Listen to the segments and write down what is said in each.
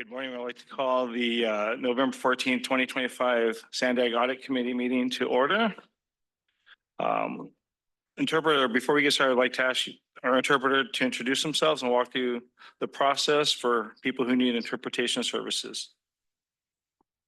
Good morning. I'd like to call the November 14th, 2025 SANDAG Audit Committee meeting to order. Interpreter, before we get started, I'd like to ask our interpreter to introduce themselves and walk through the process for people who need interpretation services.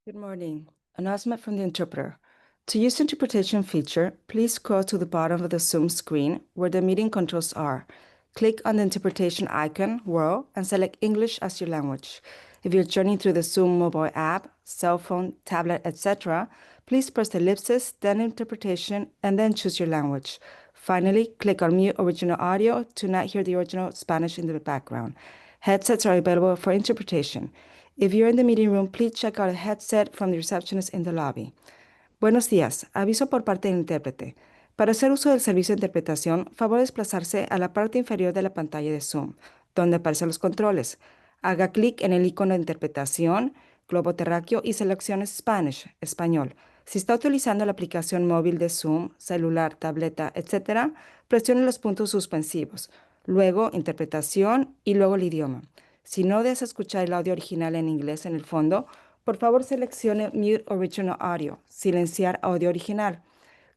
Good morning. Announcement from the interpreter. To use the interpretation feature, please scroll to the bottom of the Zoom screen where the meeting controls are. Click on the interpretation icon, world, and select English as your language. If you're joining through the Zoom mobile app, cell phone, tablet, etc., please press the ellipsis, then interpretation, and then choose your language. Finally, click on mute original audio to not hear the original Spanish in the background. Headsets are available for interpretation. If you're in the meeting room, please check out a headset from the receptionist in the lobby. Buenos días. Aviso por parte del intérprete. Para hacer uso del servicio de interpretación, favor desplazarse a la parte inferior de la pantalla de Zoom, donde aparecen los controles. Haga clic en el icono de interpretación, globo terráqueo y seleccione Spanish, español. Si está utilizando la aplicación móvil de Zoom, celular, tableta, etc., presione los puntos suspensivos, luego interpretación y luego el idioma. Si no desea escuchar el audio original en inglés en el fondo, por favor seleccione Mute Original Audio, silenciar audio original.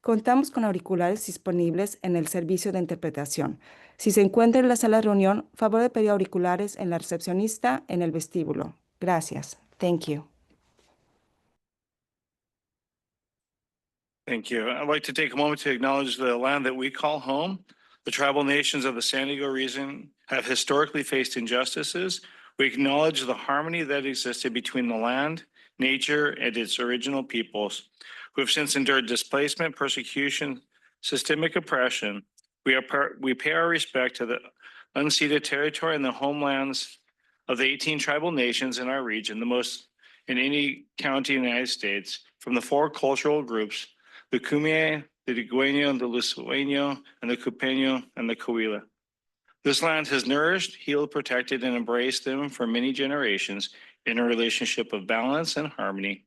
Contamos con auriculares disponibles en el servicio de interpretación. Si se encuentra en la sala de reunión, favor de pedir auriculares en la recepcionista en el vestíbulo. Gracias. Thank you. Thank you. I'd like to take a moment to acknowledge the land that we call home. The tribal nations of the San Diego region have historically faced injustices. We acknowledge the harmony that existed between the land, nature, and its original peoples, who have since endured displacement, persecution, systemic oppression. We pay our respect to the unceded territory and the homelands of the 18 tribal nations in our region, the most in any county in the United States, from the 4 cultural groups, the Kumeyaay, the Digueño, the Lusueño, and the Cupeño, and the Coahuila. This land has nourished, healed, protected, and embraced them for many generations in a relationship of balance and harmony.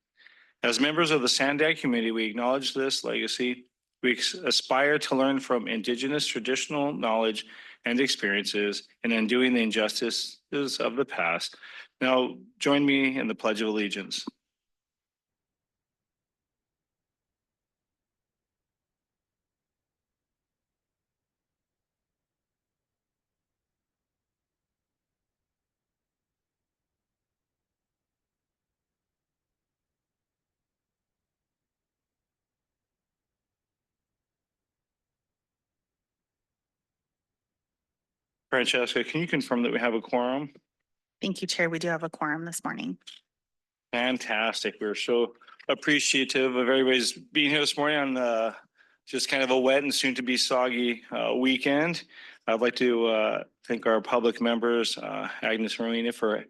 As members of the SANDAG community, we acknowledge this legacy. We aspire to learn from indigenous traditional knowledge and experiences and undoing the injustices of the past. Now, join me in the Pledge of Allegiance. Francesca, can you confirm that we have a quorum? Thank you, Chair. We do have a quorum this morning. Fantastic. We're so appreciative of everybody's being here this morning on just kind of a wet and soon to be soggy weekend. I'd like to thank our public members, Agnes and Marina, for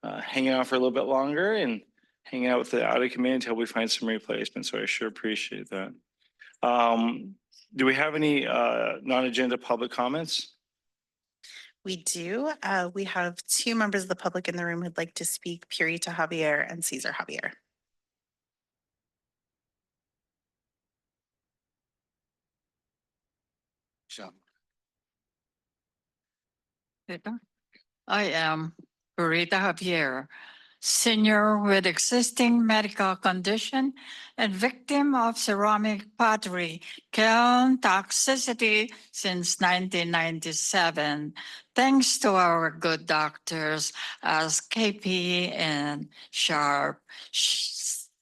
hanging out for a little bit longer and hanging out with the audit committee until we find some replacements. So I sure appreciate that. Do we have any non-agenda public comments? We do. We have 2 members of the public in the room who'd like to speak, Purita Javier and Cesar Javier. I am Purita Javier, senior with existing medical condition and victim of ceramic pottery kiln toxicity since 1997. Thanks to our good doctors as KP and Sharp.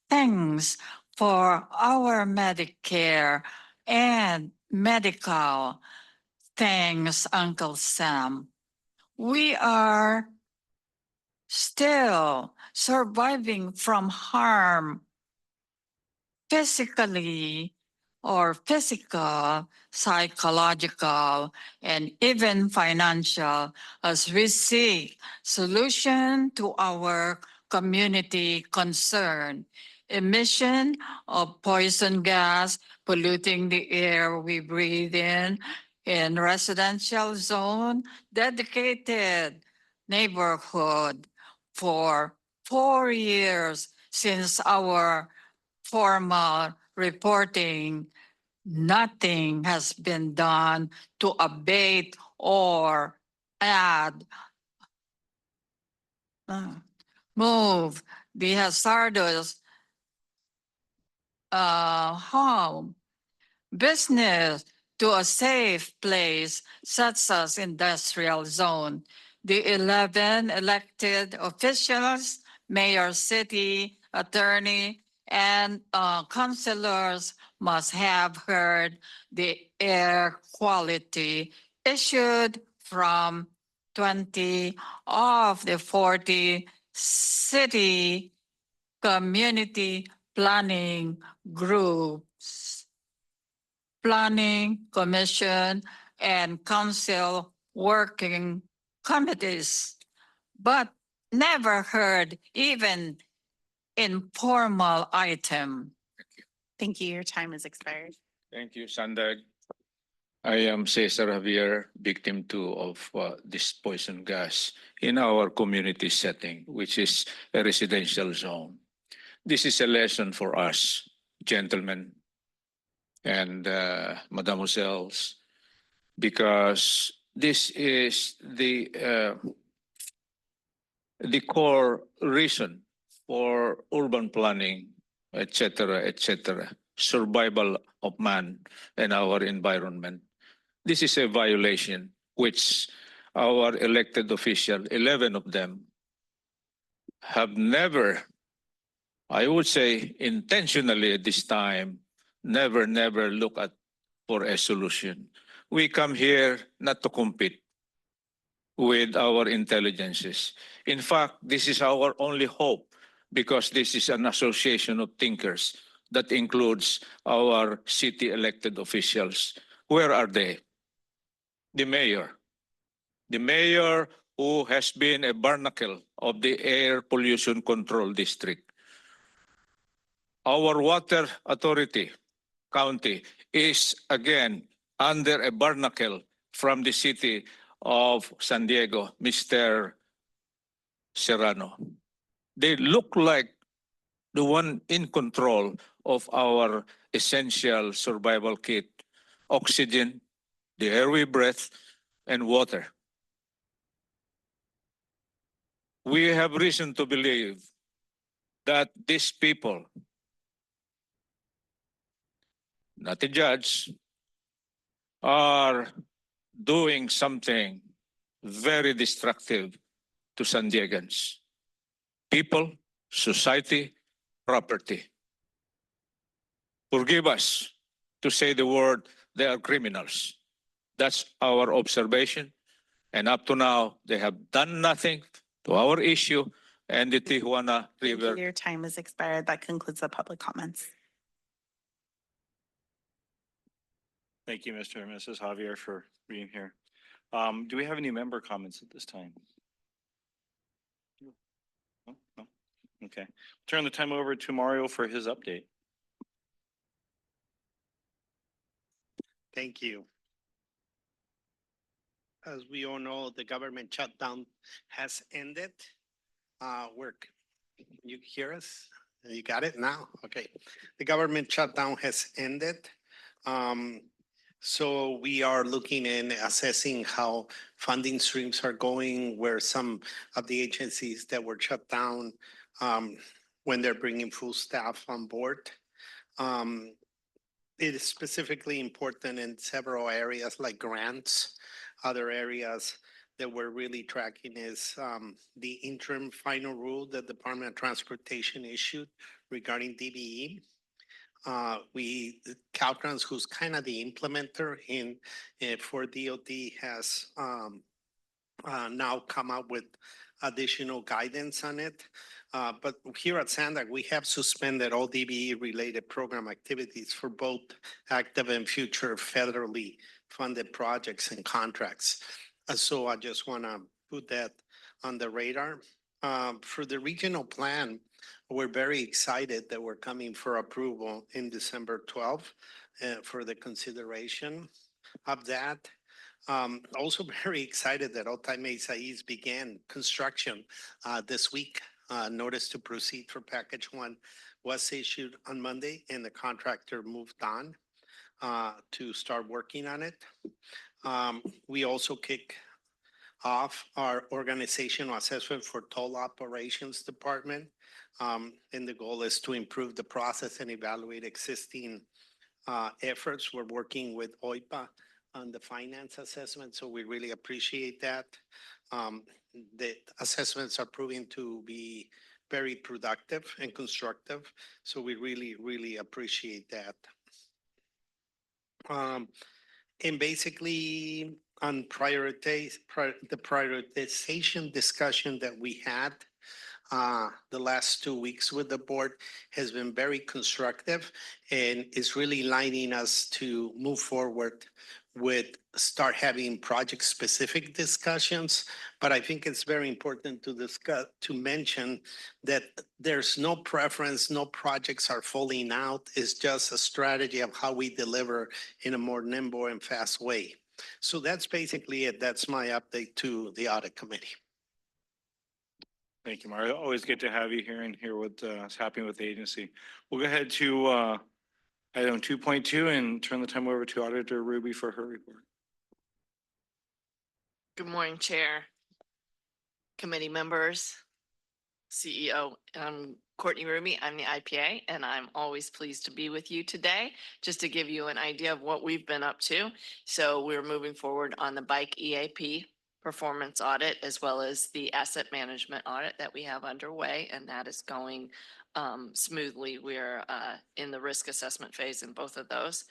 Thanks for our Medicare and medical. Thanks, Uncle Sam. We are still surviving from harm physically or physical, psychological, and even financial as we seek solution to our community concern. Emission of poison gas polluting the air we breathe in residential zone, dedicated neighborhood for 4 years since our formal reporting. Nothing has been done to abate or add move the hazardous home business to a safe place such as industrial zone. The 11 elected officials, mayor, city attorney, and councilors must have heard the air quality issued from 20 of the 40 city community planning groups, planning commission, and council working committees, but never heard even informal item. Thank you. Your time has expired. Thank you, SANDAG. I am Cesar Javier, victim too of this poison gas in our community setting, which is a residential zone. This is a lesson for us, gentlemen and mademoiselles, because this is the core reason for urban planning, etc., survival of man and our environment. This is a violation which our elected officials, 11 of them, have never, I would say intentionally at this time, never look at for a solution. We come here not to compete with our intelligences. In fact, this is our only hope because this is an association of thinkers that includes our city elected officials. Where are they? The mayor who has been a barnacle of the air pollution control district. Our water authority, county, is again under a barnacle from the city of San Diego, Mr. Serrano. They look like the one in control of our essential survival kit, oxygen, the air we breathe, and water. We have reason to believe that these people, not a judge, are doing something very destructive to San Diegans. People, society, property. Forgive us to say the word, they are criminals. That's our observation. And up to now, they have done nothing to our issue and the Tijuana Thank you. River. Your time has expired. That concludes the public comments. Thank you, Mr. and Mrs. Javier, for being here. Do we have any member comments at this time? No? Okay. Turn the time over to Mario for his update. Thank you. As we all know, the government shutdown has ended. Work. You hear us? You got it now? Okay. The government shutdown has ended. So we are looking and assessing how funding streams are going, where some of the agencies that were shut down, when they're bringing full staff on board. It is specifically important in several areas like grants. Other areas that we're really tracking is the interim final rule that the Department of Transportation issued regarding DBE. Caltrans, who's kind of the implementer for DOT, has now come up with additional guidance on it. But here at SANDAG, we have suspended all DBE-related program activities for both active and future federally funded projects and contracts. So I just want to put that on the radar. For the regional plan, we're very excited that we're coming for approval in December 12th for the consideration of that. Also very excited that Otay Mesa East began construction this week. Notice to proceed for package 1 was issued on Monday and the contractor moved on to start working on it. We also kick off our organizational assessment for toll operations department. And the goal is to improve the process and evaluate existing efforts. We're working with OIPA on the finance assessment, so we really appreciate that. The assessments are proving to be very productive and constructive, so we really appreciate that. And basically on the prioritization discussion that we had the last 2 weeks with the board has been very constructive and is really lining us to move forward with start having project-specific discussions. But I think it's very important to mention that there's no preference, no projects are falling out. It's just a strategy of how we deliver in a more nimble and fast way. So that's basically it. That's my update to the audit committee. Thank you, Mario. Always good to have you here and hear what's happening with the agency. We'll go ahead to item 2.2 and turn the time over to Auditor Ruby for her report. Good morning, Chair, committee members, CEO. I'm Courtney Ruby. I'm the IPA, and I'm always pleased to be with you today, just to give you an idea of what we've been up to. So we're moving forward on the bike EAP performance audit, as well as the asset management audit that we have underway, and that is going smoothly. We're in the risk assessment phase in both of those.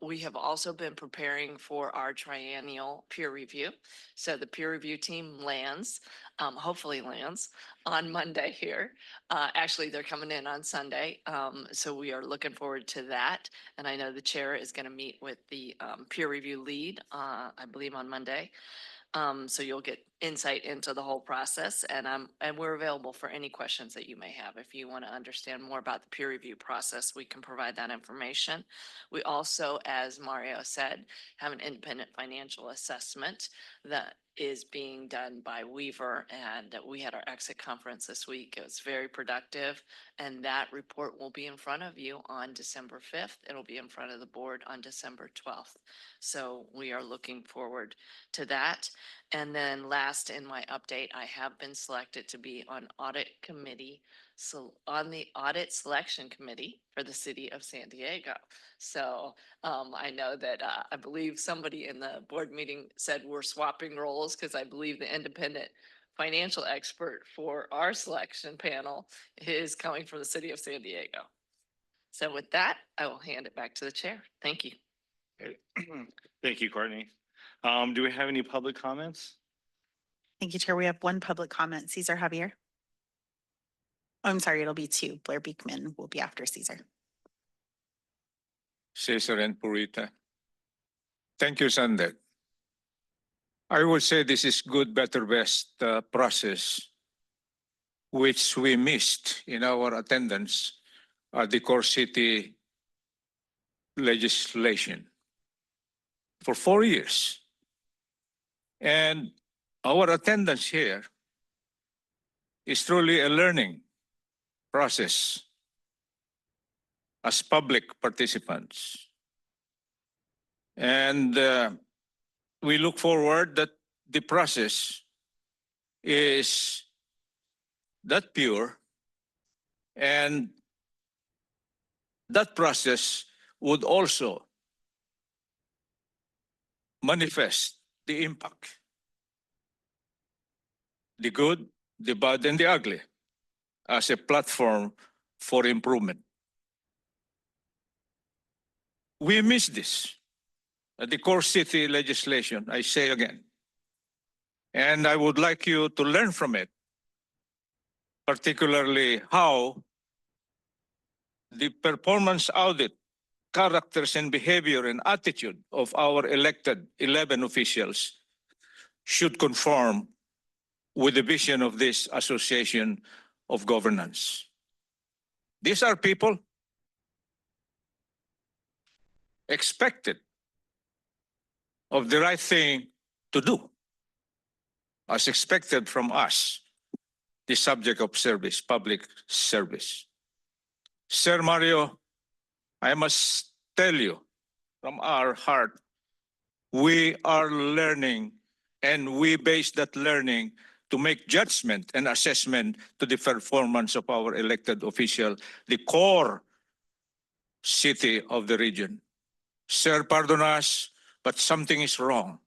We have also been preparing for our triennial peer review. So the peer review team hopefully lands on Monday here. Actually, they're coming in on Sunday. So we are looking forward to that. And I know the chair is going to meet with the peer review lead, I believe on Monday. So you'll get insight into the whole process, and we're available for any questions that you may have. If you want to understand more about the peer review process, we can provide that information. We also, as Mario said, have an independent financial assessment that is being done by Weaver, and we had our exit conference this week. It was very productive, and that report will be in front of you on December 5th. It'll be in front of the board on December 12th. So we are looking forward to that. And then last in my update, I have been selected to be on audit committee, so on the audit selection committee for the city of San Diego. So I know that I believe somebody in the board meeting said we're swapping roles, because I believe the independent financial expert for our selection panel is coming from the city of San Diego. So with that, I will hand it back to the chair. Thank you. Thank you, Courtney. Do we have any public comments? Thank you, Chair. We have one public comment, Cesar Javier. Oh, I'm sorry, it'll be two. Blair Beekman will be after Cesar. Cesar and Purita. Thank you, SANDAG. I would say this is good, better, best process, which we missed in our attendance at the core city legislation for 4 years. And our attendance here is truly a learning process as public participants. And we look forward that the process is that pure, and that process would also manifest the impact, the good, the bad, and the ugly, as a platform for improvement. We miss this, the core city legislation, I say again. And I would like you to learn from it, particularly how the performance audit, characters and behavior and attitude of our elected 11 officials should conform with the vision of this association of governance. These are people expected of the right thing to do, as expected from us, the subject of service, public service. Sir Mario, I must tell you from our heart, we are learning And we base that learning to make judgment and assessment to the performance of our elected official, the core city of the region. Sir, pardon us, but something is wrong.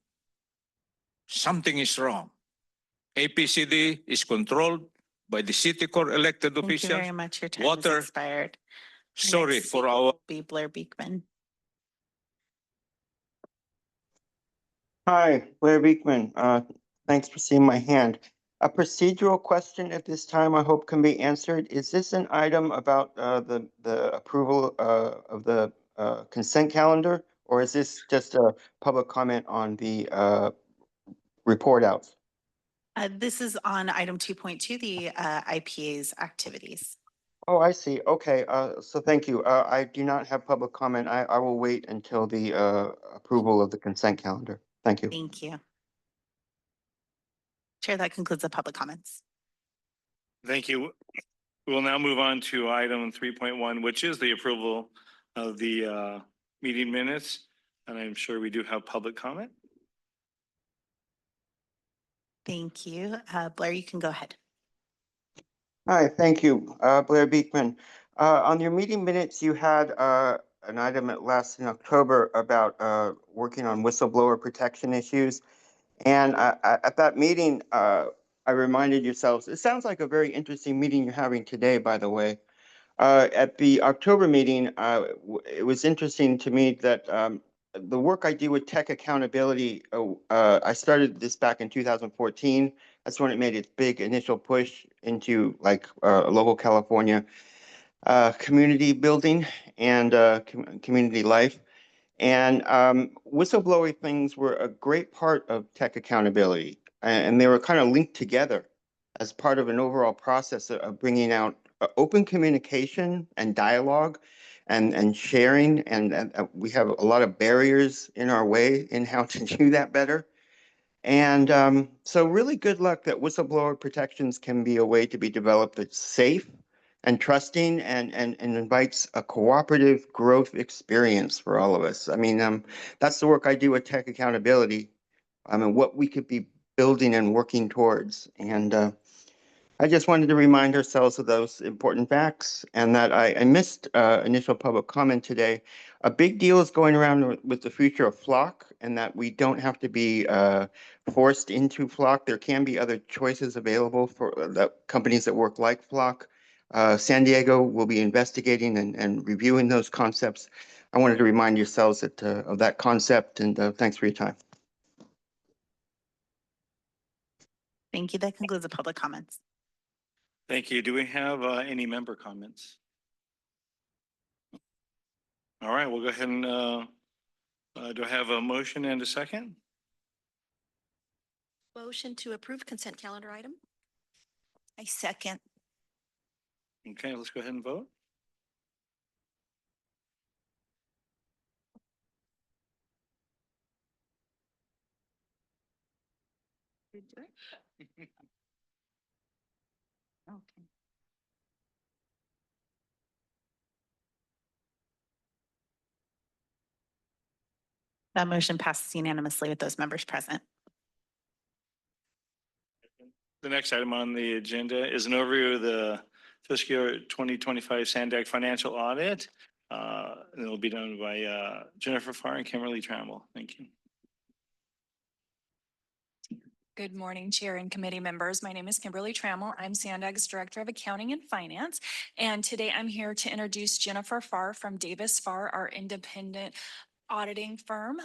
Something is wrong. APCD is controlled by the city core elected Thank you officials. very much. Your time Water, has expired. Our sorry next for speaker our. will be Blair Beekman. Hi, Blair Beekman. Thanks for seeing my hand. A procedural question at this time I hope can be answered. Is this an item about the approval of the consent calendar, or is this just a public comment on the report outs? This is on item 2.2, the IPA's activities. Oh, I see. Okay, so thank you. I do not have public comment. I will wait until the approval of the consent calendar. Thank you. Thank you. Chair, that concludes the public comments. Thank you. We will now move on to item 3.1, which is the approval of the meeting minutes. And I'm sure we do have public comment. Thank you. Blair, you can go ahead. Hi, thank you. Blair Beekman. On your meeting minutes, you had an item that last in October about working on whistleblower protection issues. And at that meeting, I reminded yourselves, it sounds like a very interesting meeting you're having today, by the way. At the October meeting, it was interesting to me that the work I do with tech accountability, I started this back in 2014. That's when it made its big initial push into like local California community building and community life. And whistleblower things were a great part of tech accountability, and they were kind of linked together as part of an overall process of bringing out open communication and dialogue and sharing. And we have a lot of barriers in our way in how to do that better. And so really good luck that whistleblower protections can be a way to be developed that's safe and trusting and invites a cooperative growth experience for all of us. I mean, that's the work I do with tech accountability. I mean, what we could be building and working towards. And I just wanted to remind ourselves of those important facts and that I missed initial public comment today. A big deal is going around with the future of Flock and that we don't have to be forced into Flock. There can be other choices available for the companies that work like Flock. San Diego will be investigating and reviewing those concepts. I wanted to remind yourselves that, of that concept, and thanks for your time. Thank you. That concludes the public comments. Thank you. Do we have any member comments? All right, we'll go ahead and do I have a motion and a second? Motion to approve consent calendar item. I second. Okay, let's go ahead and vote. Okay. That motion passes unanimously with those members present. The next item on the agenda is an overview of the fiscal year 2025 SANDAG financial audit. And it'll be done by Jennifer Farr and Kimberly Trammell. Thank you. Good morning, Chair and committee members. My name is Kimberly Trammell. I'm SANDAG's Director of Accounting and Finance. And today I'm here to introduce Jennifer Farr from Davis Farr, our independent auditing firm.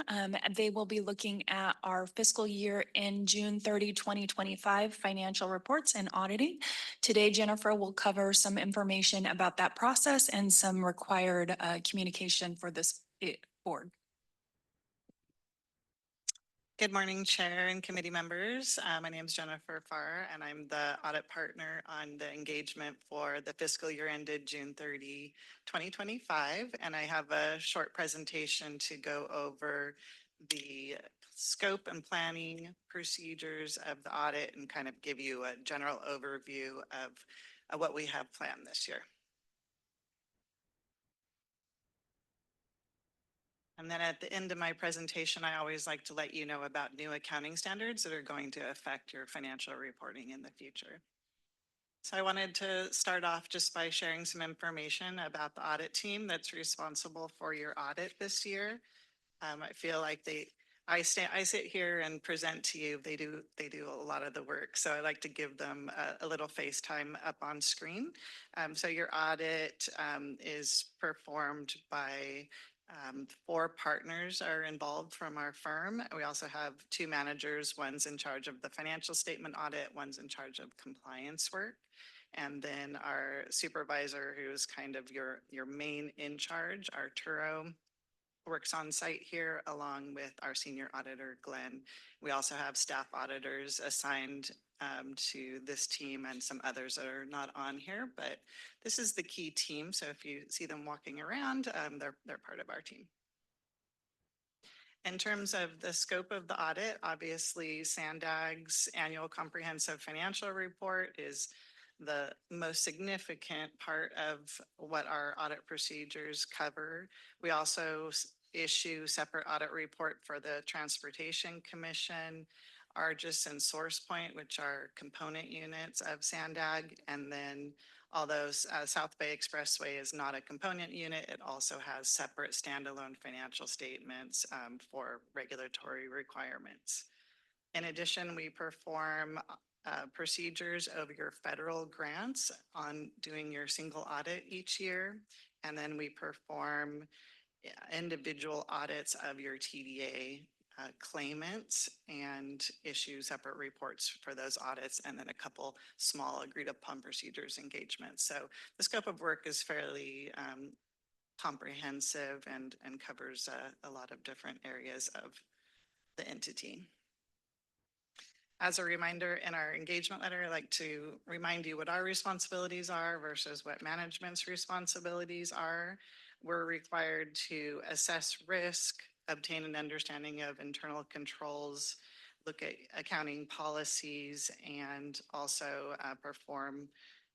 They will be looking at our fiscal year in June 30, 2025 financial reports and auditing. Today, Jennifer will cover some information about that process and some required communication for this board. Good morning, Chair and committee members. My name is Jennifer Farr, and I'm the audit partner on the engagement for the fiscal year ended June 30, 2025. And I have a short presentation to go over the scope and planning procedures of the audit and kind of give you a general overview of what we have planned this year. And then at the end of my presentation, I always like to let you know about new accounting standards that are going to affect your financial reporting in the future. So I wanted to start off just by sharing some information about the audit team that's responsible for your audit this year. I feel like I sit here and present to you. They do a lot of the work. So I like to give them a little FaceTime up on screen. So your audit is performed by 4 partners are involved from our firm. We also have 2 managers. One's in charge of the financial statement audit. One's in charge of compliance work. And then our supervisor, who's kind of your main in charge, Arturo, works on site here along with our senior auditor, Glenn. We also have staff auditors assigned to this team and some others that are not on here, but this is the key team. So if you see them walking around, they're part of our team. In terms of the scope of the audit, obviously SANDAG's annual comprehensive financial report is the most significant part of what our audit procedures cover. We also issue separate audit report for the Transportation Commission, Argus and SourcePoint, which are component units of SANDAG. And then although South Bay Expressway is not a component unit, it also has separate standalone financial statements for regulatory requirements. In addition, we perform procedures of your federal grants on doing your single audit each year. And then we perform individual audits of your TDA claimants and issue separate reports for those audits, and then a couple small agreed upon procedures engagements. So the scope of work is fairly comprehensive and covers a lot of different areas of the entity. As a reminder, in our engagement letter, I like to remind you what our responsibilities are versus what management's responsibilities are. We're required to assess risk, obtain an understanding of internal controls, look at accounting policies, and also perform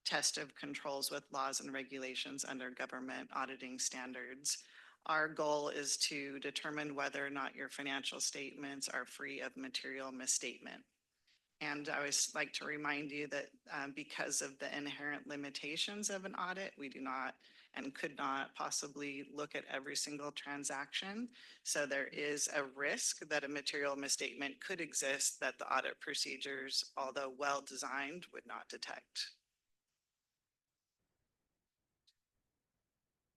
test of controls with laws and regulations under government auditing standards. Our goal is to determine whether or not your financial statements are free of material misstatement. And I always like to remind you that because of the inherent limitations of an audit, we do not and could not possibly look at every single transaction. So there is a risk that a material misstatement could exist that the audit procedures, although well-designed, would not detect.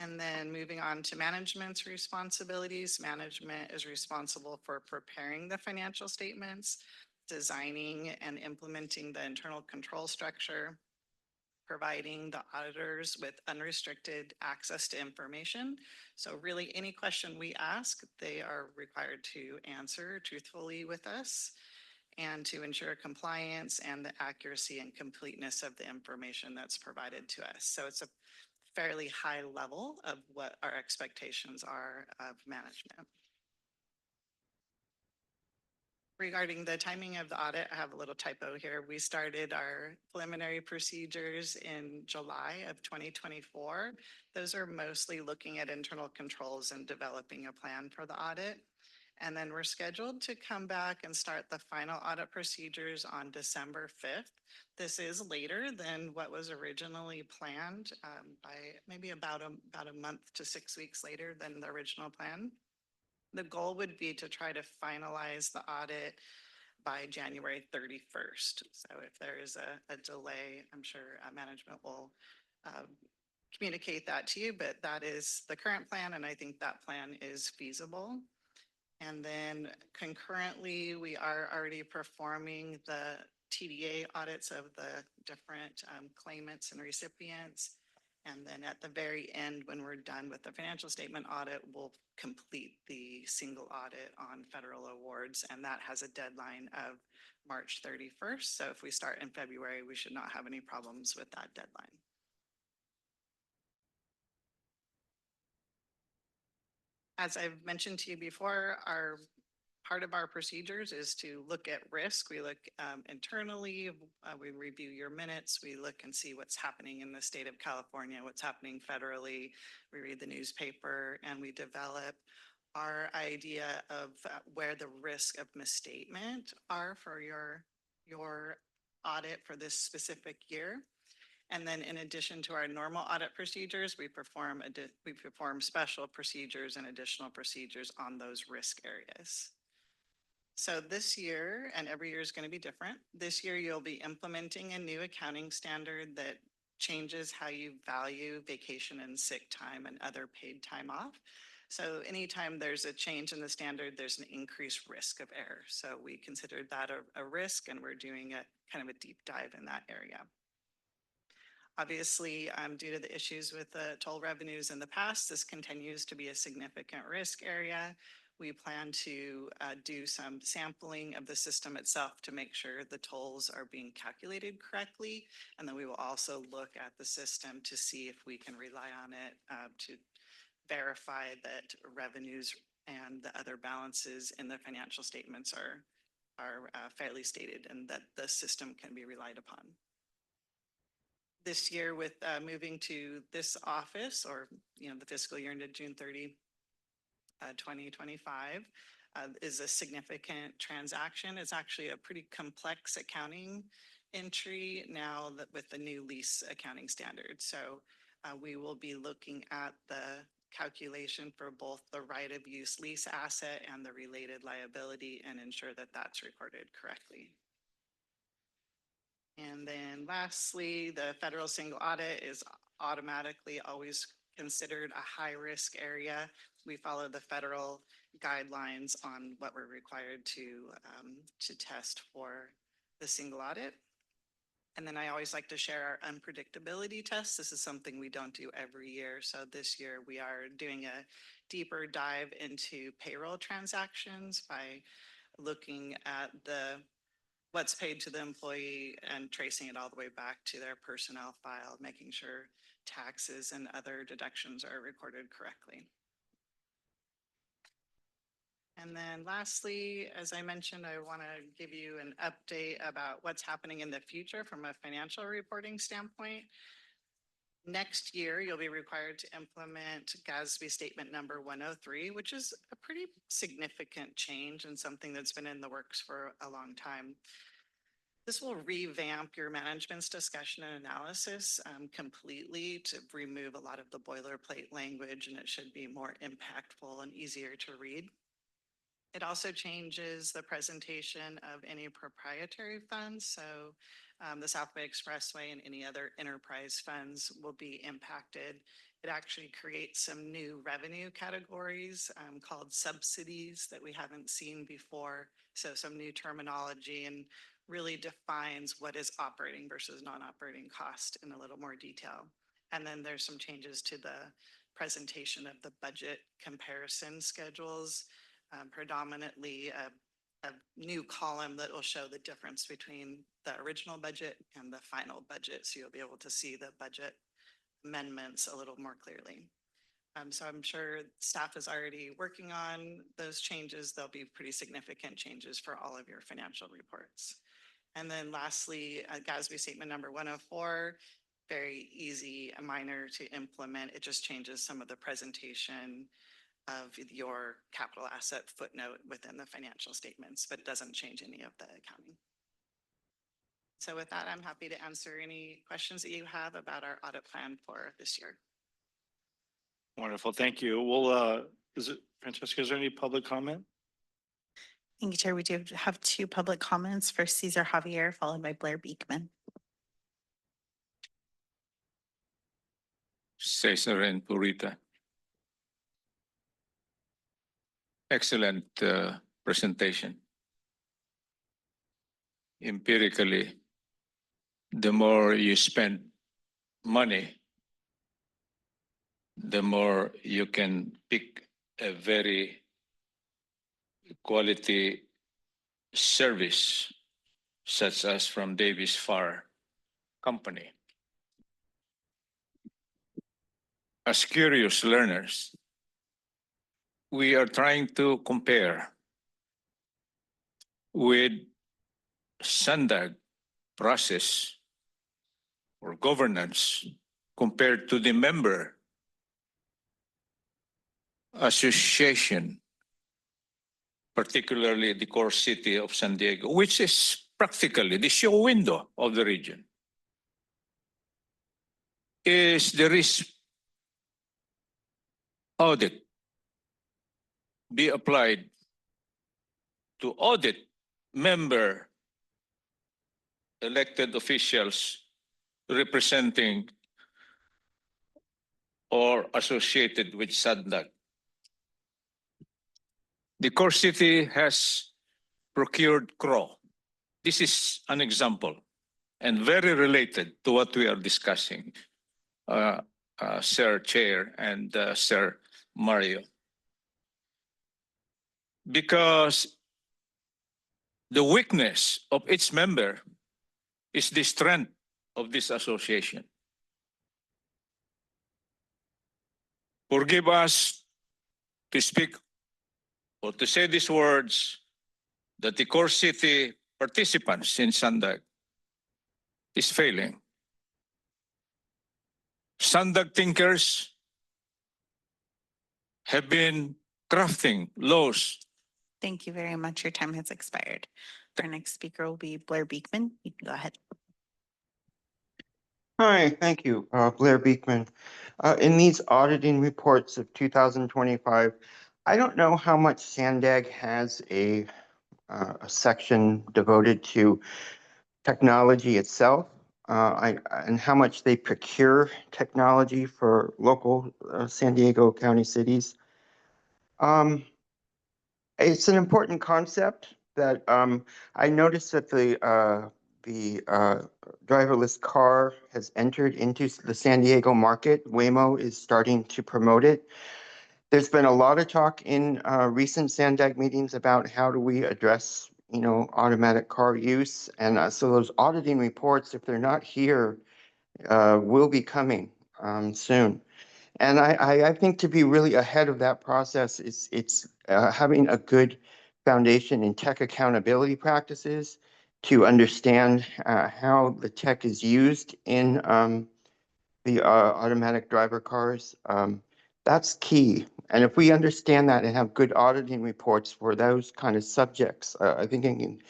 And then moving on to management's responsibilities. Management is responsible for preparing the financial statements, designing and implementing the internal control structure, providing the auditors with unrestricted access to information. So really any question we ask, they are required to answer truthfully with us, and to ensure compliance and the accuracy and completeness of the information that's provided to us. So it's a fairly high level of what our expectations are of management. Regarding the timing of the audit, I have a little typo here. We started our preliminary procedures in July of 2024. Those are mostly looking at internal controls and developing a plan for the audit. And then we're scheduled to come back and start the final audit procedures on December 5th. This is later than what was originally planned, by maybe about a month to 6 weeks later than the original plan. The goal would be to try to finalize the audit by January 31st. So if there is a delay, I'm sure management will communicate that to you, but that is the current plan, and I think that plan is feasible. And then concurrently, we are already performing the TDA audits of the different claimants and recipients. And then at the very end, when we're done with the financial statement audit, we'll complete the single audit on federal awards. And that has a deadline of March 31st. So if we start in February, we should not have any problems with that deadline. As I've mentioned to you before, part of our procedures is to look at risk. We look internally, we review your minutes, we look and see what's happening in the state of California, what's happening federally. We read the newspaper, and we develop our idea of where the risk of misstatement are for your audit for this specific year. And then in addition to our normal audit procedures, we perform special procedures and additional procedures on those risk areas. So this year, and every year is going to be different, this year you'll be implementing a new accounting standard that changes how you value vacation and sick time and other paid time off. So anytime there's a change in the standard, there's an increased risk of error. So we considered that a risk, and we're doing a kind of a deep dive in that area. Obviously, due to the issues with the toll revenues in the past, this continues to be a significant risk area. We plan to do some sampling of the system itself to make sure the tolls are being calculated correctly. And then we will also look at the system to see if we can rely on it to verify that revenues and the other balances in the financial statements are fairly stated and that the system can be relied upon. This year, with moving to this office, or the fiscal year ended June 30, 2025, is a significant transaction. It's actually a pretty complex accounting entry now that with the new lease accounting standard. So we will be looking at the calculation for both the right of use lease asset and the related liability and ensure that that's recorded correctly. And then lastly, the federal single audit is automatically always considered a high risk area. We follow the federal guidelines on what we're required to test for the single audit. And then I always like to share our unpredictability test. This is something we don't do every year. So this year we are doing a deeper dive into payroll transactions by looking at what's paid to the employee and tracing it all the way back to their personnel file, making sure taxes and other deductions are recorded correctly. And then lastly, as I mentioned, I want to give you an update about what's happening in the future from a financial reporting standpoint. Next year, you'll be required to implement GASB Statement Number 103, which is a pretty significant change and something that's been in the works for a long time. This will revamp your management's discussion and analysis completely to remove a lot of the boilerplate language, and it should be more impactful and easier to read. It also changes the presentation of any proprietary funds. So the Southway Expressway and any other enterprise funds will be impacted. It actually creates some new revenue categories called subsidies that we haven't seen before. So some new terminology, and really defines what is operating versus non-operating cost in a little more detail. And then there's some changes to the presentation of the budget comparison schedules, predominantly a new column that will show the difference between the original budget and the final budget. So you'll be able to see the budget amendments a little more clearly. So I'm sure staff is already working on those changes. There'll be pretty significant changes for all of your financial reports. And then lastly, GASB Statement Number 104, very easy, minor to implement. It just changes some of the presentation of your capital asset footnote within the financial statements, but doesn't change any of the accounting. So with that, I'm happy to answer any questions that you have about our audit plan for this year. Wonderful, thank you. Well, Francesca, is there any public comment? Thank you, Chair. We do have two public comments for Cesar Javier, followed by Blair Beekman. Cesar and Purita. Excellent presentation. Empirically, the more you spend money, the more you can pick a very quality service, such as from Davis Farr Company. As curious learners, we are trying to compare with SANDAG process or governance compared to the member association particularly the core city of San Diego, which is practically the show window of the region, is the risk audit be applied to audit member elected officials representing or associated with SANDAG. The core city has procured CRO. This is an example and very related to what we are discussing, Sir Chair and Sir Mario. Because the weakness of its member is the strength of this association. Forgive us to speak or to say these words that the core city participants in SANDAG is failing. SANDAG thinkers have been crafting laws. Thank you very much. Your time has expired. Our next speaker will be Blair Beekman. You can go ahead. Hi, thank you, Blair Beekman. In these auditing reports of 2025, I don't know how much SANDAG has a section devoted to technology itself, and how much they procure technology for local San Diego County cities. It's an important concept that I noticed that the driverless car has entered into the San Diego market. Waymo is starting to promote it. There's been a lot of talk in recent SANDAG meetings about how do we address, automatic car use. And so those auditing reports, if they're not here, will be coming soon. And I think to be really ahead of that process, it's having a good foundation in tech accountability practices to understand how the tech is used in the automatic driver cars. That's key. And if we understand that and have good auditing reports for those kind of subjects, I think it can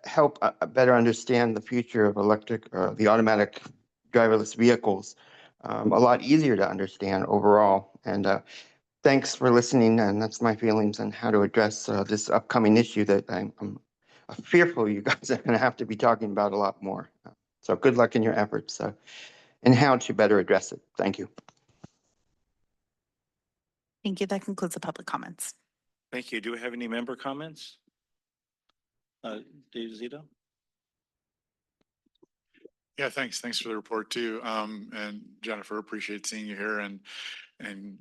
help better understand the future of the automatic driverless vehicles. A lot easier to understand overall. And thanks for listening. And that's my feelings on how to address this upcoming issue that I'm fearful you guys are going to have to be talking about a lot more. So good luck in your efforts and how to better address it. Thank you. Thank you. That concludes the public comments. Thank you. Do we have any member comments? Zito? Yeah, thanks. Thanks for the report too. And Jennifer, appreciate seeing you here and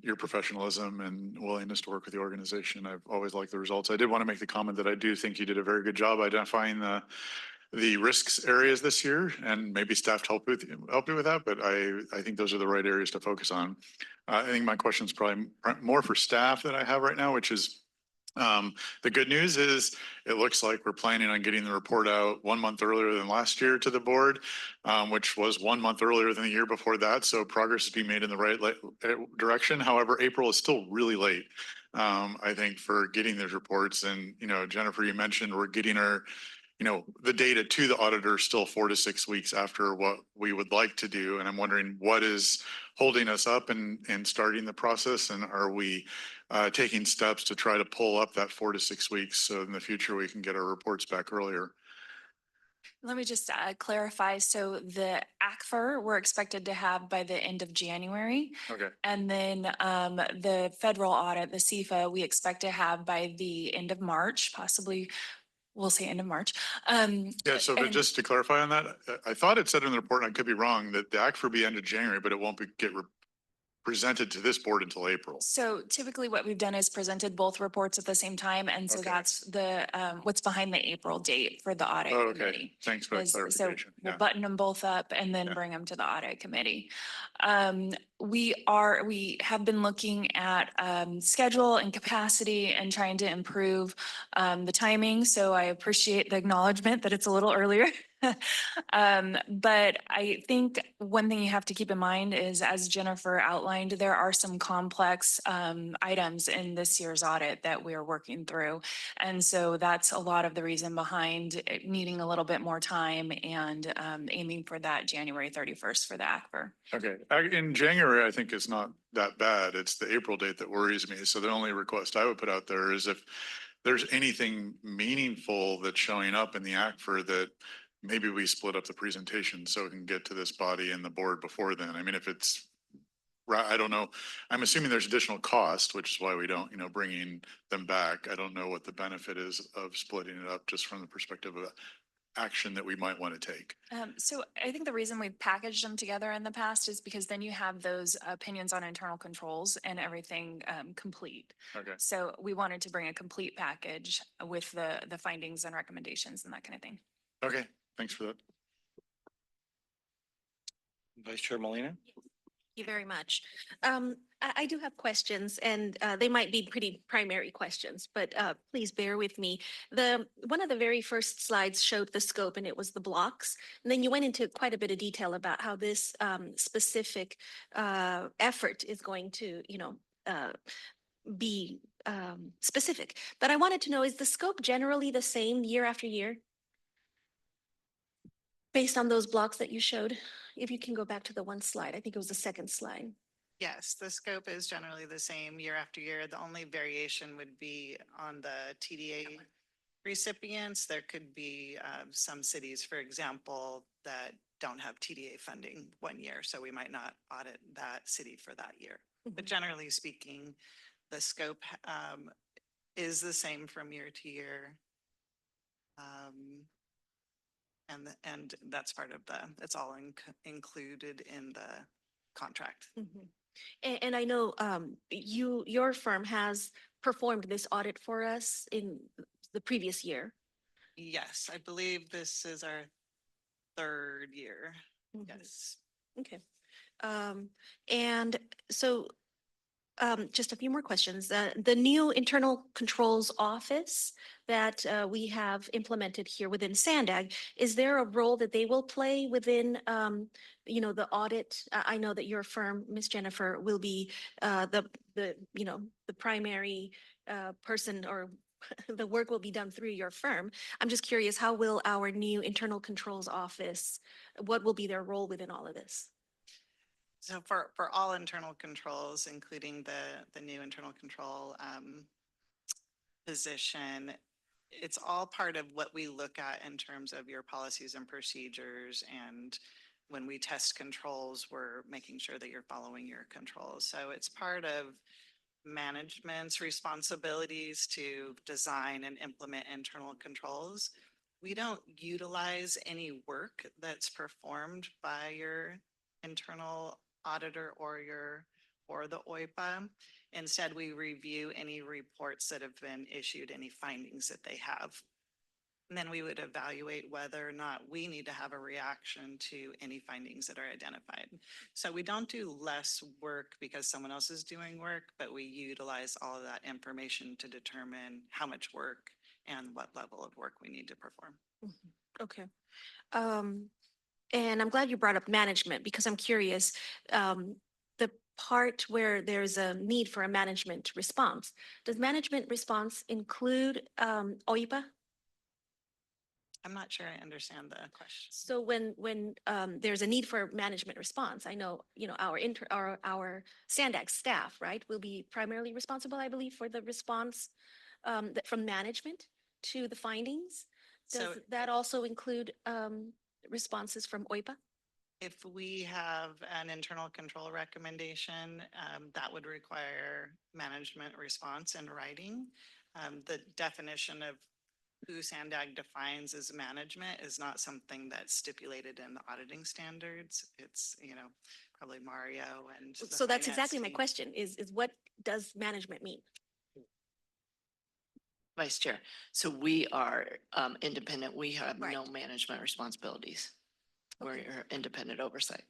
your professionalism and willingness to work with the organization. I've always liked the results. I did want to make the comment that I do think you did a very good job identifying the risks areas this year, and maybe staff help you with that, but I think those are the right areas to focus on. I think my question is probably more for staff that I have right now, which is the good news is it looks like we're planning on getting the report out 1 month earlier than last year to the board, which was 1 month earlier than the year before that. So progress is being made in the right direction. However, April is still really late, I think, for getting those reports. And, Jennifer, you mentioned we're getting our the data to the auditor still 4 to 6 weeks after what we would like to do. And I'm wondering what is holding us up and starting the process, and are we taking steps to try to pull up that 4 to 6 weeks so in the future we can get our reports back earlier? Let me just clarify. So the ACFR we're expected to have by the end of January. Okay. And then the federal audit, the CFA, we expect to have by the end of March, possibly. We'll say end of March. Yeah, so but just to clarify on that, I thought it said in the report, and I could be wrong, that the ACFR will be end of January, but it won't get presented to this board until April. So typically what we've done is presented both reports at the same time. And so that's the what's behind the April date for the audit committee. Thanks for that clarification. So we'll button them both up and then bring them to the audit committee. we have been looking at schedule and capacity and trying to improve the timing. So I appreciate the acknowledgement that it's a little earlier. But I think one thing you have to keep in mind is, as Jennifer outlined, there are some complex items in this year's audit that we are working through. And so that's a lot of the reason behind it needing a little bit more time and aiming for that January 31st for the ACFR. Okay, in January, I think it's not that bad. It's the April date that worries me. So the only request I would put out there is if there's anything meaningful that's showing up in the ACFR that maybe we split up the presentation so we can get to this body and the board before then. I mean, if it's, I don't know. I'm assuming there's additional cost, which is why we don't, bringing them back. I don't know what the benefit is of splitting it up just from the perspective of action that we might want to take. So I think the reason we've packaged them together in the past is because then you have those opinions on internal controls and everything complete. Okay. So we wanted to bring a complete package with the findings and recommendations and that kind of thing. Okay, thanks for that. Vice Chair Molina? Thank you very much. I do have questions, and they might be pretty primary questions, but please bear with me. One of the very first slides showed the scope, and it was the blocks. And then you went into quite a bit of detail about how this specific effort is going to, be specific. But I wanted to know, is the scope generally the same year after year? Based on those blocks that you showed? If you can go back to the one slide, I think it was the second slide. Yes, the scope is generally the same year after year. The only variation would be on the TDA recipients. There could be some cities, for example, that don't have TDA funding one year, so we might not audit that city for that year. But generally speaking, the scope is the same from year to year. And that's part of it's all included in the contract. And I know your firm has performed this audit for us in the previous year. Yes, I believe this is our third year. Yes. Okay. And so just a few more questions. The new internal controls office that we have implemented here within SANDAG, is there a role that they will play within, the audit? I know that your firm, Ms. Jennifer, will be the primary person, or the work will be done through your firm. I'm just curious, how will our new internal controls office, what will be their role within all of this? So for all internal controls, including the new internal control position, it's all part of what we look at in terms of your policies and procedures. And when we test controls, we're making sure that you're following your controls. So it's part of management's responsibilities to design and implement internal controls. We don't utilize any work that's performed by your internal auditor or the OIPA. Instead, we review any reports that have been issued, any findings that they have. And then we would evaluate whether or not we need to have a reaction to any findings that are identified. So we don't do less work because someone else is doing work, but we utilize all of that information to determine how much work and what level of work we need to perform. Okay. And I'm glad you brought up management, because I'm curious, the part where there's a need for a management response, does management response include OIPA? I'm not sure I understand the question. So when there's a need for management response, I know, our SANDAG staff, right, will be primarily responsible, I believe, for the response from management to the findings. Does that also include responses from OIPA? If we have an internal control recommendation, that would require management response in writing. The definition of who SANDAG defines as management is not something that's stipulated in the auditing standards. It's, probably Mario and. So that's exactly my question is what does management mean? Vice Chair, so we are independent. We have Right. no management responsibilities. We're independent oversight.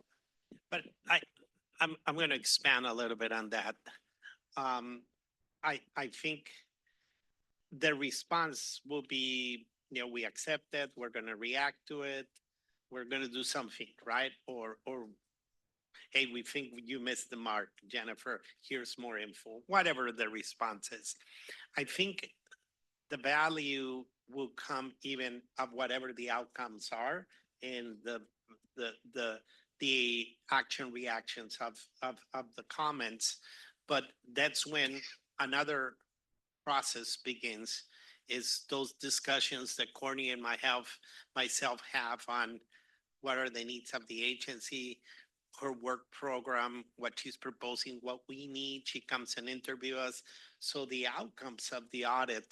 But I'm going to expand a little bit on that. I think the response will be, we accept it, we're going to react to it, we're going to do something, right? Or, hey, we think you missed the mark, Jennifer, here's more info, whatever the response is. I think the value will come even of whatever the outcomes are in the action reactions of the comments. But that's when another process begins, is those discussions that Courtney and myself have on what are the needs of the agency, her work program, what she's proposing, what we need. She comes and interviews us. So the outcomes of the audit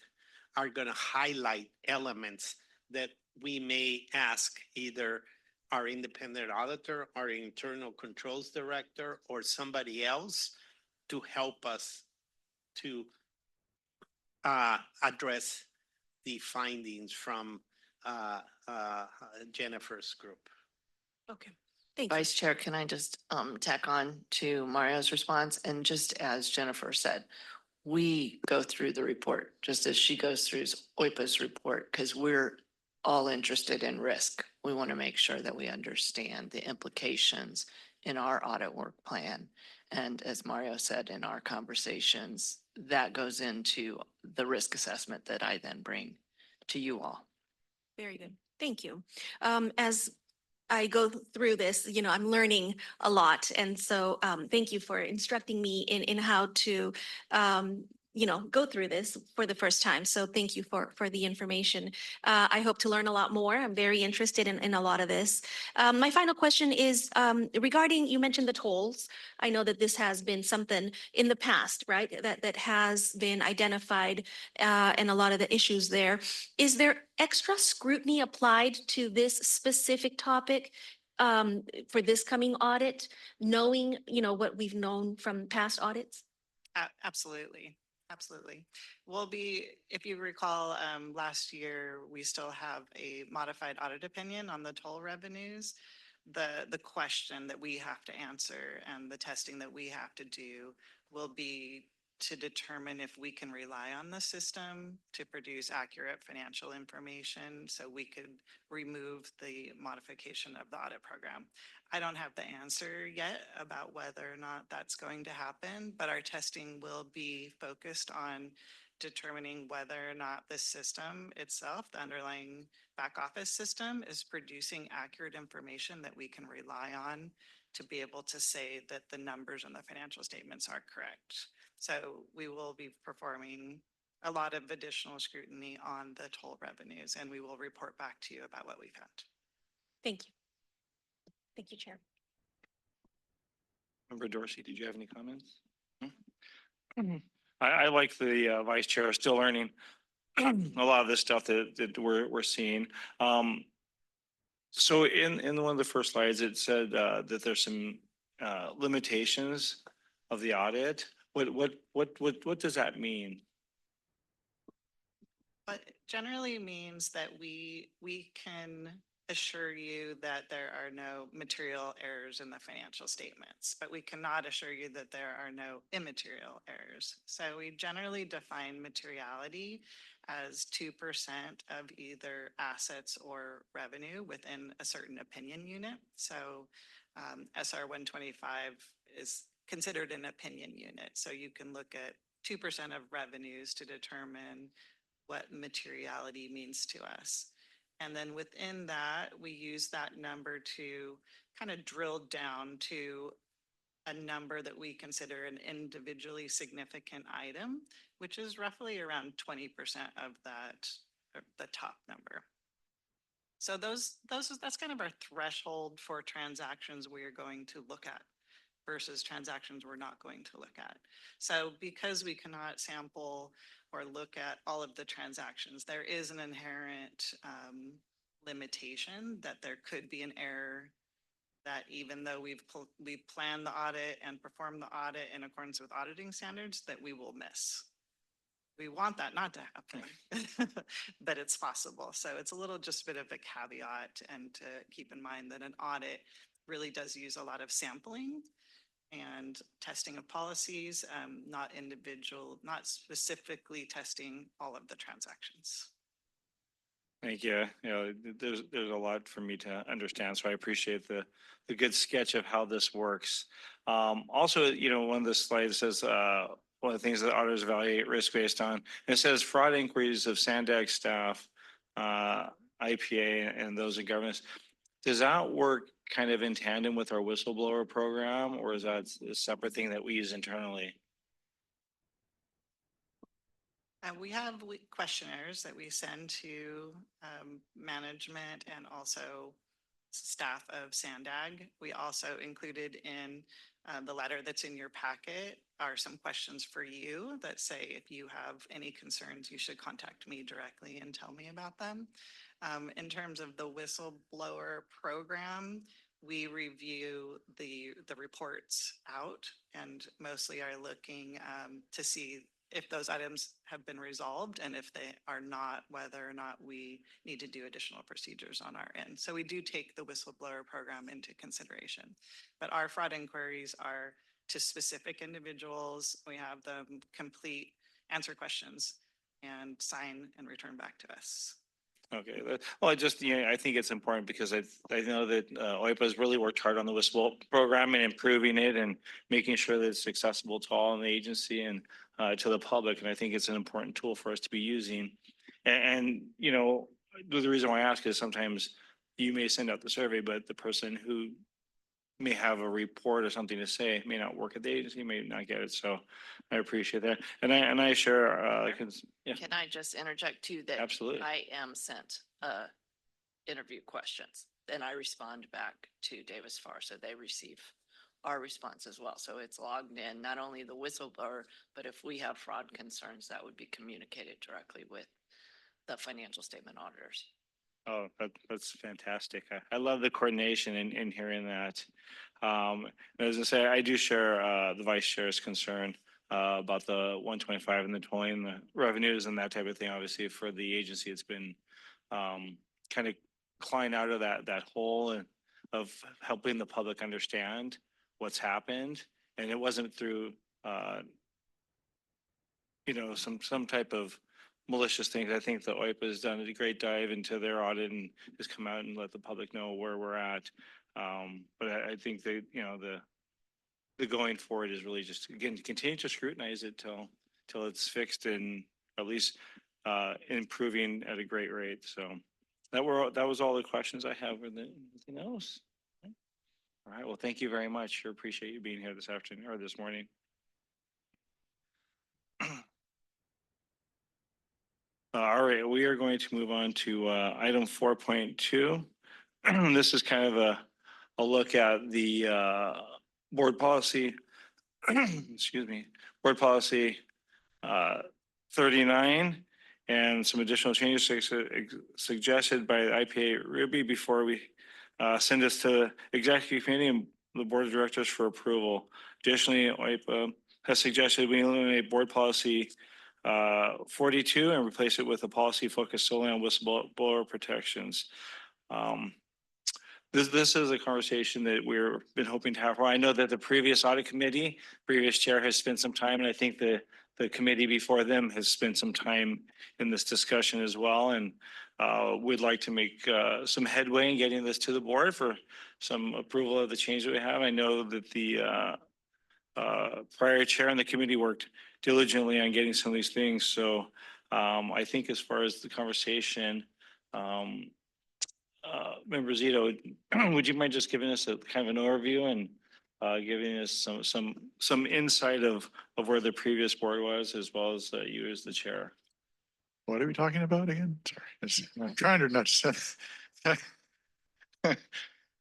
are going to highlight elements that we may ask either our independent auditor, our internal controls director, or somebody else to help us to address the findings from Jennifer's group. Okay, thank you. Vice Chair, can I just tack on to Mario's response? And just as Jennifer said, we go through the report just as she goes through OIPA's report, because we're all interested in risk. We want to make sure that we understand the implications in our audit work plan. And as Mario said in our conversations, that goes into the risk assessment that I then bring to you all. Very good. Thank you. As I go through this, I'm learning a lot. And so thank you for instructing me in how to, go through this for the first time. So thank you for the information. I hope to learn a lot more. I'm very interested in a lot of this. My final question is regarding, you mentioned the tolls. I know that this has been something in the past, right, that has been identified and a lot of the issues there. Is there extra scrutiny applied to this specific topic for this coming audit, knowing, what we've known from past audits? Absolutely. Absolutely. We'll be, if you recall, last year, we still have a modified audit opinion on the toll revenues. The question that we have to answer and the testing that we have to do will be to determine if we can rely on the system to produce accurate financial information so we could remove the modification of the audit program. I don't have the answer yet about whether or not that's going to happen, but our testing will be focused on determining whether or not the system itself, the underlying back office system, is producing accurate information that we can rely on to be able to say that the numbers on the financial statements are correct. So we will be performing a lot of additional scrutiny on the toll revenues, and we will report back to you about what we found. Thank you. Thank you, Chair. Member Dorsey, did you have any comments? I like the Vice Chair still learning a lot of this stuff that we're seeing. So in one of the first slides, it said that there's some limitations of the audit. What does that mean? But generally means that we can assure you that there are no material errors in the financial statements, but we cannot assure you that there are no immaterial errors. So we generally define materiality as 2% of either assets or revenue within a certain opinion unit. So SR 125 is considered an opinion unit. So you can look at 2% of revenues to determine what materiality means to us. And then within that, we use that number to kind of drill down to a number that we consider an individually significant item, which is roughly around 20% of that, the top number. So that's kind of our threshold for transactions we are going to look at versus transactions we're not going to look at. So because we cannot sample or look at all of the transactions, there is an inherent limitation that there could be an error that even though we've planned the audit and performed the audit in accordance with auditing standards, that we will miss. We want that not to happen, but it's possible. So it's a little just a bit of a caveat, and to keep in mind that an audit really does use a lot of sampling and testing of policies, not specifically testing all of the transactions. Thank you. You know, there's a lot for me to understand, so I appreciate the good sketch of how this works. Also, you know, one of the slides says one of the things that auditors evaluate risk based on, and it says fraud inquiries of SANDAG staff, IPA, and those in governance. Does that work kind of in tandem with our whistleblower program, or is that a separate thing that we use internally? We have questionnaires that we send to management and also staff of SANDAG. We also included in the letter that's in your packet are some questions for you that say if you have any concerns, you should contact me directly and tell me about them. In terms of the whistleblower program, we review the reports out and mostly are looking to see if those items have been resolved, and if they are not, whether or not we need to do additional procedures on our end. So we do take the whistleblower program into consideration, but our fraud inquiries are to specific individuals. We have them complete, answer questions, and sign and return back to us. Okay, well, I just, you know, I think it's important because I know that OIPA has really worked hard on the whistle program and improving it and making sure that it's accessible to all in the agency and to the public. And I think it's an important tool for us to be using. And you know, the reason why I ask is sometimes you may send out the survey, but the person who may have a report or something to say may not work at the agency, may not get it. So I appreciate that. And I share, yeah. Can I just interject too that Absolutely. I am sent interview questions, then I respond back to Davis Farr, so they receive our response as well. So it's logged in, not only the whistleblower, but if we have fraud concerns, that would be communicated directly with the financial statement auditors. Oh, that's fantastic. I love the coordination in hearing that. As I say, I do share the vice chair's concern about the 125 and the tolling, the revenues and that type of thing. Obviously, for the agency, it's been kind of climb out of that hole and of helping the public understand what's happened. And it wasn't through, you know, some type of malicious things. I think the OIPA has done a great dive into their audit and has come out and let the public know where we're at. But I think that, you know, the going forward is really just, again, to continue to scrutinize it till it's fixed and at least improving at a great rate. So that was all the questions I have. Anything else? All right. Well, thank you very much. Sure appreciate you being here this afternoon or this morning. All right, we are going to move on to item 4.2. This is kind of a look at the board policy, excuse me, board policy 39 and some additional changes suggested by the IPA Ruby before we send this to executive committee and the board of directors for approval. Additionally, OIPA has suggested we eliminate board policy 42 and replace it with a policy focused solely on whistleblower protections. This is a conversation that we've been hoping to have. Well, I know that the previous audit committee, previous chair has spent some time, and I think the committee before them has spent some time in this discussion as well. And we'd like to make some headway in getting this to the board for some approval of the change that we have. I know that the prior chair and the committee worked diligently on getting some of these things. So I think as far as the conversation, Member Zito, would you mind just giving us a kind of an overview and giving us some insight of where the previous board was, as well as you as the chair? What are we talking about again? Sorry, I'm trying to nudge.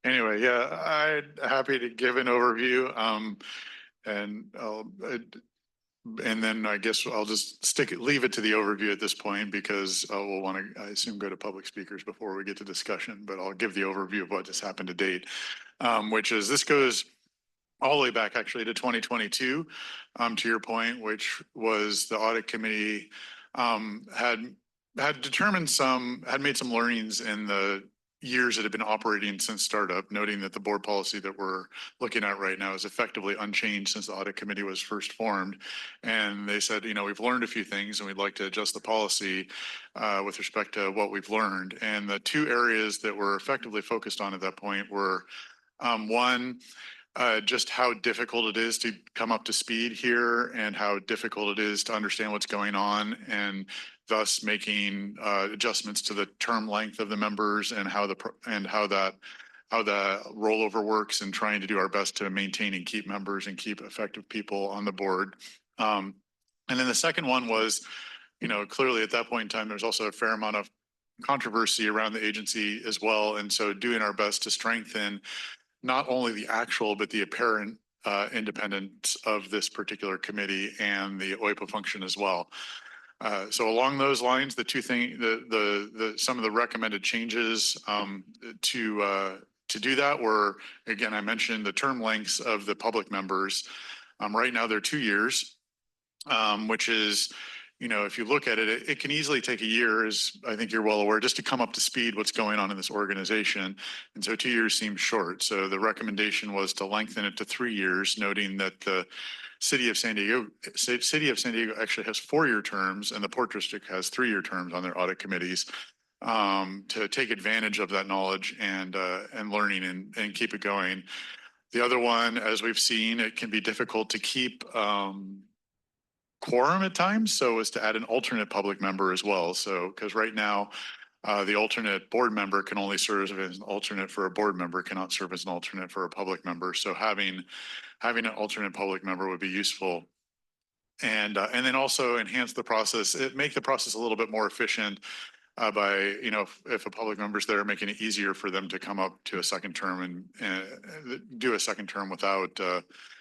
Anyway, yeah, I'm happy to give an overview. And then I guess I'll just leave it to the overview at this point because we'll want to, I assume, go to public speakers before we get to discussion, but I'll give the overview of what just happened to date, which is this goes all the way back actually to 2022, to your point, which was the audit committee had made some learnings in the years that have been operating since startup, noting that the board policy that we're looking at right now is effectively unchanged since the audit committee was first formed. And they said, you know, we've learned a few things and we'd like to adjust the policy with respect to what we've learned. And the two areas that were effectively focused on at that point were one, just how difficult it is to come up to speed here and how difficult it is to understand what's going on, and thus making adjustments to the term length of the members and how the rollover works, and trying to do our best to maintain and keep members and keep effective people on the board. And then the second one was, you know, clearly at that point in time, there's also a fair amount of controversy around the agency as well. And so doing our best to strengthen not only the actual, but the apparent independence of this particular committee and the OIPA function as well. So along those lines, the two things, some of the recommended changes to do that were, again, I mentioned the term lengths of the public members. Right now they're 2 years, which is, you know, if you look at it, it can easily take a year, as I think you're well aware, just to come up to speed what's going on in this organization. And so 2 years seems short. So the recommendation was to lengthen it to 3 years, noting that the City of San Diego actually has 4-year terms, and the Port District has 3-year terms on their audit committees, to take advantage of that knowledge and learning and keep it going. The other one, as we've seen, it can be difficult to keep quorum at times, so as to add an alternate public member as well. So, because right now, the alternate board member can only serve as an alternate for a board member, cannot serve as an alternate for a public member. So having an alternate public member would be useful. And then also enhance the process, make the process a little bit more efficient by, you know, if a public member's there, making it easier for them to come up to a second term and do a second term without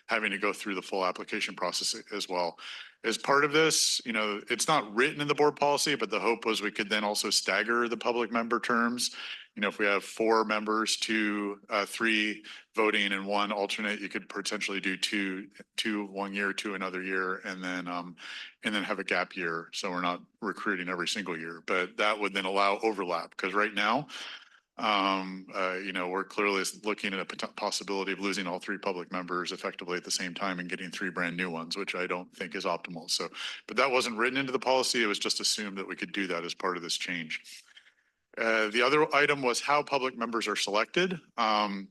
having to go through the full application process as well. As part of this, you know, it's not written in the board policy, but the hope was we could then also stagger the public member terms. You know, if we have 4 members, 3 voting and 1 alternate, you could potentially do two 1 year, 2 another year, and then have a gap year. So we're not recruiting every single year, but that would then allow overlap, because right now, you know, we're clearly looking at a possibility of losing all 3 public members effectively at the same time and getting 3 brand new ones, which I don't think is optimal. So, but that wasn't written into the policy. It was just assumed that we could do that as part of this change. The other item was how public members are selected, and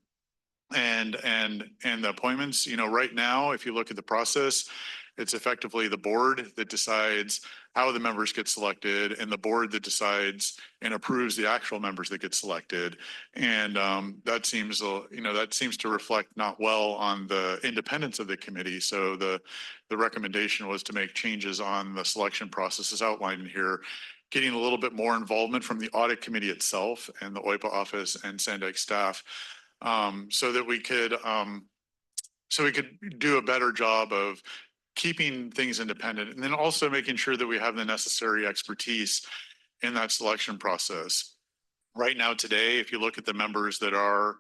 the appointments. You know, right now, if you look at the process, it's effectively the board that decides how the members get selected, and the board that decides and approves the actual members that get selected. And that seems, you know, that seems to reflect not well on the independence of the committee. So the recommendation was to make changes on the selection process as outlined in here, getting a little bit more involvement from the audit committee itself and the OIPA office and SANDAG staff, so that we could do a better job of keeping things independent, and then also making sure that we have the necessary expertise in that selection process. Right now, today, if you look at the members that are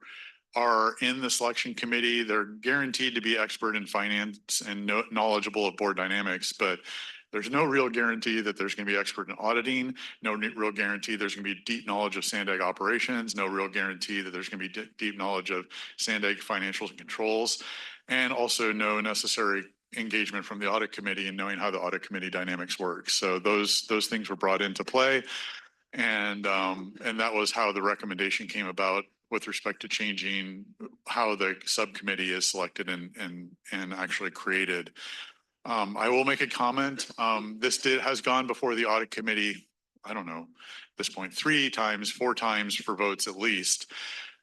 in the selection committee, they're guaranteed to be expert in finance and knowledgeable of board dynamics, but there's no real guarantee that there's going to be expert in auditing, no real guarantee there's going to be deep knowledge of SANDAG operations, no real guarantee that there's going to be deep knowledge of SANDAG financials and controls, and also no necessary engagement from the audit committee and knowing how the audit committee dynamics work. So those things were brought into play, and that was how the recommendation came about with respect to changing how the subcommittee is selected and actually created. I will make a comment. This has gone before the audit committee, I don't know, at this point, 3 times, 4 times for votes at least.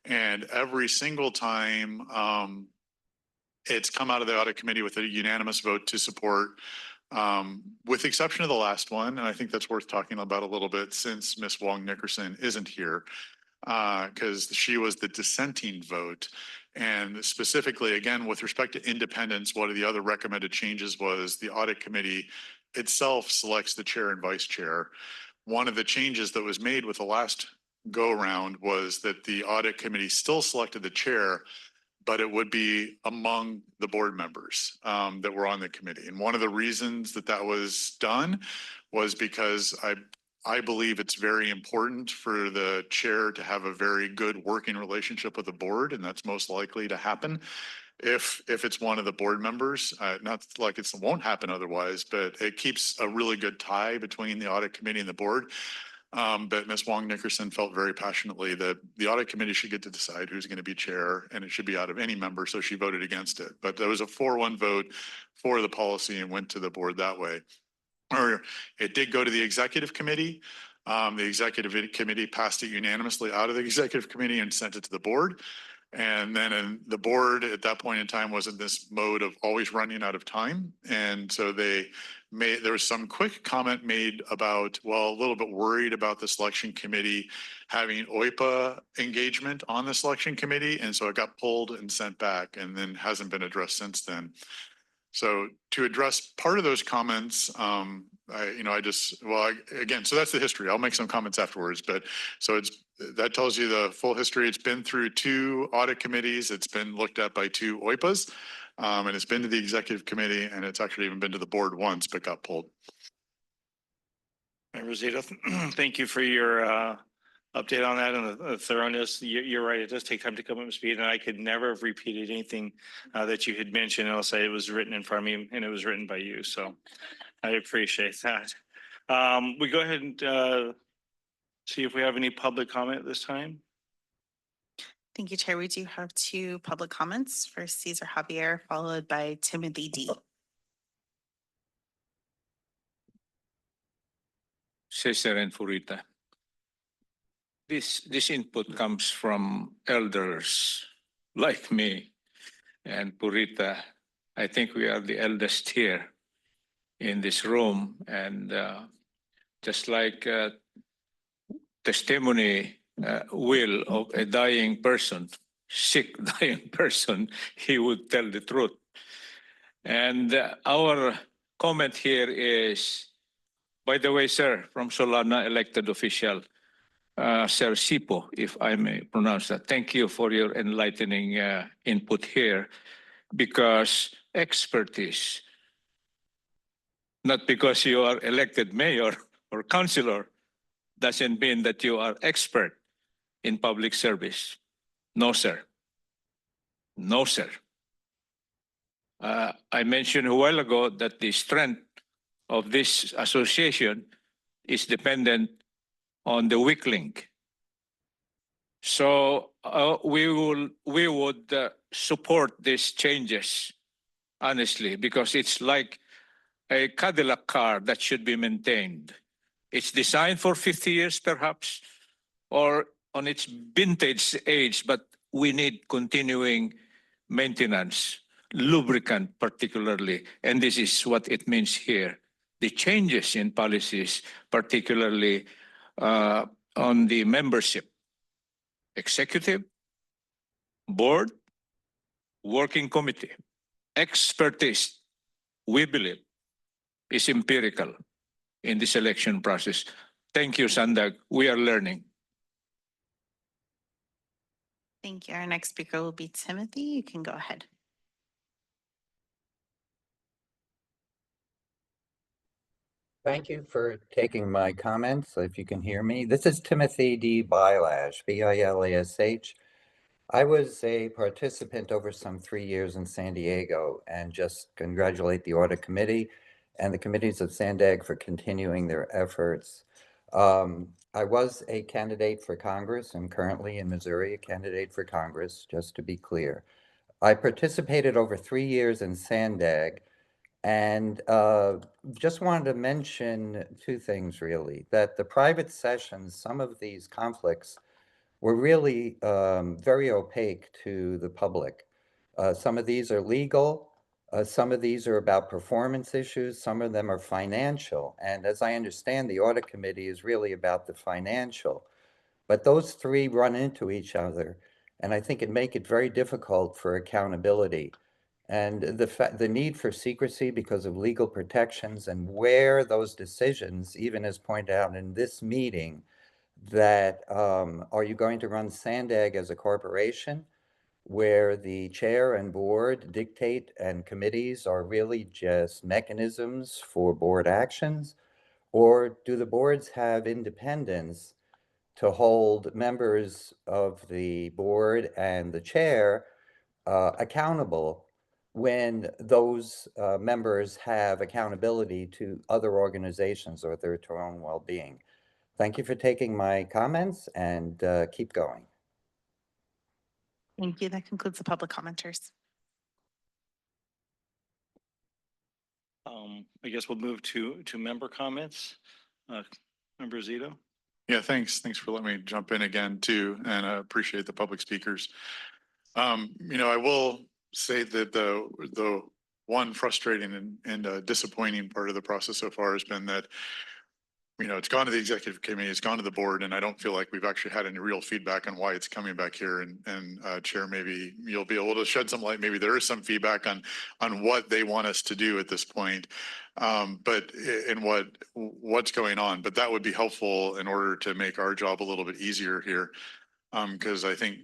And every single time, it's come out of the audit committee with a unanimous vote to support, with the exception of the last one. And I think that's worth talking about a little bit, since Ms. Wong Nickerson isn't here, because she was the dissenting vote. And specifically, again, with respect to independence, one of the other recommended changes was the audit committee itself selects the chair and vice chair. One of the changes that was made with the last go around was that the audit committee still selected the chair, but it would be among the board members that were on the committee. And one of the reasons that was done was because I believe it's very important for the chair to have a very good working relationship with the board, and that's most likely to happen if it's one of the board members. Not like it won't happen otherwise, but it keeps a really good tie between the audit committee and the board. But Ms. Wong Nickerson felt very passionately that the audit committee should get to decide who's going to be chair, and it should be out of any member, so she voted against it. But there was a 4-1 vote for the policy and went to the board that way. Or it did go to the executive committee. The executive committee passed it unanimously out of the executive committee and sent it to the board. And then the board at that point in time was in this mode of always running out of time. And so there was some quick comment made about, well, a little bit worried about the selection committee having OIPA engagement on the selection committee. And so it got pulled and sent back and then hasn't been addressed since then. So to address part of those comments, again, so that's the history. I'll make some comments afterwards, but so that tells you the full history. It's been through 2 audit committees. It's been looked at by 2 OIPAs, and it's been to the executive committee, and it's actually even been to the board once, but got pulled. Rosita, thank you for your update on that and the thoroughness. You're right. It does take time to come up to speed, and I could never have repeated anything that you had mentioned unless it was written in front of me and it was written by you. So I appreciate that. We go ahead and see if we have any public comment this time. Thank you, Chair. We do have 2 public comments. First, Cesar Javier, followed by Timothy D. Cesar and Furita. This input comes from elders like me and Purita. I think we are the eldest here in this room, and just like testimony will of a dying person, sick dying person, he would tell the truth. And our comment here is, by the way, sir, from Solana, elected official, Sir Sipo, if I may pronounce that. Thank you for your enlightening input here, because expertise, not because you are elected mayor or councilor, doesn't mean that you are expert in public service. No, sir. No, sir. I mentioned a while ago that the strength of this association is dependent on the weak link. So we would support these changes, honestly, because it's like a Cadillac car that should be maintained. It's designed for 50 years, perhaps, or on its vintage age, but we need continuing maintenance, lubricant particularly, and this is what it means here. The changes in policies, particularly on the membership, executive, board, working committee, expertise, we believe, is empirical in the selection process. Thank you, SANDAG. We are learning. Thank you. Our next speaker will be Timothy. You can go ahead. Thank you for taking my comments, if you can hear me. This is Timothy D. Bilash, B-I-L-A-S-H. I was a participant over some 3 years in San Diego, and just congratulate the audit committee and the committees of SANDAG for continuing their efforts. I was a candidate for Congress and currently in Missouri, a candidate for Congress, just to be clear. I participated over 3 years in SANDAG, and just wanted to mention 2 things, really. That the private sessions, some of these conflicts were really very opaque to the public. Some of these are legal. Some of these are about performance issues. Some of them are financial. And as I understand, the audit committee is really about the financial. But those 3 run into each other. And I think it make it very difficult for accountability. And the need for secrecy because of legal protections, and where those decisions, even as pointed out in this meeting, that are you going to run SANDAG as a corporation where the chair and board dictate and committees are really just mechanisms for board actions? Or do the boards have independence to hold members of the board and the chair accountable when those members have accountability to other organizations or their own well-being? Thank you for taking my comments, and keep going. Thank you. That concludes the public commenters. I guess we'll move to member comments. Member Zito? Yeah, thanks. Thanks for letting me jump in again too, and I appreciate the public speakers. I will say that the one frustrating and disappointing part of the process so far has been that it's gone to the executive committee, it's gone to the board, and I don't feel like we've actually had any real feedback on why it's coming back here. And Chair, maybe you'll be able to shed some light. Maybe there is some feedback on what they want us to do at this point, but in what's going on. But that would be helpful in order to make our job a little bit easier here. Because I think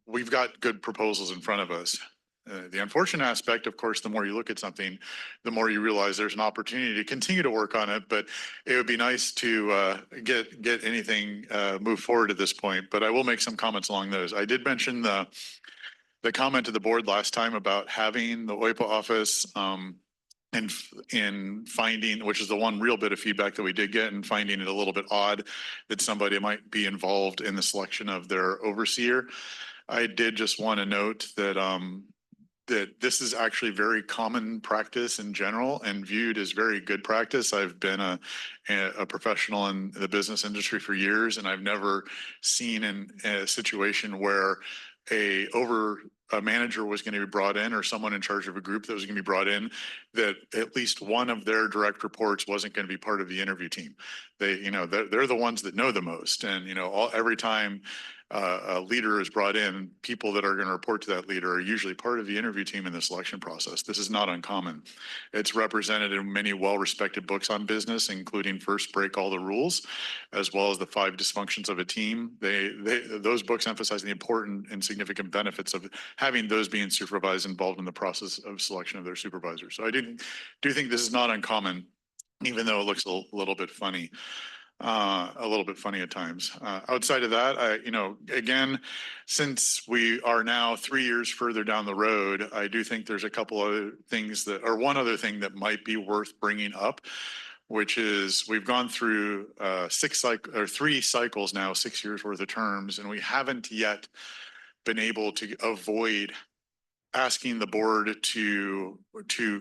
we've got good proposals in front of us. The unfortunate aspect, of course, the more you look at something, the more you realize there's an opportunity to continue to work on it. But it would be nice to get anything moved forward at this point. But I will make some comments along those. I did mention the comment to the board last time about having the OIPA office and in finding, which is the one real bit of feedback that we did get, and finding it a little bit odd that somebody might be involved in the selection of their overseer. I did just want to note that that this is actually very common practice in general and viewed as very good practice. I've been a professional in the business industry for years, and I've never seen a situation where a manager was going to be brought in, or someone in charge of a group that was going to be brought in, that at least one of their direct reports wasn't going to be part of the interview team. They're the ones that know the most. And, every time a leader is brought in, people that are going to report to that leader are usually part of the interview team in the selection process. This is not uncommon. It's represented in many well-respected books on business, including First Break All the Rules, as well as the 5 Dysfunctions of a Team. Those books emphasize the important and significant benefits of having those being supervised, involved in the process of selection of their supervisors. So I do think this is not uncommon, even though it looks a little bit funny. At times. Outside of that, again, since we are now 3 years further down the road, I do think there's a couple other things one other thing that might be worth bringing up, which is we've gone through 3 cycles now, 6 years worth of terms, and we haven't yet been able to avoid asking the board to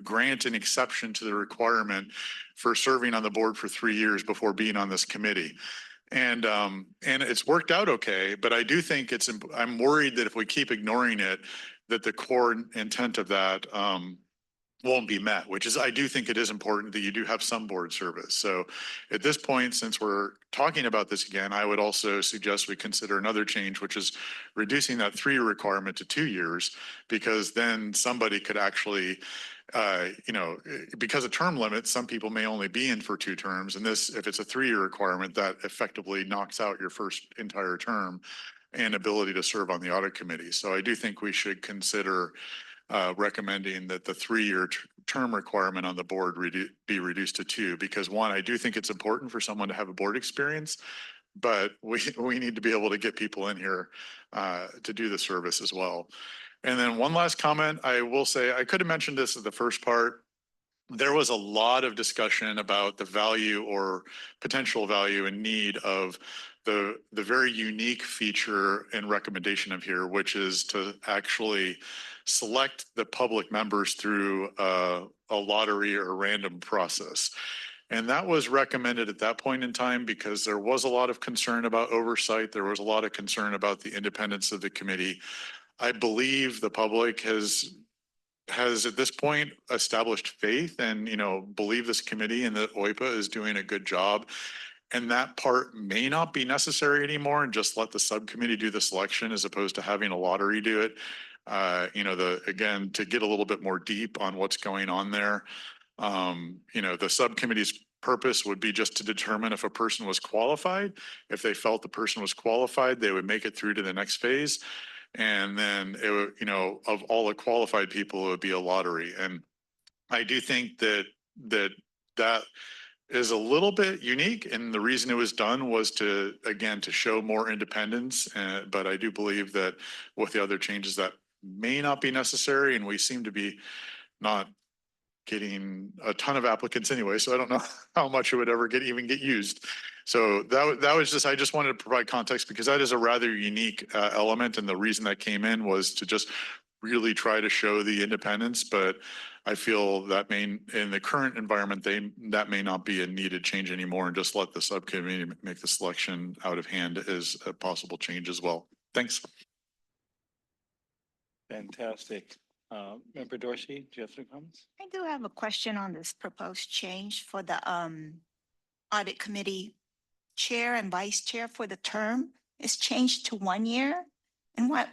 grant an exception to the requirement for serving on the board for 3 years before being on this committee. And it's worked out okay, but I do think I'm worried that if we keep ignoring it, that the core intent of that won't be met, which is, I do think it is important that you do have some board service. So at this point, since we're talking about this again, I would also suggest we consider another change, which is reducing that 3-year requirement to 2 years, because then somebody could actually, because of term limits, some people may only be in for 2 terms. And this, if it's a 3-year requirement, that effectively knocks out your first entire term and ability to serve on the audit committee. So I do think we should consider recommending that the 3-year term requirement on the board be reduced to 2, because one, I do think it's important for someone to have a board experience, but we need to be able to get people in here to do the service as well. And then one last comment, I will say, I could have mentioned this at the first part. There was a lot of discussion about the value or potential value and need of the very unique feature and recommendation of here, which is to actually select the public members through a lottery or random process. And that was recommended at that point in time because there was a lot of concern about oversight. There was a lot of concern about the independence of the committee. I believe the public has at this point established faith and, believe this committee and that OIPA is doing a good job. And that part may not be necessary anymore, and just let the subcommittee do the selection as opposed to having a lottery do it. Again, to get a little bit more deep on what's going on there. The subcommittee's purpose would be just to determine if a person was qualified. If they felt the person was qualified, they would make it through to the next phase. And then it would, of all the qualified people, it would be a lottery. And I do think that that is a little bit unique, and the reason it was done was to, again, to show more independence. But I do believe that with the other changes that may not be necessary, and we seem to be not getting a ton of applicants anyway, so I don't know how much it would ever even get used. So that was just, I just wanted to provide context because that is a rather unique element, and the reason that came in was to just really try to show the independence. But I feel that in the current environment, that may not be a needed change anymore, and just let the subcommittee make the selection out of hand as a possible change as well. Thanks. Fantastic. Member Dorsey, do you have some comments? I do have a question on this proposed change for the audit committee chair and vice chair for the term. It's changed to 1 year, and what?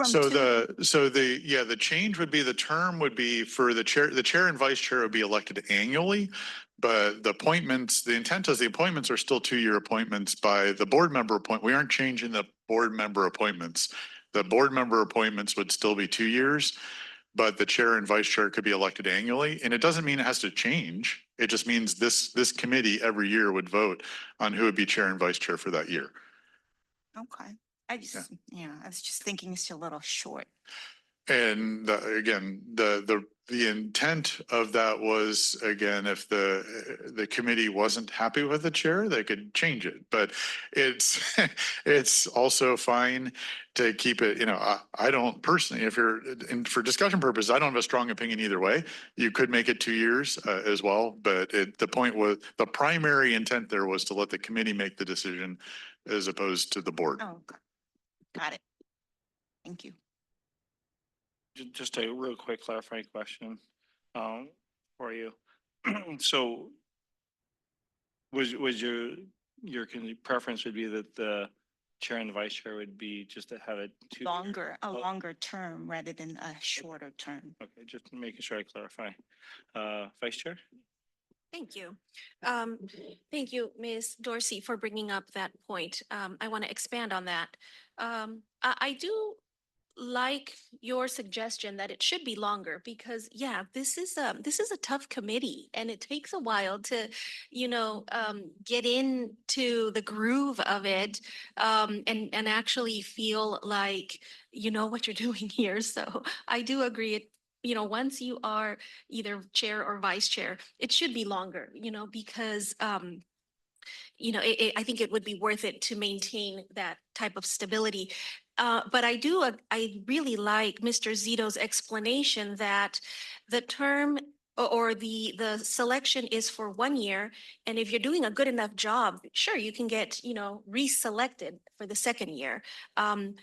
So the change would be, the term would be for the chair and vice chair would be elected annually, but the appointments, the intent is the appointments are still 2-year appointments by the board member We aren't changing the board member appointments. The board member appointments would still be 2 years, but the chair and vice chair could be elected annually. And it doesn't mean it has to change. It just means this committee every year would vote on who would be chair and vice chair for that year. Okay. I was just thinking it's a little short. And again, the intent of that was, again, if the committee wasn't happy with the chair, they could change it. But it's also fine to keep it, I don't personally, for discussion purposes, I don't have a strong opinion either way. You could make it 2 years as well, but the point was, the primary intent there was to let the committee make the decision as opposed to the board. Oh, okay. Got it. Thank you. Just a real quick clarifying question for you. So was your preference would be that the chair and the vice chair would be just to have it a longer term rather than a shorter term. Okay, just making sure I clarify. Vice chair? Thank you. Thank you, Ms. Dorsey, for bringing up that point. I want to expand on that. I do like your suggestion that it should be longer because, yeah, this is a tough committee and it takes a while to, get into the groove of it and actually feel like you know what you're doing here. So I do agree. Once you are either chair or vice chair, it should be longer, because I think it would be worth it to maintain that type of stability. But I really like Mr. Zito's explanation that the term or the selection is for 1 year. And if you're doing a good enough job, sure, you can get, reselected for the second year.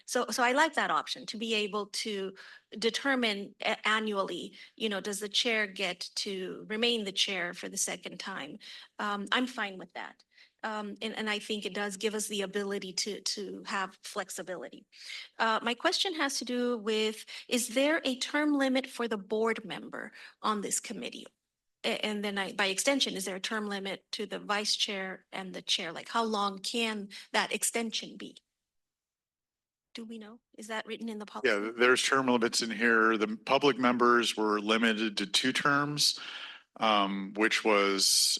So I like that option to be able to determine annually, does the chair get to remain the chair for the second time? I'm fine with that. And I think it does give us the ability to have flexibility. My question has to do with, is there a term limit for the board member on this committee? And then by extension, is there a term limit to the vice chair and the chair? Like how long can that extension be? Do we know? Is that written in the policy? Yeah, there's term limits in here. The public members were limited to 2 terms. Which was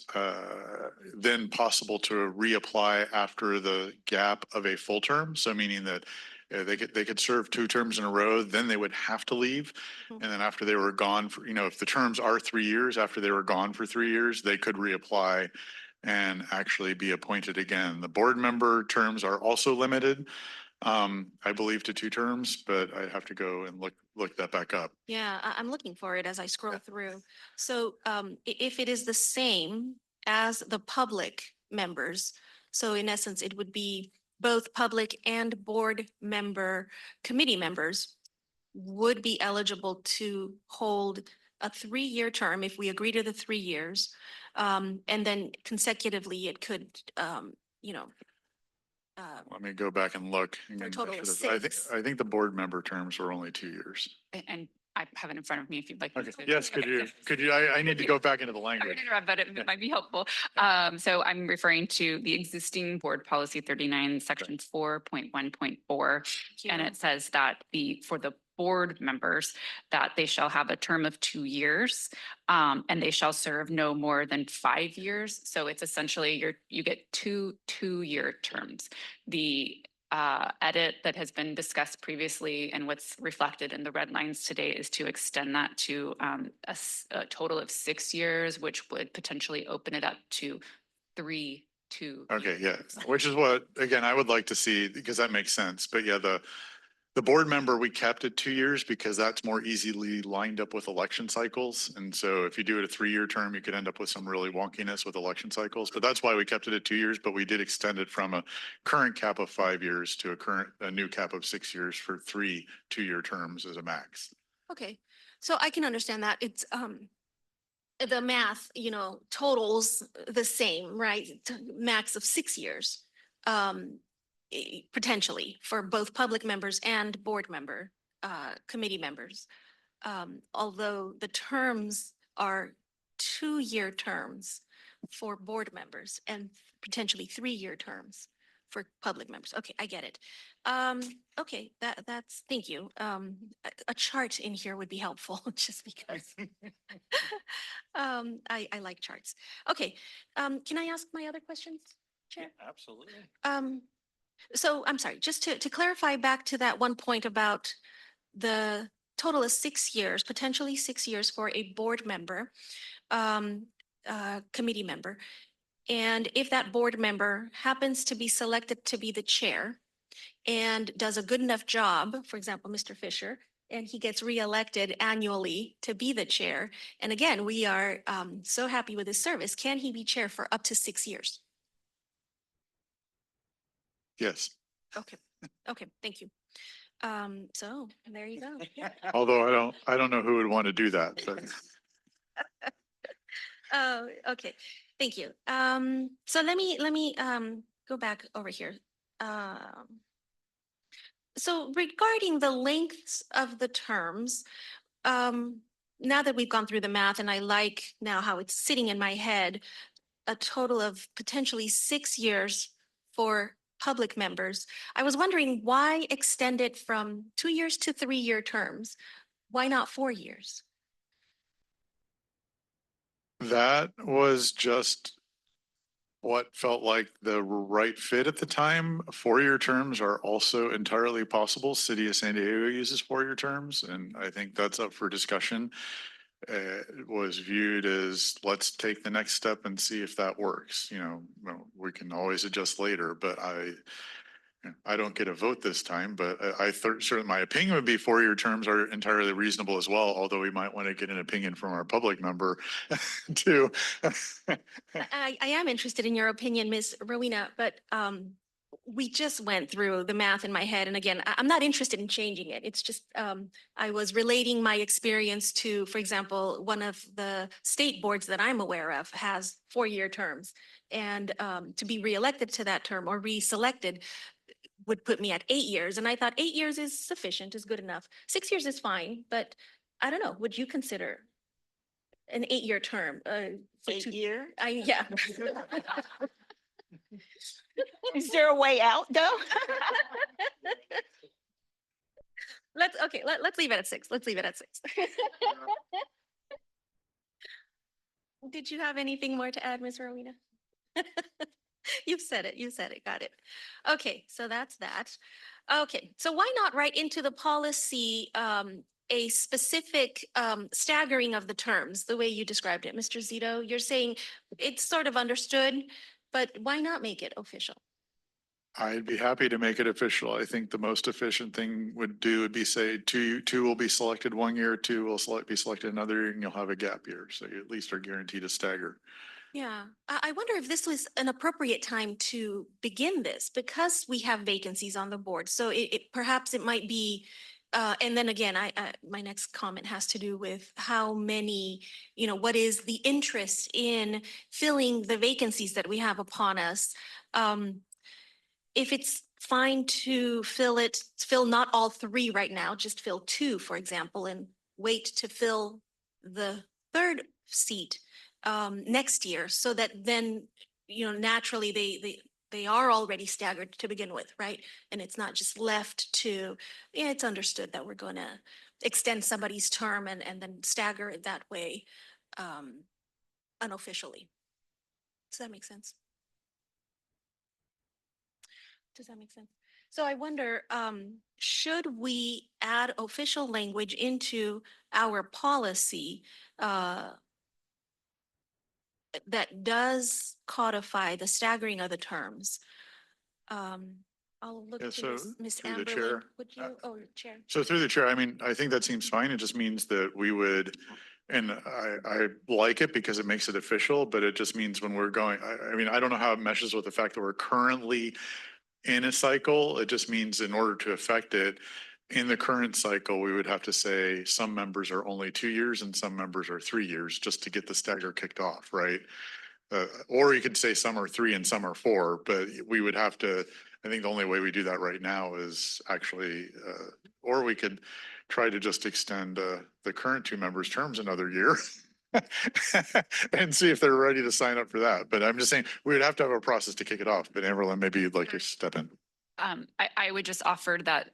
then possible to reapply after the gap of a full term. So meaning that they could serve 2 terms in a row, then they would have to leave. And then after they were gone for, if the terms are 3 years, after they were gone for 3 years, they could reapply and actually be appointed again. The board member terms are also limited. I believe to 2 terms, but I have to go and look that back up. Yeah, I'm looking for it as I scroll through. So if it is the same as the public members, so in essence, it would be both public and board member, committee members would be eligible to hold a 3-year term if we agree to the 3 years. And then consecutively, it could, Let me go back and look. For a total of I 6. think the board member terms were only 2 years. And I have it in front of me if you'd like. Okay. Yes, could you, I need to go back into the language. But it might be helpful. So I'm referring to the existing board policy 39, section 4.1.4. And it says that for the board members, that they shall have a term of 2 years, and they shall serve no more than 5 years. So it's essentially you get two 2-year terms. The edit that has been discussed previously and what's reflected in the red lines today is to extend that to a total of 6 years, which would potentially open it up to 3 Okay, yeah, which is what, again, I would like to see, because that makes sense. But yeah, the board member, we kept it 2 years because that's more easily lined up with election cycles. And so if you do it a 3-year term, you could end up with some really wonkiness with election cycles. But that's why we kept it at 2 years, but we did extend it from a current cap of 5 years to a new cap of 6 years for 3 2-year terms as a max. Okay, so I can understand that. It's the math, totals the same, right? Max of 6 years. Potentially for both public members and board member, committee members. Although the terms are 2-year terms for board members and potentially 3-year terms for public members. Okay, I get it. Okay, that's, thank you. A chart in here would be helpful just because I like charts. Okay, can I ask my other questions, Chair? Absolutely. So I'm sorry, just to clarify back to that one point about the total is 6 years, potentially 6 years for a board member, committee member. And if that board member happens to be selected to be the chair and does a good enough job, for example, Mr. Fisher, and he gets reelected annually to be the chair. And again, we are so happy with his service. Can he be chair for up to 6 years? Yes. Okay, okay, thank you. So there you go. Although I don't know who would want to do that, but. Oh, okay, thank you. So let me go back over here. So regarding the lengths of the terms, now that we've gone through the math and I like now how it's sitting in my head, a total of potentially 6 years for public members. I was wondering why extend it from 2 years to 3-year terms? Why not 4 years? That was just what felt like the right fit at the time. 4-year terms are also entirely possible. City of San Diego uses 4-year terms, and I think that's up for discussion. It was viewed as, let's take the next step and see if that works. We can always adjust later, but I don't get a vote this time, but certainly my opinion would be 4-year terms are entirely reasonable as well, although we might want to get an opinion from our public member too. I am interested in your opinion, Ms. Rowena, but we just went through the math in my head. And again, I'm not interested in changing it. It's just I was relating my experience to, for example, one of the state boards that I'm aware of has 4-year terms. And to be reelected to that term or reselected would put me at 8 years. And I thought 8 years is sufficient, is good enough. 6 years is fine, but I don't know, would you consider an 8-year term? 8 year? Yeah. Is there a way out though? Let's leave it at 6. Let's leave it at 6. Did you have anything more to add, Ms. Rowena? You said it. Got it. Okay, so that's that. Okay, so why not write into the policy a specific staggering of the terms, the way you described it, Mr. Zito? You're saying it's sort of understood, but why not make it official? I'd be happy to make it official. I think the most efficient thing would be say two will be selected 1 year, 2 will be selected another year, and you'll have a gap year. So you at least are guaranteed a stagger. Yeah, I wonder if this was an appropriate time to begin this because we have vacancies on the board. So perhaps it might be, and then again, my next comment has to do with how many, what is the interest in filling the vacancies that we have upon us? If it's fine to fill not all 3 right now, just fill 2, for example, and wait to fill the 3rd seat next year, so that then naturally the they are already staggered to begin with, right? And it's not just left to, yeah, it's understood that we're going to extend somebody's term and then stagger it that way unofficially. Does that make sense? Does that make sense? So I wonder, should we add official language into our policy that does codify the staggering of the terms? I'll look Yeah, to so Ms. through the Amberlin. chair, Would you, oh, Chair. So through the chair, I mean, I think that seems fine. It just means that we would, and I like it because it makes it official, but it just means when we're going, I mean, I don't know how it meshes with the fact that we're currently in a cycle. It just means in order to affect it, in the current cycle, we would have to say some members are only 2 years and some members are 3 years just to get the stagger kicked off, right? Or you could say some are 3 and some are 4, but we would have to, I think the only way we do that right now is actually, or we could try to just extend the current 2 members' terms another year and see if they're ready to sign up for that. But I'm just saying, we would have to have a process to kick it off. But Amberlin, maybe you'd like to step in. I would just offer that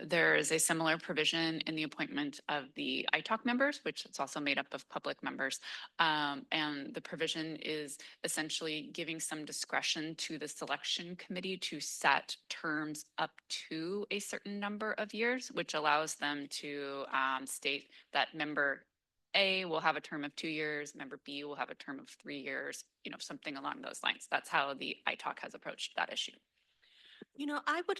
there is a similar provision in the appointment of the ITALK members, which is also made up of public members. And the provision is essentially giving some discretion to the selection committee to set terms up to a certain number of years, which allows them to state that member A will have a term of 2 years, member B will have a term of 3 years, you know, something along those lines. That's how the ITALK has approached that issue. You know, I would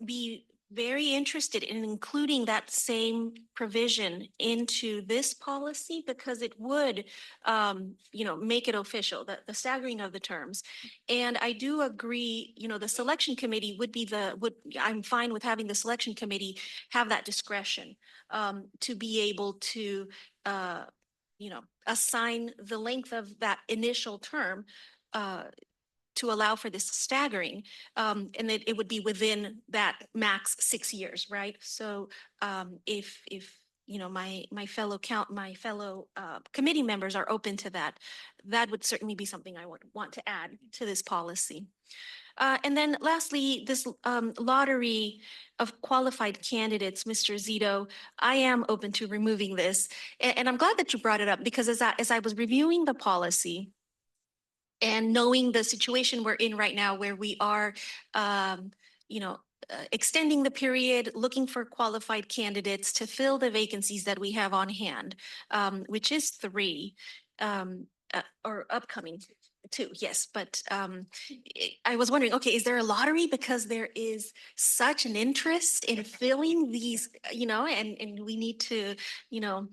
be very interested in including that same provision into this policy because it would, you know, make it official, the staggering of the terms. And I do agree, you know, the selection committee would be I'm fine with having the selection committee have that discretion to be able to, you know, assign the length of that initial term to allow for this staggering, and it would be within that max 6 years, right? So if you know my fellow committee members are open to that, that would certainly be something I would want to add to this policy. And then lastly, this lottery of qualified candidates, Mr. Zito, I am open to removing this, and I'm glad that you brought it up because as I was reviewing the policy. And knowing the situation we're in right now where we are, you know, extending the period, looking for qualified candidates to fill the vacancies that we have on hand, which is 3, or upcoming 2, yes. But I was wondering, okay, is there a lottery? Because there is such an interest in filling these, you know, and we need to, you know,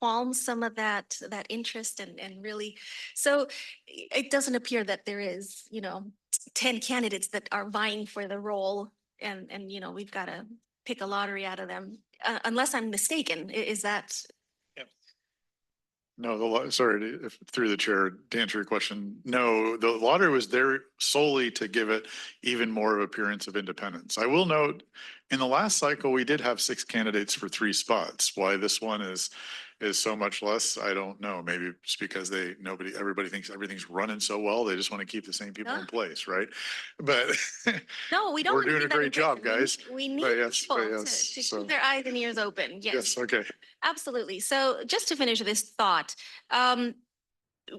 calm some of that interest and really, so it doesn't appear that there is, you know, 10 candidates that are vying for the role and you know, we've got to pick a lottery out of them, unless I'm mistaken. Is that? No, sorry, through the chair, to answer your question, no, the lottery was there solely to give it even more of appearance of independence. I will note, in the last cycle, we did have 6 candidates for 3 spots. Why this one is so much less, I don't know. Maybe it's because everybody thinks everything's running so well, they just want to keep the same people in place, right? But no, we don't. We're doing a great job, guys. We need people to keep their eyes and ears open. Yes. Yes, okay. Absolutely. So just to finish this thought,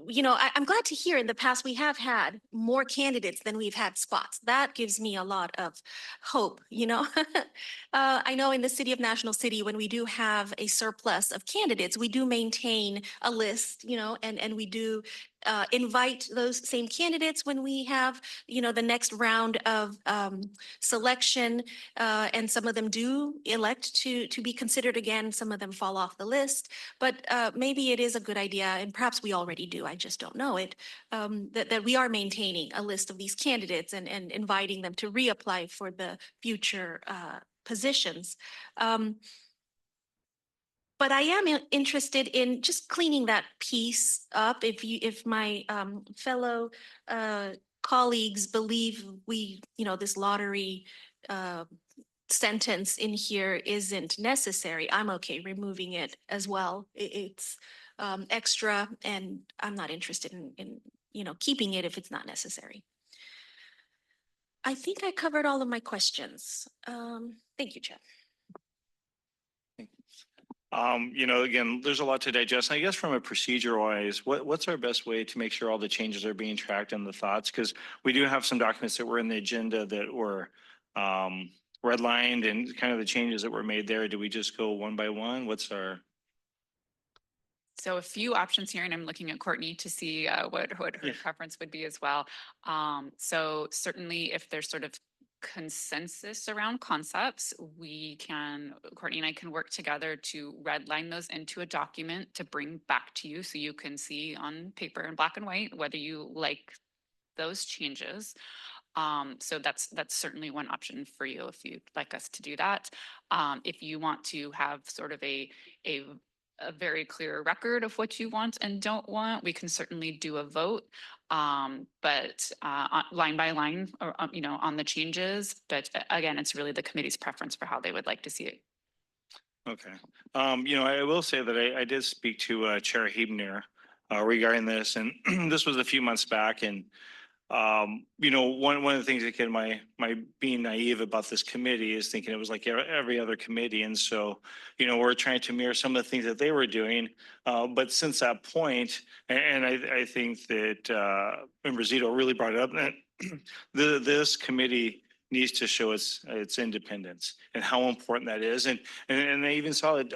you know, I'm glad to hear in the past we have had more candidates than we've had spots. That gives me a lot of hope, you know. I know in the city of National City, when we do have a surplus of candidates, we do maintain a list, you know, and we do invite those same candidates when we have, you know, the next round of selection, and some of them do elect to be considered again. Some of them fall off the list, but maybe it is a good idea, and perhaps we already do, I just don't know it, that we are maintaining a list of these candidates and inviting them to reapply for the future positions. But I am interested in just cleaning that piece up. If my fellow colleagues believe you know, this lottery sentence in here isn't necessary, I'm okay removing it as well. It's extra, and I'm not interested in you know, keeping it if it's not necessary. I think I covered all of my questions. Thank you, Chair. Again, there's a lot to digest. I guess from a procedure wise, what's our best way to make sure all the changes are being tracked and the thoughts? Because we do have some documents that were in the agenda that were redlined and kind of the changes that were made there. Do we just go one by one? What's our? So a few options here, and I'm looking at Courtney to see what her preference would be as well. So certainly if there's sort of consensus around concepts, Courtney and I can work together to redline those into a document to bring back to you so you can see on paper in black and white whether you like those changes. So that's certainly one option for you if you'd like us to do that. If you want to have sort of a very clear record of what you want and don't want, we can certainly do a vote, but line by line, or on the changes. But again, it's really the committee's preference for how they would like to see it. Okay. I will say that I did speak to Chair Hebner regarding this, and this was a few months back, and one of the things that can my being naive about this committee is thinking it was like every other committee, and so we're trying to mirror some of the things that they were doing, but since that point, and I think that Member Zito really brought it up, that this committee needs to show its independence and how important that is, and they even saw it.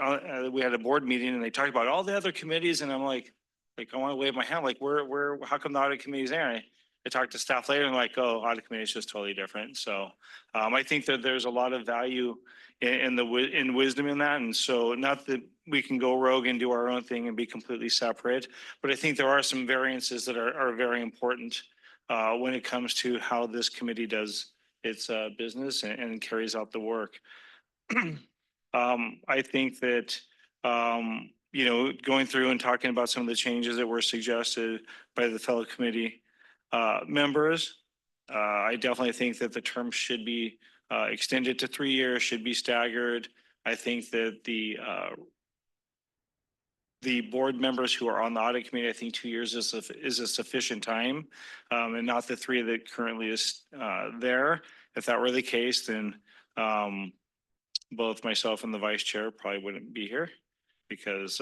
We had a board meeting and they talked about all the other committees, and I'm like I want to wave my hand, like where how come the audit committee's there? I talked to staff later and like, oh, audit committee is just totally different. So I think that there's a lot of value in wisdom in that. And so not that we can go rogue and do our own thing and be completely separate, but I think there are some variances that are very important when it comes to how this committee does its business and carries out the work. I think that, going through and talking about some of the changes that were suggested by the fellow committee members, I definitely think that the term should be extended to 3 years, should be staggered. I think that the board members who are on the audit committee, I think 2 years is a sufficient time, and not the 3 that currently is there. If that were the case, then both myself and the vice chair probably wouldn't be here, because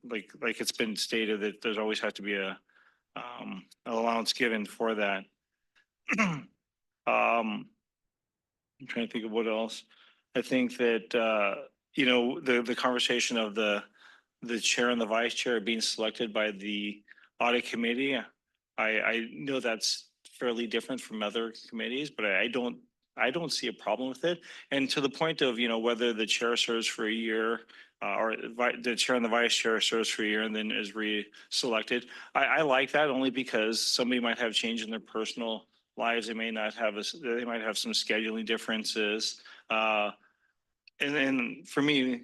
like it's been stated that there's always had to be an allowance given for that. I'm trying to think of what else. I think that the conversation of the chair and the vice chair being selected by the audit committee, I know that's fairly different from other committees, but I don't see a problem with it. And to the point of whether the chair serves for a year or the chair and the vice chair serves for a year and then is re-selected. I like that only because somebody might have change in their personal lives. They might have some scheduling differences. And for me,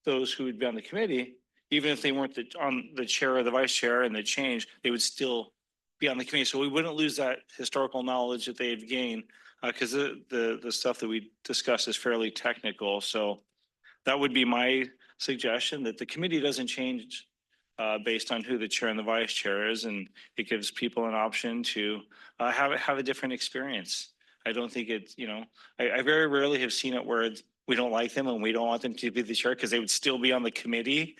those who would be on the committee, even if they weren't on the chair or the vice chair and they changed, they would still be on the committee. So we wouldn't lose that historical knowledge that they've gained, because the stuff that we discuss is fairly technical. So that would be my suggestion, that the committee doesn't change based on who the chair and the vice chair is, and it gives people an option to have a different experience. I don't think it, I very rarely have seen it where we don't like them and we don't want them to be the chair because they would still be on the committee.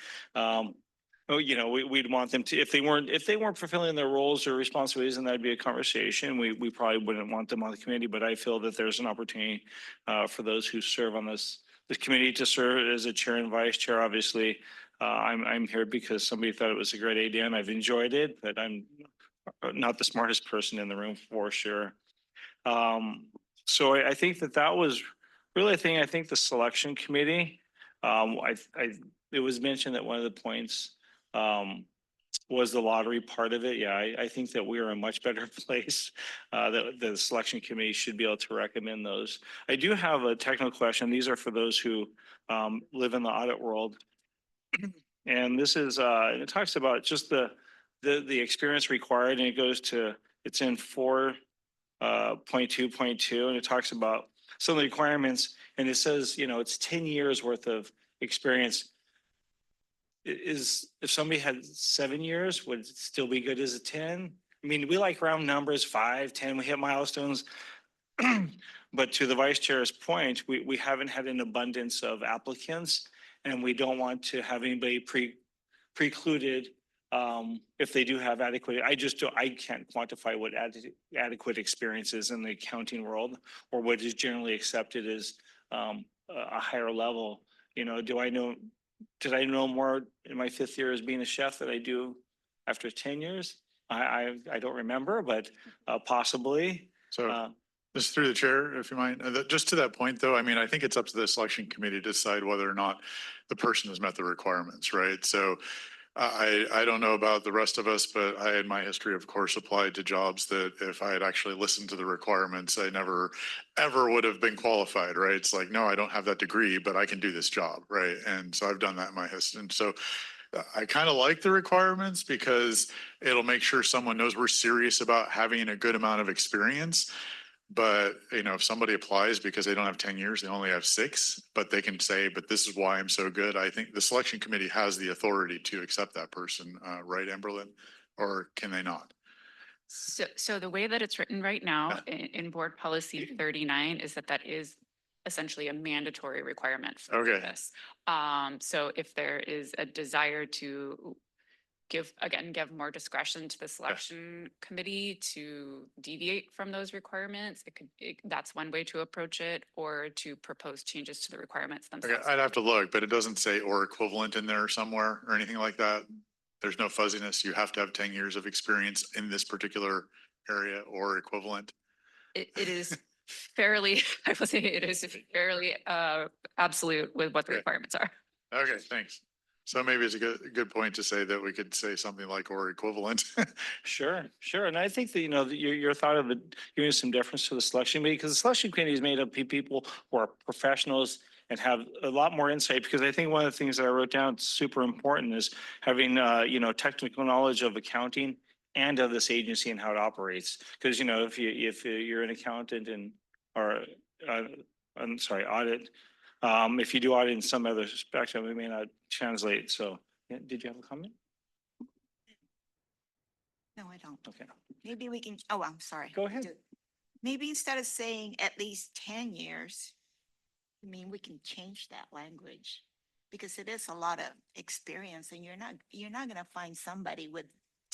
We'd want them to, if they weren't fulfilling their roles or responsibilities, and that'd be a conversation. We probably wouldn't want them on the committee, but I feel that there's an opportunity for those who serve on this committee to serve as a chair and vice chair. Obviously, I'm here because somebody thought it was a great idea and I've enjoyed it, but I'm not the smartest person in the room for sure. So I think that was really a thing. I think the selection committee, it was mentioned that one of the points was the lottery part of it. Yeah, I think that we are in a much better place. That the selection committee should be able to recommend those. I do have a technical question. These are for those who live in the audit world. And this is, it talks about just the experience required, and it goes to, it's in 4.2.2, and it talks about some of the requirements, and it says, it's 10 years worth of experience. If somebody had 7 years, would it still be good as a 10? I mean, we like round numbers, 5, 10, we hit milestones. But to the vice chair's point, we haven't had an abundance of applicants, and we don't want to have anybody precluded if they do have adequate. I can't quantify what adequate experience is in the accounting world, or what is generally accepted as a higher level. You know, did I know more in my 5th year as being a chef than I do after 10 years? I don't remember, but possibly. So just through the chair, if you mind, just to that point though, I mean, I think it's up to the selection committee to decide whether or not the person has met the requirements, right? So I don't know about the rest of us, but I, in my history, of course, applied to jobs that if I had actually listened to the requirements, I never, ever would have been qualified, right? It's like, no, I don't have that degree, but I can do this job, right? And so I've done that in my history. And so I kind of like the requirements because it'll make sure someone knows we're serious about having a good amount of experience. But, you know, if somebody applies because they don't have 10 years, they only have 6, but they can say, but this is why I'm so good. I think the selection committee has the authority to accept that person, right, Amberlyn? Or can they not? So the way that it's written right now in board policy 39 is that is essentially a mandatory requirement for this. So if there is a desire to give more discretion to the selection committee to deviate from those requirements, that's one way to approach it, or to propose changes to the requirements themselves. Okay, I'd have to look, but it doesn't say or equivalent in there somewhere or anything like that. There's no fuzziness. You have to have 10 years of experience in this particular area or equivalent. It is fairly, I will say it is fairly absolute with what the requirements are. Okay, thanks. So maybe it's a good point to say that we could say something like or equivalent. Sure. And I think that, you know, your thought of it giving some difference to the selection committee, because the selection committee is made up of people who are professionals and have a lot more insight, because I think one of the things that I wrote down super important is having, you know, technical knowledge of accounting and of this agency and how it operates. Because, you know, if you're an accountant audit, if you do audit in some other spectrum, it may not translate. So, yeah, did you have a comment? No, I don't. Okay. Maybe we can, oh, I'm sorry. Go ahead. Maybe instead of saying at least 10 years, I mean, we can change that language, because it is a lot of experience, and you're not going to find somebody with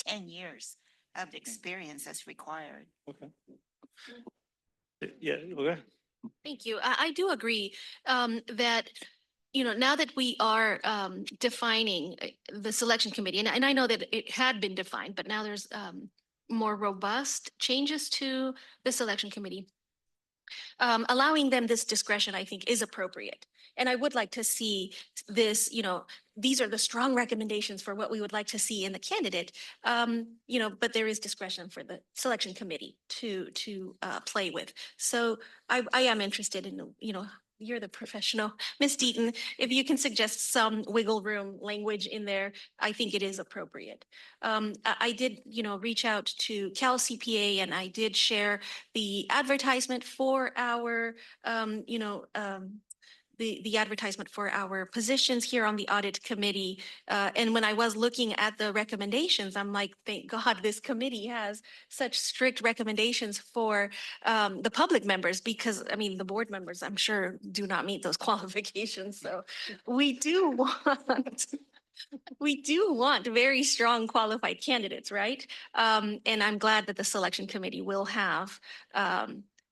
10 years of experience that's required. Okay. Yeah, okay. Thank you. I do agree that, you know, now that we are defining the selection committee, and I know that it had been defined, but now there's more robust changes to the selection committee. Allowing them this discretion, I think, is appropriate. And I would like to see this, you know, these are the strong recommendations for what we would like to see in the candidate, you know, but there is discretion for the selection committee to play with. So I am interested in, you know, you're the professional, Ms. Deaton, if you can suggest some wiggle room language in there, I think it is appropriate. I did, you know, reach out to Cal CPA, and I did share the advertisement for our, you know, the advertisement for our positions here on the audit committee. And when I was looking at the recommendations, I'm like, thank God this committee has such strict recommendations for the public members, because I mean, the board members, I'm sure, do not meet those qualifications. So we do want very strong qualified candidates, right? And I'm glad that the selection committee will have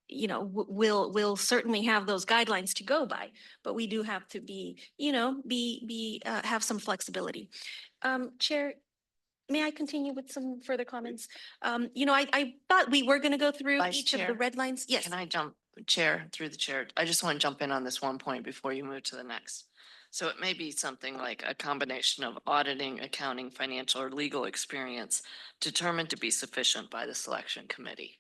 you know, will certainly have those guidelines to go by, but we do have to be, you know, have some flexibility. Chair, may I continue with some further comments? You know, I thought we were going to go through Vice each of Chair, the red lines. Yes. Can I jump, Chair, through the chair? I just want to jump in on this one point before you move to the next. So it may be something like a combination of auditing, accounting, financial, or legal experience determined to be sufficient by the selection committee.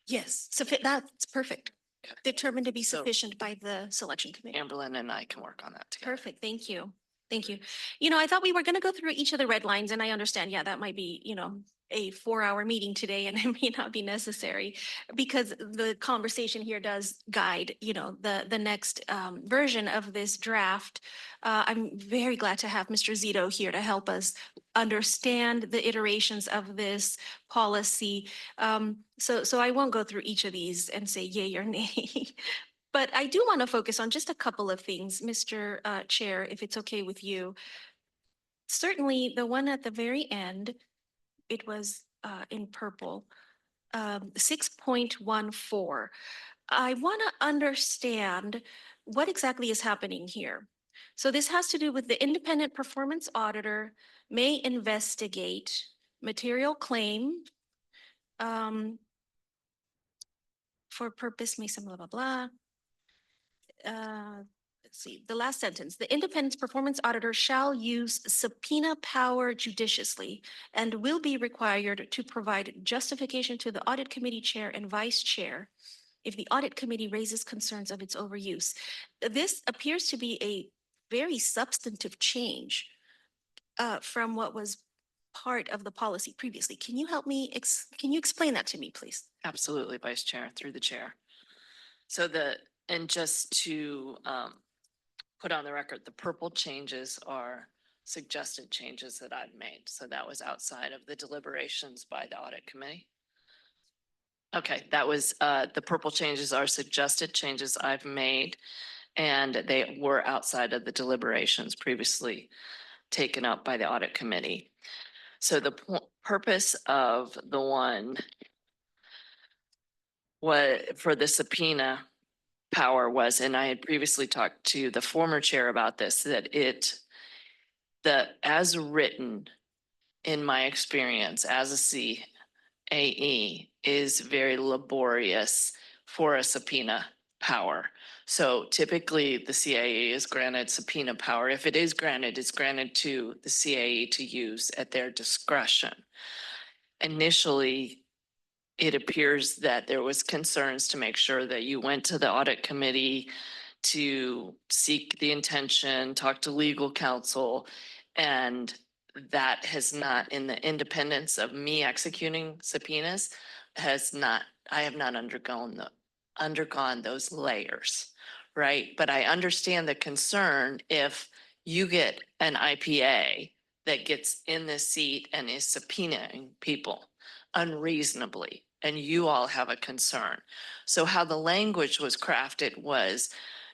Yes, so that's perfect. Okay. Determined to be So- sufficient by the selection committee. Amberlyn and I can work on that together. Perfect, thank you. Thank you. You know, I thought we were going to go through each of the red lines, and I understand, yeah, that might be, you know, a 4-hour meeting today and it may not be necessary because the conversation here does guide, the next version of this draft. I'm very glad to have Mr. Zito here to help us understand the iterations of this policy. So I won't go through each of these and say yay or nay. But I do want to focus on just a couple of things, Mr. Chair, if it's okay with you. Certainly, the one at the very end, it was in purple, 6.14. I want to understand what exactly is happening here. So this has to do with the independent performance auditor may investigate material claim for purpose, may some blah, blah, blah. Let's see, the last sentence, the independent performance auditor shall use subpoena power judiciously and will be required to provide justification to the audit committee chair and vice chair if the audit committee raises concerns of its overuse. This appears to be a very substantive change from what was part of the policy previously. Can you help me, can you explain that to me, please? Absolutely, Vice Chair, through the chair. And just to put on the record, the purple changes are suggested changes that I've made. So that was outside of the deliberations by the audit committee. Okay, that was the purple changes are suggested changes I've made, and they were outside of the deliberations previously taken up by the audit committee. So the purpose of the one for the subpoena power was, and I had previously talked to the former chair about this, that as written in my experience as a CAE is very laborious for a subpoena power. So typically the CAE is granted subpoena power. If it is granted, it's granted to the CAE to use at their discretion. Initially, it appears that there was concerns to make sure that you went to the audit committee to seek the intention, talk to legal counsel, and that has not, in the independence of me executing subpoenas, I have not undergone those layers, right? But I understand the concern if you get an IPA that gets in the seat and is subpoenaing people unreasonably, and you all have a concern. So how the language was crafted was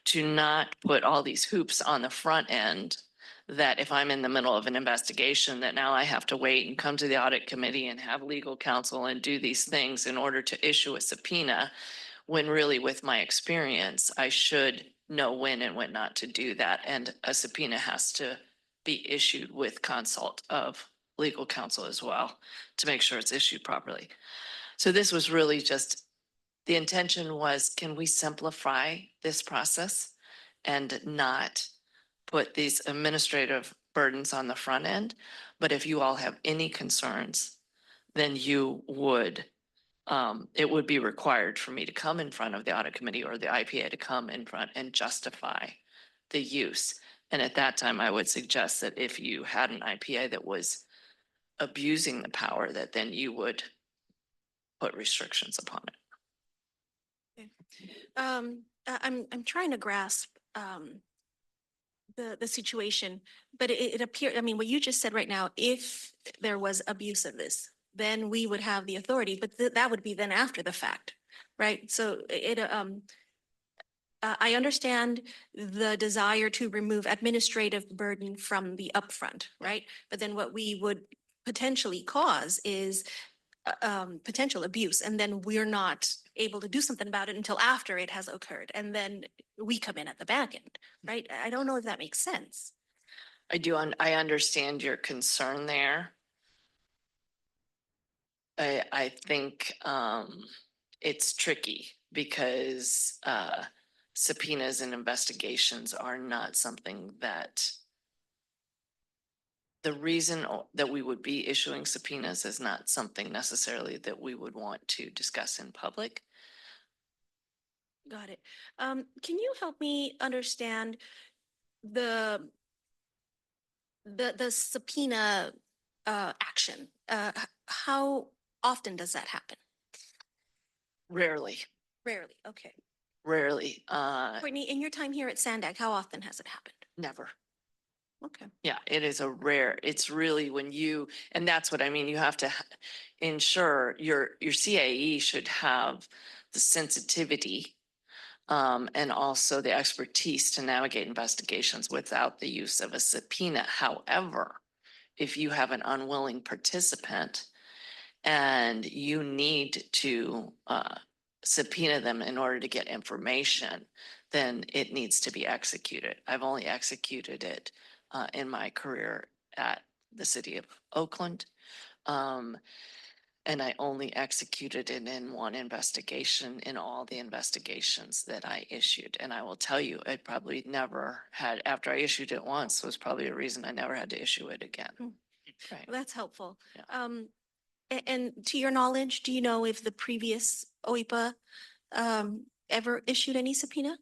to not put all these hoops on the front end, that if I'm in the middle of an investigation, that now I have to wait and come to the audit committee and have legal counsel and do these things in order to issue a subpoena, when really with my experience, I should know when and when not to do that. And a subpoena has to be issued with consult of legal counsel as well to make sure it's issued properly. So this was really just, the intention was, can we simplify this process and not put these administrative burdens on the front end? But if you all have any concerns, then you would, it would be required for me to come in front of the audit committee or the IPA to come in front and justify the use. And at that time, I would suggest that if you had an IPA that was abusing the power, that then you would put restrictions upon it. I'm trying to grasp the situation, but it appears, I mean, what you just said right now, if there was abuse of this, then we would have the authority, but that would be then after the fact, right? So I understand the desire to remove administrative burden from the upfront, right? But then what we would potentially cause is potential abuse, and then we're not able to do something about it until after it has occurred, and then we come in at the back end, right? I don't know if that makes sense. I do, I understand your concern there. I think it's tricky because subpoenas and investigations are not something that, the reason that we would be issuing subpoenas is not something necessarily that we would want to discuss in public. Got it. Can you help me understand the subpoena action. How often does that happen? Rarely, Rarely, okay. rarely, Courtney, in your time here at SANDAG, how often has it happened? never. Okay. Yeah, it is a rare, it's really when you, and that's what I mean, you have to ensure your CAE should have the sensitivity and also the expertise to navigate investigations without the use of a subpoena. However, if you have an unwilling participant and you need to subpoena them in order to get information, then it needs to be executed. I've only executed it in my career at the city of Oakland. And I only executed it in one investigation in all the investigations that I issued. And I will tell you, it probably never had, after I issued it once, was probably a reason I never had to issue it again. Right. Well, that's helpful. Yeah. And to your knowledge, do you know if the previous OIPA ever issued any subpoena?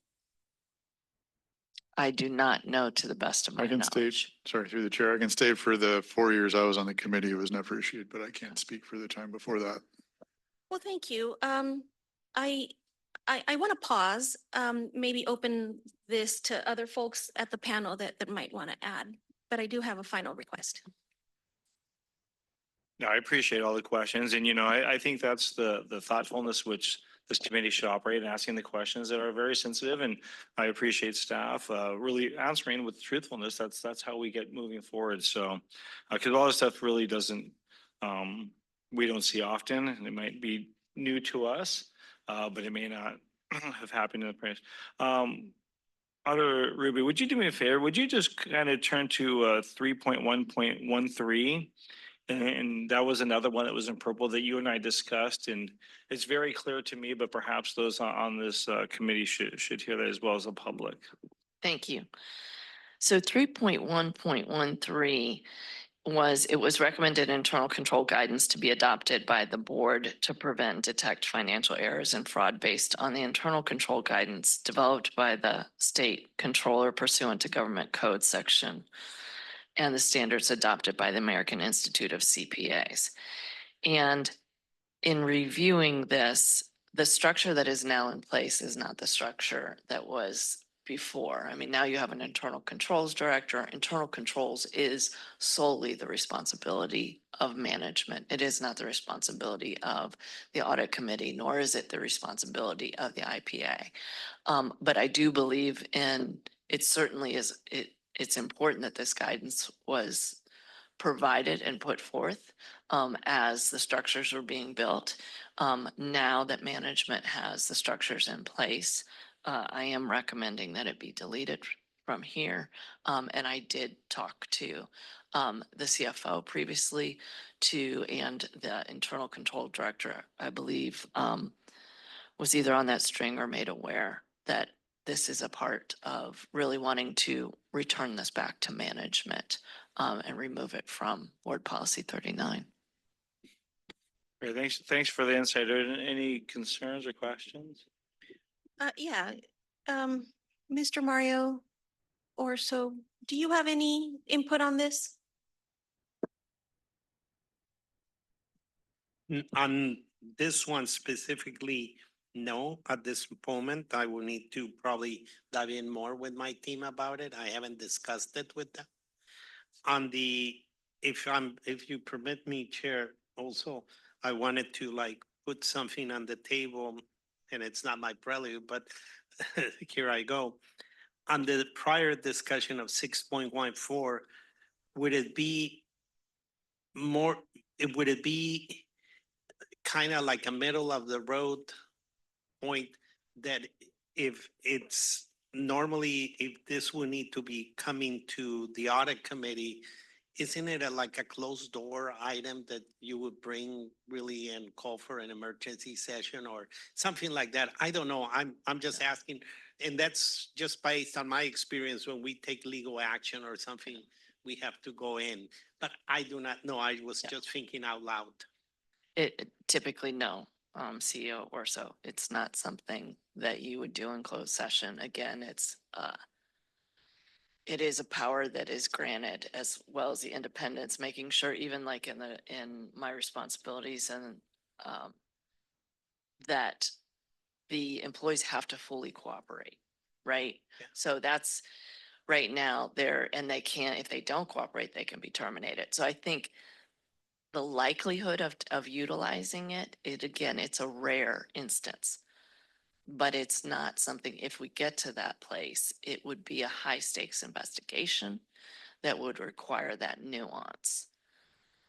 I do not know to the best of my I can state, knowledge. sorry, through the chair, I can state for the 4 years I was on the committee, it was never issued, but I can't speak for the time before that. Well, thank you. I want to pause, maybe open this to other folks at the panel that might want to add, but I do have a final request. No, I appreciate all the questions, and I think that's the thoughtfulness which this committee should operate in asking the questions that are very sensitive, and I appreciate staff really answering with truthfulness. That's how we get moving forward. So, because all this stuff really doesn't, we don't see often, and it might be new to us, but it may not have happened in the past. Other Ruby, would you do me a favor? Would you just kind of turn to 3.1.13? And that was another one that was in purple that you and I discussed, and it's very clear to me, but perhaps those on this committee should hear that as well as the public. Thank you. So 3.1.13 was recommended internal control guidance to be adopted by the board to prevent and detect financial errors and fraud based on the internal control guidance developed by the state controller pursuant to government code section and the standards adopted by the American Institute of CPAs. And in reviewing this, the structure that is now in place is not the structure that was before. I mean, now you have an internal controls director. Internal controls is solely the responsibility of management. It is not the responsibility of the audit committee, nor is it the responsibility of the IPA. But I do believe it certainly is, it's important that this guidance was provided and put forth as the structures were being built. Now that management has the structures in place, I am recommending that it be deleted from here. And I did talk to the CFO previously and the internal control director, I believe, was either on that string or made aware that this is a part of really wanting to return this back to management and remove it from board policy 39. Great, thanks for the insight. Are there any concerns or questions? Yeah, Mr. Mario or so, do you have any input on this? On this one specifically, no, at this moment, I will need to probably dive in more with my team about it. I haven't discussed it with them. On if you permit me, Chair, also, I wanted to put something on the table, and it's not my prelude, but here I go. On the prior discussion of 6.14, would it be kind of like a middle of the road point that if it's normally, if this will need to be coming to the audit committee, isn't it like a closed door item that you would bring really and call for an emergency session or something like that? I don't know. I'm just asking, and that's just based on my experience when we take legal action or something, we have to go in. But I do not know. I was just thinking out loud. It typically no, CEO or so. It's not something that you would do in closed session. Again, it is a power that is granted as well as the independence, making sure even like in my responsibilities and that the employees have to fully cooperate, right? Yeah. So that's right now there, and they can't, if they don't cooperate, they can be terminated. So I think the likelihood of utilizing it, again, it's a rare instance. But it's not something, if we get to that place, it would be a high stakes investigation that would require that nuance.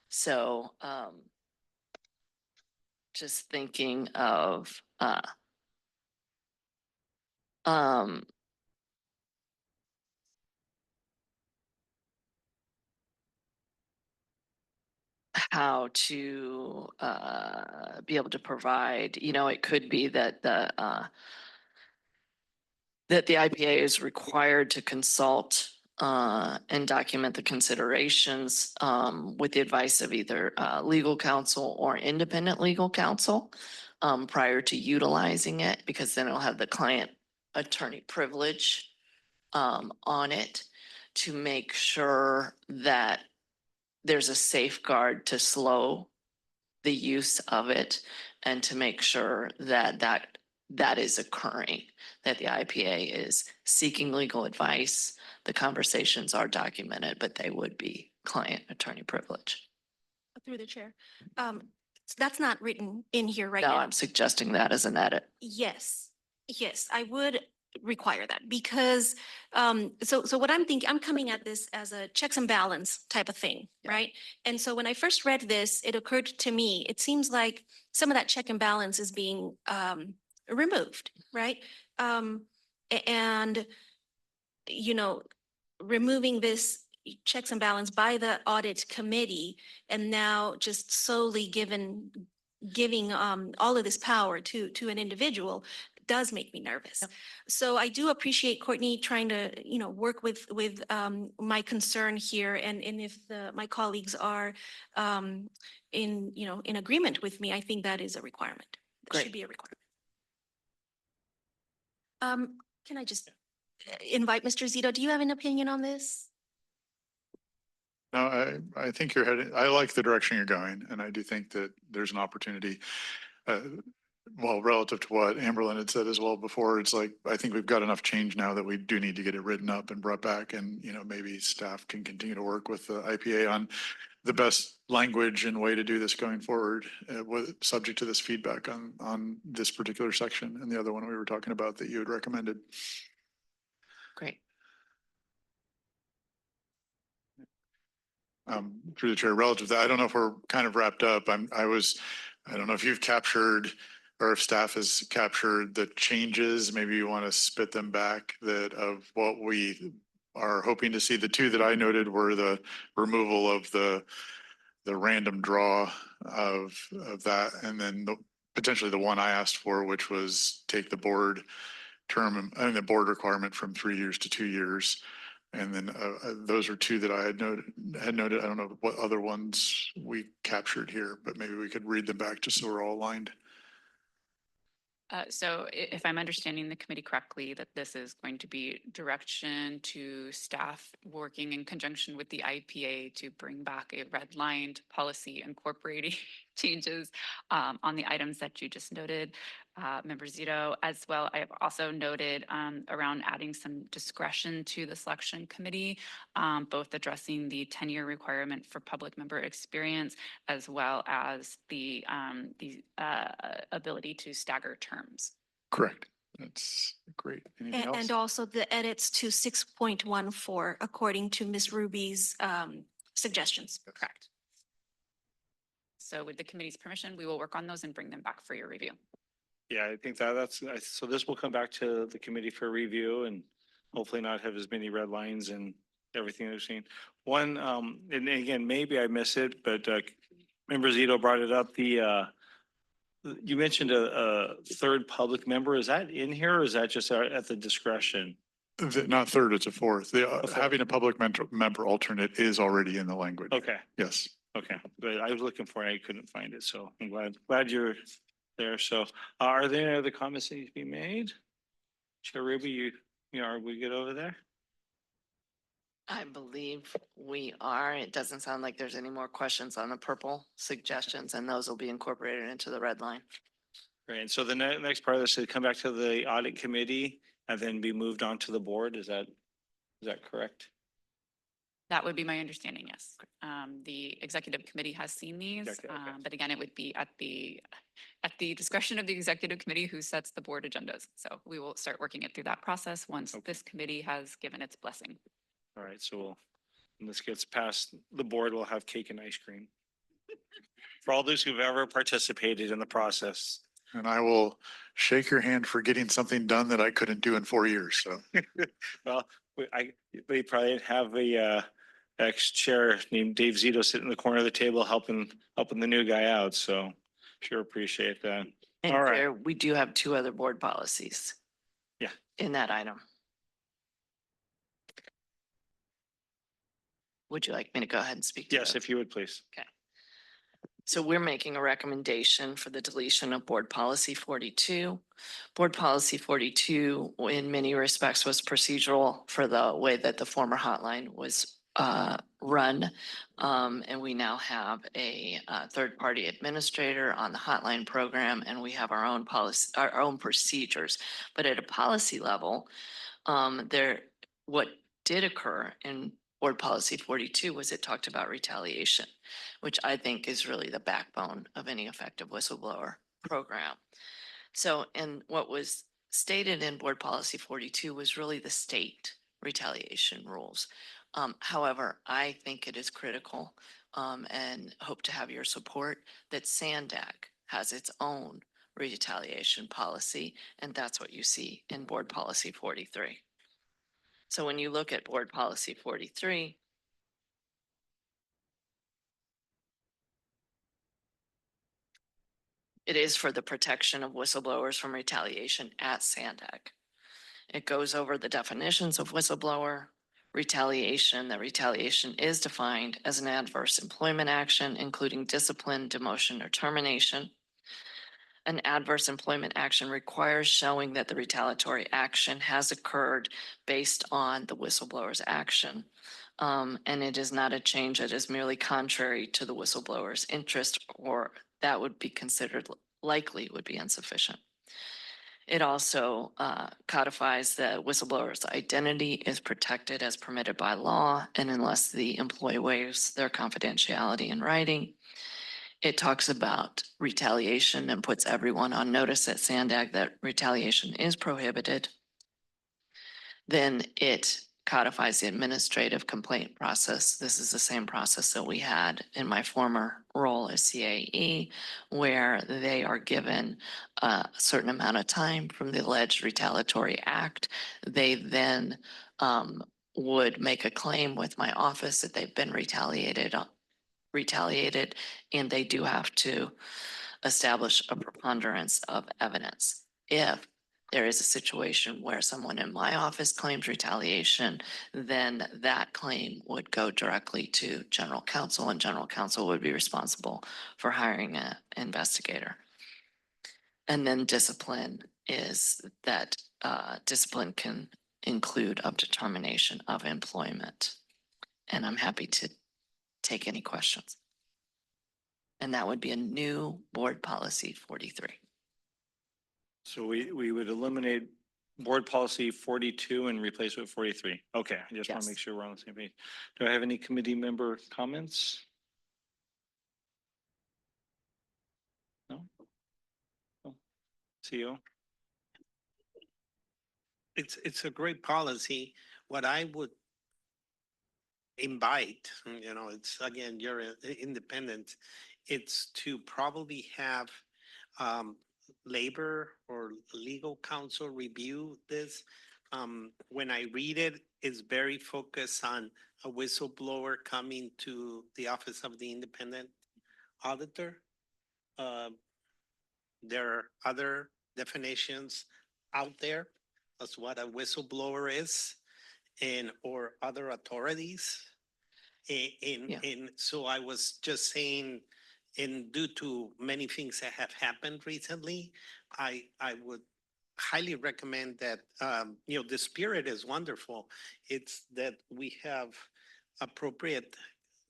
So just thinking of how to be able to provide, it could be that the IPA is required to consult and document the considerations with the advice of either legal counsel or independent legal counsel prior to utilizing it, because then it'll have the client attorney privilege on it to make sure that there's a safeguard to slow the use of it and to make sure that that is occurring, that the IPA is seeking legal advice. The conversations are documented, but they would be client attorney privilege. Through the chair. That's not written in here right No, now. I'm suggesting that as an edit. Yes, yes, I would require that because, so what I'm thinking, I'm coming at this as a checks and balance type of thing, right? And so when I first read this, it occurred to me, it seems like some of that check and balance is being removed, right? And, removing this checks and balance by the audit committee and now just solely giving all of this power to an individual does make me nervous. So I do appreciate Courtney trying to, work with my concern here. And if my colleagues are in agreement with me, I think that is a requirement. That Great. should be a requirement. Can I just invite Mr. Zito? Do you have an opinion on this? No, I think you're heading, I like the direction you're going, and I do think that there's an opportunity. Well, relative to what Amberlyn had said as well before, it's like, I think we've got enough change now that we do need to get it written up and brought back, and, maybe staff can continue to work with the IPA on the best language and way to do this going forward, subject to this feedback on this particular section and the other one we were talking about that you had recommended. Great. Through the chair, relative to that, I don't know if we're kind of wrapped up. I don't know if you've captured or if staff has captured the changes. Maybe you want to spit them back that of what we are hoping to see. The two that I noted were the removal of the random draw of that, and then potentially the one I asked for, which was take the board term, the board requirement from 3 years to 2 years. And then those are two that I had noted. I don't know what other ones we captured here, but maybe we could read them back just so we're all aligned. So if I'm understanding the committee correctly, that this is going to be direction to staff working in conjunction with the IPA to bring back a redlined policy incorporating changes on the items that you just noted, Member Zito, as well. I have also noted around adding some discretion to the selection committee, both addressing the 10-year requirement for public member experience, as well as the ability to stagger terms. Correct. That's great. Anything else? And also the edits to 6.14, according to Ms. Ruby's suggestions. Correct. So with the committee's permission, we will work on those and bring them back for your review. Yeah, I think so this will come back to the committee for review and hopefully not have as many red lines and everything they've seen. One, and again, maybe I miss it, but Member Zito brought it up. You mentioned a third public member. Is that in here or is that just at the discretion? Not third, it's a fourth. Having a public member alternate is already in the language. Okay. Yes. Okay, but I was looking for it, I couldn't find it, so I'm glad you're there. So are there any other comments that need to be made? Chair Ruby, are we good over there? I believe we are. It doesn't sound like there's any more questions on the purple suggestions, and those will be incorporated into the red line. Right, and so the next part of this should come back to the audit committee and then be moved on to the board. Is that correct? That would be my understanding, yes. The executive committee has seen these, Okay. but again, it would be at the discretion of the executive committee who sets the board agendas. So we will start working it through that process once this committee has given its blessing. All right, so when this gets past the board, we'll have cake and ice cream. For all those who've ever participated in the process. And I will shake your hand for getting something done that I couldn't do in 4 years, so. Well, we probably have a ex-chair named Dave Zito sitting in the corner of the table helping the new guy out, so sure appreciate that. And All right. Chair, we do have 2 other board policies. Yeah. In that item. Would you like me to go ahead and speak to Yes, those? if you would, please. Okay. So we're making a recommendation for the deletion of Board Policy 42. Board Policy 42, in many respects, was procedural for the way that the former hotline was run. And we now have a third-party administrator on the hotline program, and we have our own policy, our own procedures. But at a policy level, what did occur in Board Policy 42 was it talked about retaliation, which I think is really the backbone of any effective whistleblower program. So, and what was stated in Board Policy 42 was really the state retaliation rules. However, I think it is critical and hope to have your support that SANDAG has its own retaliation policy, and that's what you see in Board Policy 43. So when you look at Board Policy 43, it is for the protection of whistleblowers from retaliation at SANDAG. It goes over the definitions of whistleblower, retaliation. That retaliation is defined as an adverse employment action, including discipline, demotion, or termination. An adverse employment action requires showing that the retaliatory action has occurred based on the whistleblower's action. And it is not a change that is merely contrary to the whistleblower's interest, or that would be considered likely would be insufficient. It also codifies that whistleblower's identity is protected as permitted by law, and unless the employee waives their confidentiality in writing. It talks about retaliation and puts everyone on notice at SANDAG that retaliation is prohibited. Then it codifies the administrative complaint process. This is the same process that we had in my former role as CAE, where they are given a certain amount of time from the alleged retaliatory act. They then would make a claim with my office that they've been retaliated, and they do have to establish a preponderance of evidence. If there is a situation where someone in my office claims retaliation, then that claim would go directly to general counsel, and general counsel would be responsible for hiring an investigator. And then discipline is that discipline can include up to termination of employment. And I'm happy to take any questions. And that would be a new Board Policy 43. So we would eliminate Board Policy 42 and replace it with 43. Okay, I just want Yes. to make sure we're on the same page. Do I have any committee member comments? No? No. CEO? It's a great policy. What I would invite, it's again, you're independent, it's to probably have labor or legal counsel review this. When I read it, it's very focused on a whistleblower coming to the Office of the Independent Auditor. There are other definitions out there as what a whistleblower is or other authorities. And so I was just saying, and due to many things that have happened recently, I would highly recommend that, the spirit is wonderful. It's that we have appropriate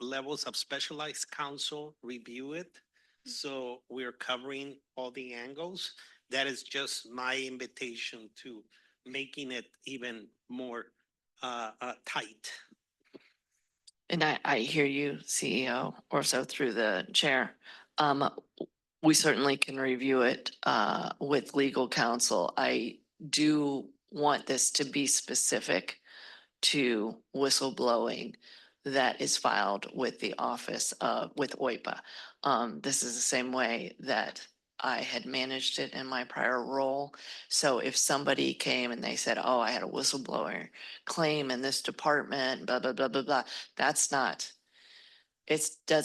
levels of specialized counsel review it. So we're covering all the angles. That is just my invitation to making it even more tight. And I hear you, CEO, or so through the chair. We certainly can review it with legal counsel. I do want this to be specific to whistleblowing that is filed with the office with OIPA. This is the same way that I had managed it in my prior role. So if somebody came and they said, oh, I had a whistleblower claim in this department, blah, blah, blah, blah, blah, that's not,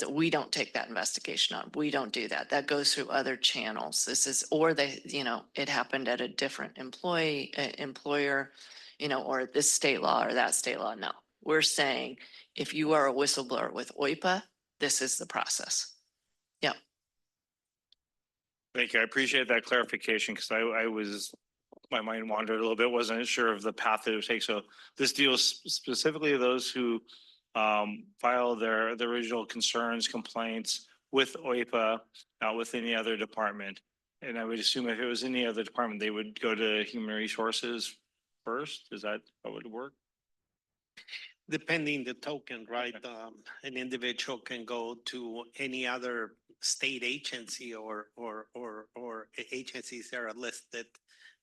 we don't take that investigation on. We don't do that. That goes through other channels. This is, or it happened at a different employer, or this state law or that state law. No, we're saying if you are a whistleblower with OIPA, this is the process. Yep. Thank you. I appreciate that clarification because my mind wandered a little bit, wasn't sure of the path that it would take. So this deals specifically with those who file the original concerns, complaints with OIPA, not with any other department. And I would assume if it was any other department, they would go to human resources first. Is that how it would work? Depending the token, right? An individual can go to any other state agency or agencies that are listed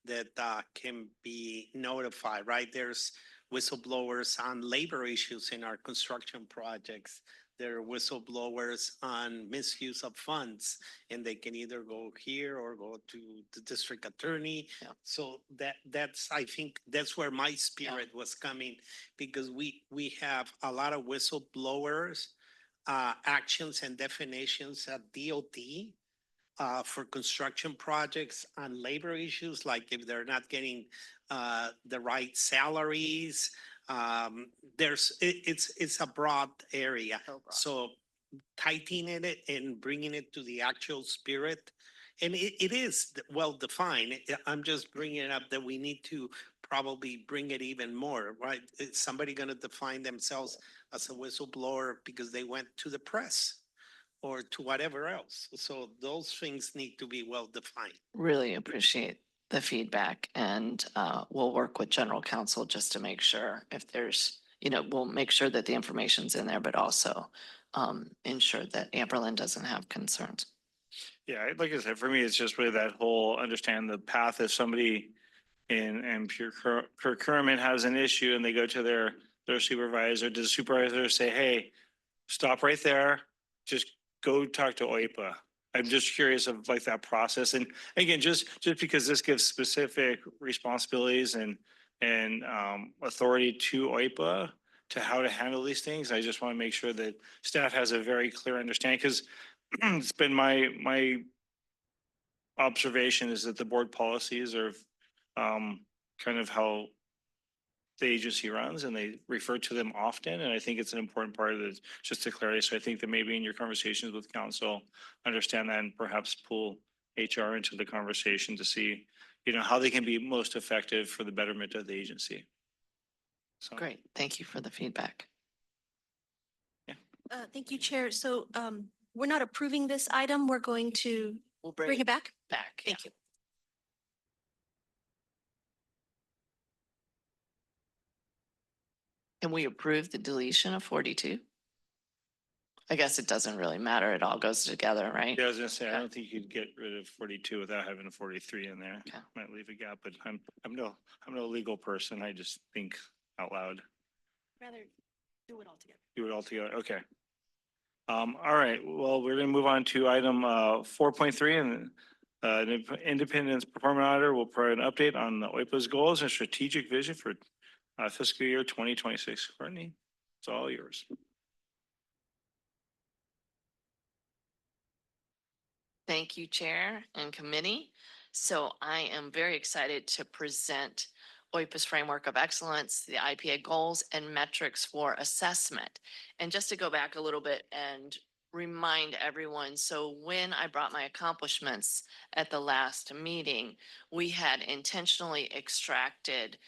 that can be notified, right? There's whistleblowers on labor issues in our construction projects. There are whistleblowers on misuse of funds, and they can either go here or go to the district attorney. Yeah. So I think that's where my spirit was coming, because we have a lot of whistleblowers, actions and definitions at DOT for construction projects on labor issues, like if they're not getting the right salaries. It's a broad area. So tightening it and bringing it to the actual spirit. And it is well defined. I'm just bringing it up that we need to probably bring it even more, right? Is somebody going to define themselves as a whistleblower because they went to the press or to whatever else? So those things need to be well defined. Really appreciate the feedback, and we'll work with general counsel just to make sure if there's, we'll make sure that the information's in there, but also ensure that Amberlin doesn't have concerns. Yeah, like I said, for me, it's just really that whole understand the path. If somebody in procurement has an issue and they go to their supervisor, does the supervisor say, hey, stop right there, just go talk to OIPA? I'm just curious of like that process. And again, just because this gives specific responsibilities and authority to OIPA to how to handle these things, I just want to make sure that staff has a very clear understanding, because it's been my observation is that the board policies are kind of how the agency runs, and they refer to them often. And I think it's an important part of it, just to clarify. So I think that maybe in your conversations with council, understand that and perhaps pull HR into the conversation to see, how they can be most effective for the betterment of the agency. So. Great. Thank you for the feedback. Yeah. Thank you, Chair. So we're not approving this item. We're going to We'll bring it back. Thank you. Can we approve the deletion of 42? I guess it doesn't really matter. It all goes together, right? Yeah, I was gonna say, I Okay. don't think you'd get rid of 42 without having a 43 in there. Okay. Might leave a gap, but I'm no legal person. I just think out loud. Rather do it all together. Do it all together. Okay. All right. Well, we're gonna move on to item 4.3, and the Independence Performance Auditor will provide an update on the OIPA's goals and strategic vision for fiscal year 2026. Courtney, it's all yours. Thank you, Chair and Committee. So I am very excited to present OIPA's Framework of Excellence, the IPA goals and metrics for assessment. And just to go back a little bit and remind everyone, so when I brought my accomplishments at the last meeting, we had intentionally extracted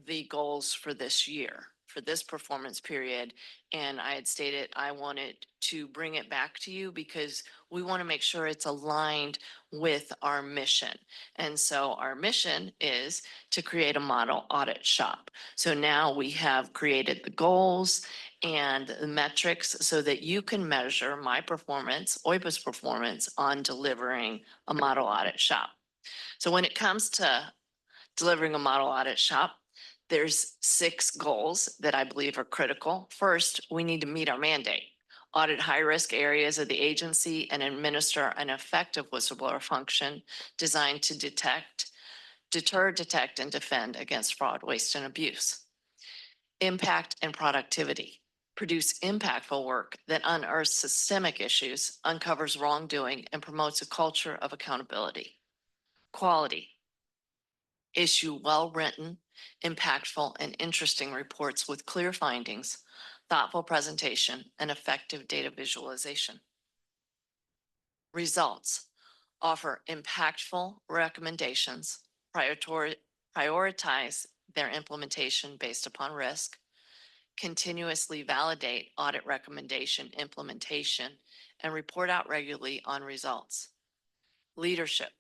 the goals for this year, for this performance period. And I had stated I wanted to bring it back to you because we want to make sure it's aligned with our mission. And so our mission is to create a model audit shop. So now we have created the goals and the metrics so that you can measure my performance, OIPA's performance on delivering a model audit shop. So when it comes to delivering a model audit shop, there's 6 goals that I believe are critical. First, we need to meet our mandate, audit high-risk areas of the agency and administer an effective whistleblower function designed to deter, detect, and defend against fraud, waste, and abuse. Impact and productivity. Produce impactful work that unearths systemic issues, uncovers wrongdoing, and promotes a culture of accountability. Quality. Issue well-written, impactful, and interesting reports with clear findings, thoughtful presentation, and effective data visualization. Results. Offer impactful recommendations, prioritize their implementation based upon risk, continuously validate audit recommendation implementation, and report out regularly on results. Leadership.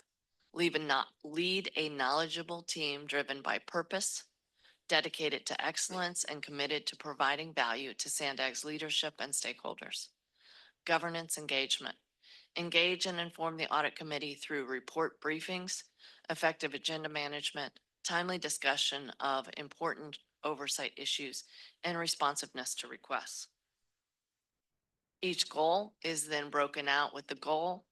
Lead a knowledgeable team driven by purpose, dedicated to excellence, and committed to providing value to SANDAG's leadership and stakeholders. Governance engagement. Engage and inform the audit committee through report briefings, effective agenda management, timely discussion of important oversight issues, and responsiveness to requests. Each goal is then broken out with the goal,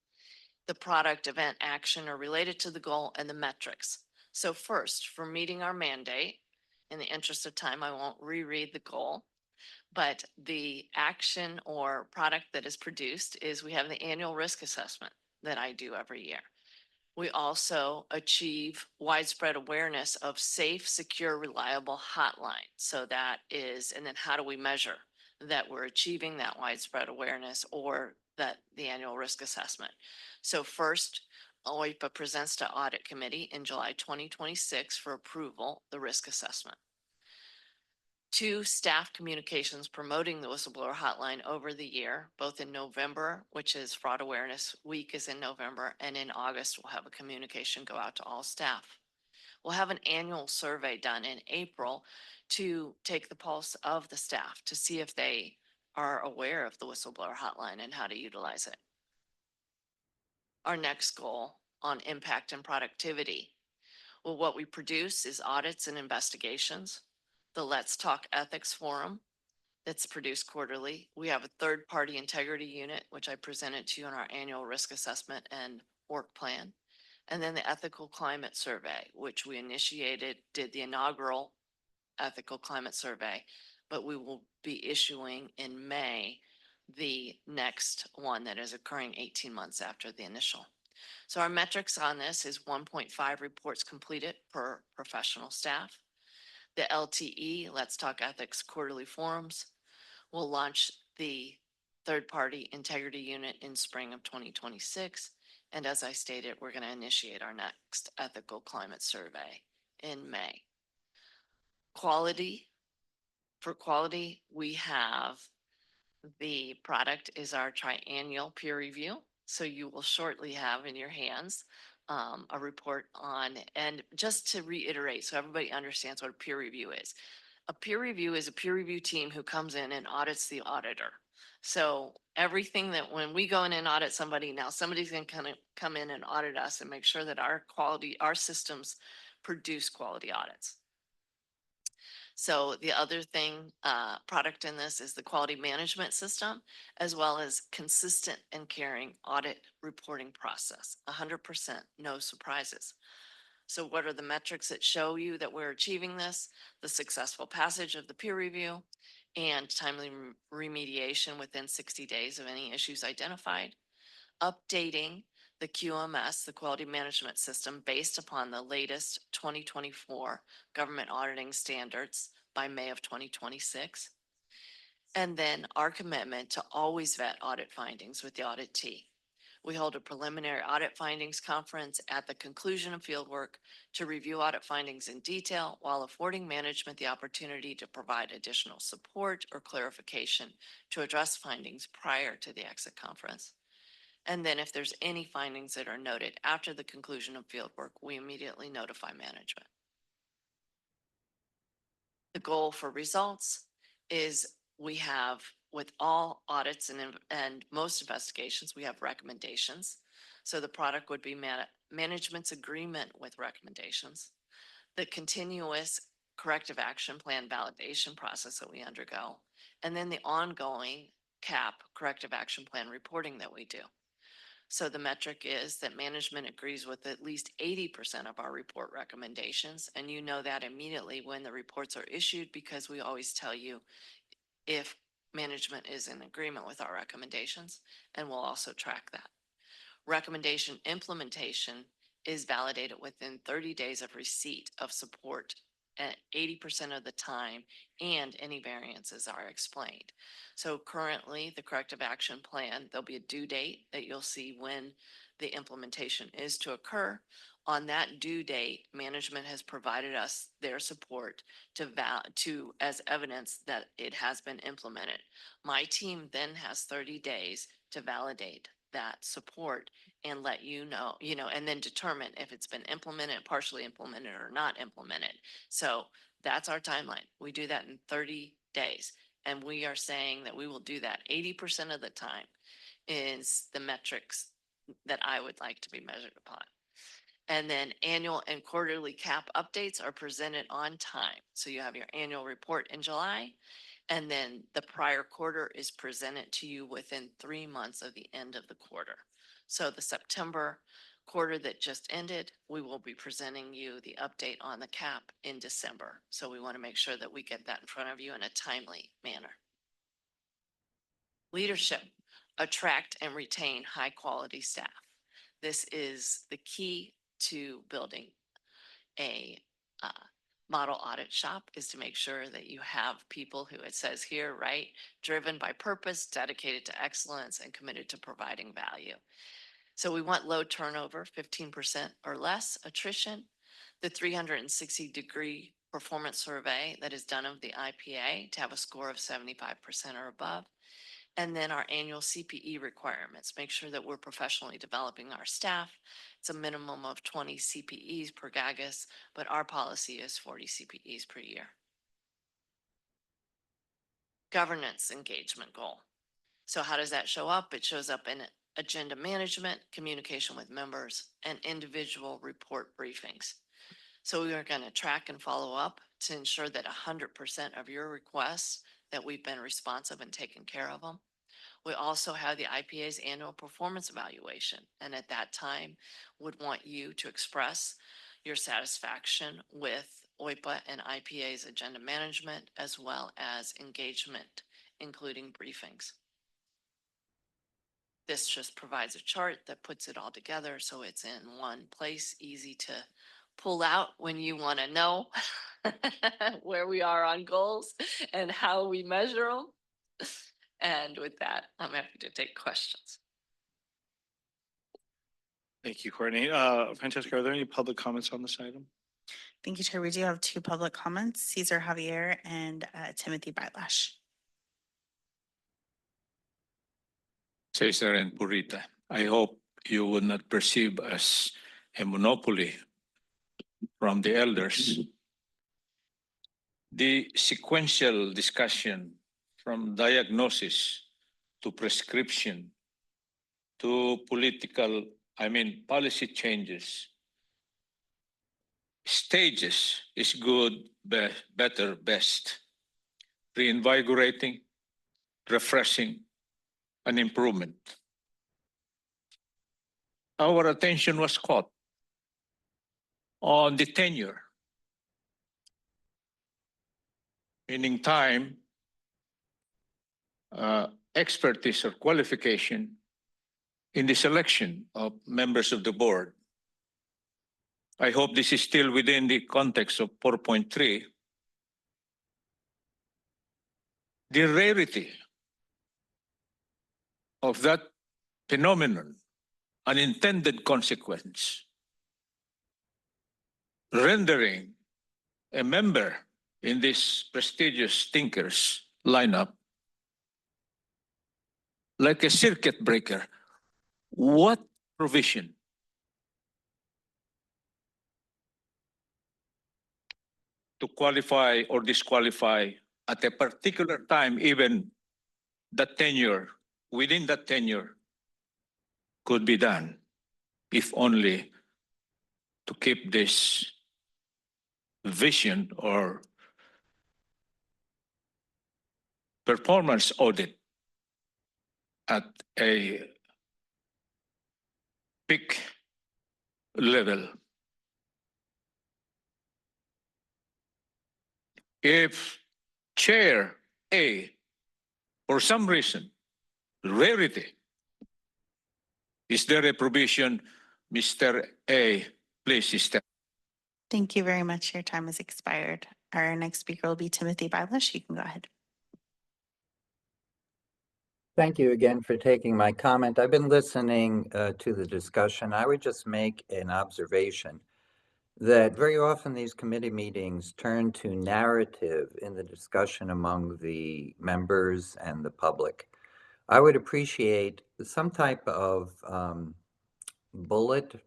the product, event, action are related to the goal, and the metrics. So first, for meeting our mandate, in the interest of time, I won't reread the goal, but the action or product that is produced is we have the annual risk assessment that I do every year. We also achieve widespread awareness of safe, secure, reliable hotline. So that is, and then how do we measure that we're achieving that widespread awareness or that the annual risk assessment? So first, OIPA presents to Audit Committee in July 2026 for approval, the risk assessment. 2, staff communications promoting the whistleblower hotline over the year, both in November, which is Fraud Awareness Week is in November, and in August, we'll have a communication go out to all staff. We'll have an annual survey done in April to take the pulse of the staff to see if they are aware of the whistleblower hotline and how to utilize it. Our next goal on impact and productivity. Well, what we produce is audits and investigations. The Let's Talk Ethics Forum that's produced quarterly. We have a third-party integrity unit, which I presented to you in our annual risk assessment and work plan. And then the Ethical Climate Survey, which we did the inaugural Ethical Climate Survey, but we will be issuing in May the next one that is occurring 18 months after the initial. So our metrics on this is 1.5 reports completed per professional staff. The LTE, Let's Talk Ethics Quarterly Forums, will launch the third-party integrity unit in spring of 2026. And as I stated, we're going to initiate our next ethical climate survey in May. Quality. For quality, we have the product is our triennial peer review. So you will shortly have in your hands a report on, and just to reiterate, so everybody understands what a peer review is. A peer review is a peer review team who comes in and audits the auditor. So everything that when we go in and audit somebody, now somebody's going to come in and audit us and make sure that our quality, our systems produce quality audits. So the other thing, product in this is the quality management system, as well as consistent and caring audit reporting process, 100%, no surprises. So what are the metrics that show you that we're achieving this? The successful passage of the peer review and timely remediation within 60 days of any issues identified. Updating the QMS, the quality management system, based upon the latest 2024 government auditing standards by May of 2026. And then our commitment to always vet audit findings with the auditee. We hold a preliminary audit findings conference at the conclusion of fieldwork to review audit findings in detail while affording management the opportunity to provide additional support or clarification to address findings prior to the exit conference. And then if there's any findings that are noted after the conclusion of fieldwork, we immediately notify management. The goal for results is we have, with all audits and most investigations, we have recommendations. So the product would be management's agreement with recommendations, the continuous corrective action plan validation process that we undergo, and then the ongoing CAP corrective action plan reporting that we do. So the metric is that management agrees with at least 80% of our report recommendations. And you know that immediately when the reports are issued, because we always tell you if management is in agreement with our recommendations, and we'll also track that. Recommendation implementation is validated within 30 days of receipt of support at 80% of the time, and any variances are explained. So currently, the corrective action plan, there'll be a due date that you'll see when the implementation is to occur. On that due date, management has provided us their support to as evidence that it has been implemented. My team then has 30 days to validate that support and let you know, and then determine if it's been implemented, partially implemented, or not implemented. So that's our timeline. We do that in 30 days. And we are saying that we will do that 80% of the time is the metrics that I would like to be measured upon. And then annual and quarterly CAP updates are presented on time. So you have your annual report in July, and then the prior quarter is presented to you within 3 months of the end of the quarter. So the September quarter that just ended, we will be presenting you the update on the CAP in December. So we want to make sure that we get that in front of you in a timely manner. Leadership, attract and retain high quality staff. This is the key to building a model audit shop, is to make sure that you have people who, it says here, right, driven by purpose, dedicated to excellence, and committed to providing value. So we want low turnover, 15% or less attrition, the 360-degree performance survey that is done of the IPA to have a score of 75% or above. And then our annual CPE requirements, make sure that we're professionally developing our staff. It's a minimum of 20 CPEs per GAGAS, but our policy is 40 CPEs per year. Governance engagement goal. So how does that show up? It shows up in agenda management, communication with members, and individual report briefings. So we are going to track and follow up to ensure that 100% of your requests that we've been responsive and taken care of them. We also have the IPA's annual performance evaluation, and at that time would want you to express your satisfaction with OIPA and IPA's agenda management, as well as engagement, including briefings. This just provides a chart that puts it all together so it's in one place, easy to pull out when you want to know where we are on goals and how we measure them. And with that, I'm happy to take questions. Thank you, Courtney. Francesca, are there any public comments on this item? Thank you, Chair. We do have 2 public comments, Cesar Javier and Timothy Bilaashka. Cesar and Purita, I hope you would not perceive as a monopoly from the elders. The sequential discussion from diagnosis to prescription to policy changes, stages is good, better, best, reinvigorating, refreshing, an improvement. Our attention was caught on the tenure, meaning time, expertise or qualification in the selection of members of the board. I hope this is still within the context of 4.3. the rarity of that phenomenon, unintended consequence, rendering a member in this prestigious thinkers lineup like a circuit breaker. What provision to qualify or disqualify at a particular time, even the tenure, within that tenure, could be done, if only to keep this vision or performance audit at a peak level. If Chair A, for some reason, rarity, is there a provision, Mr. A, please step. Thank you very much. Your time has expired. Our next speaker will be Timothy Bilaashka. You can go ahead. Thank you again for taking my comment. I've been listening to the discussion. I would just make an observation that very often these committee meetings turn to narrative in the discussion among the members and the public. I would appreciate some type of bullet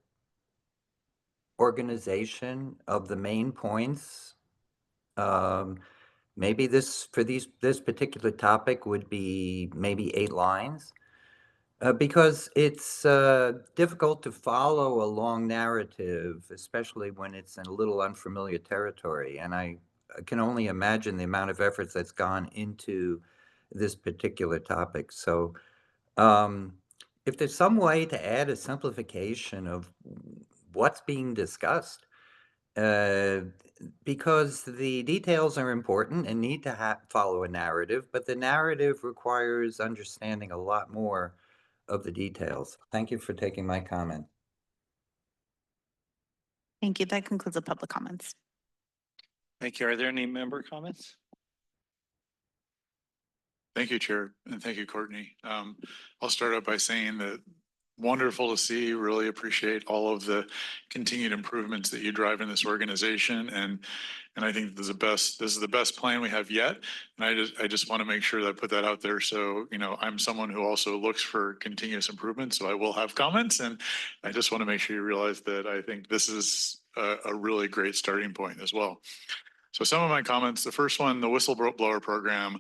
organization of the main points. Maybe this particular topic would be maybe 8 lines, because it's difficult to follow a long narrative, especially when it's in a little unfamiliar territory. And I can only imagine the amount of efforts that's gone into this particular topic. So if there's some way to add a simplification of what's being discussed, because the details are important and need to follow a narrative, but the narrative requires understanding a lot more of the details. Thank you for taking my comment. Thank you. That concludes the public comments. Thank you. Are there any member comments? Thank you, Chair, and thank you, Courtney. I'll start out by saying that wonderful to see, really appreciate all of the continued improvements that you drive in this organization. And I think this is the best plan we have yet. And I just want to make sure that I put that out there. So, I'm someone who also looks for continuous improvement. So I will have comments, and I just want to make sure you realize that I think this is a really great starting point as well. So some of my comments, the first one, the whistleblower program,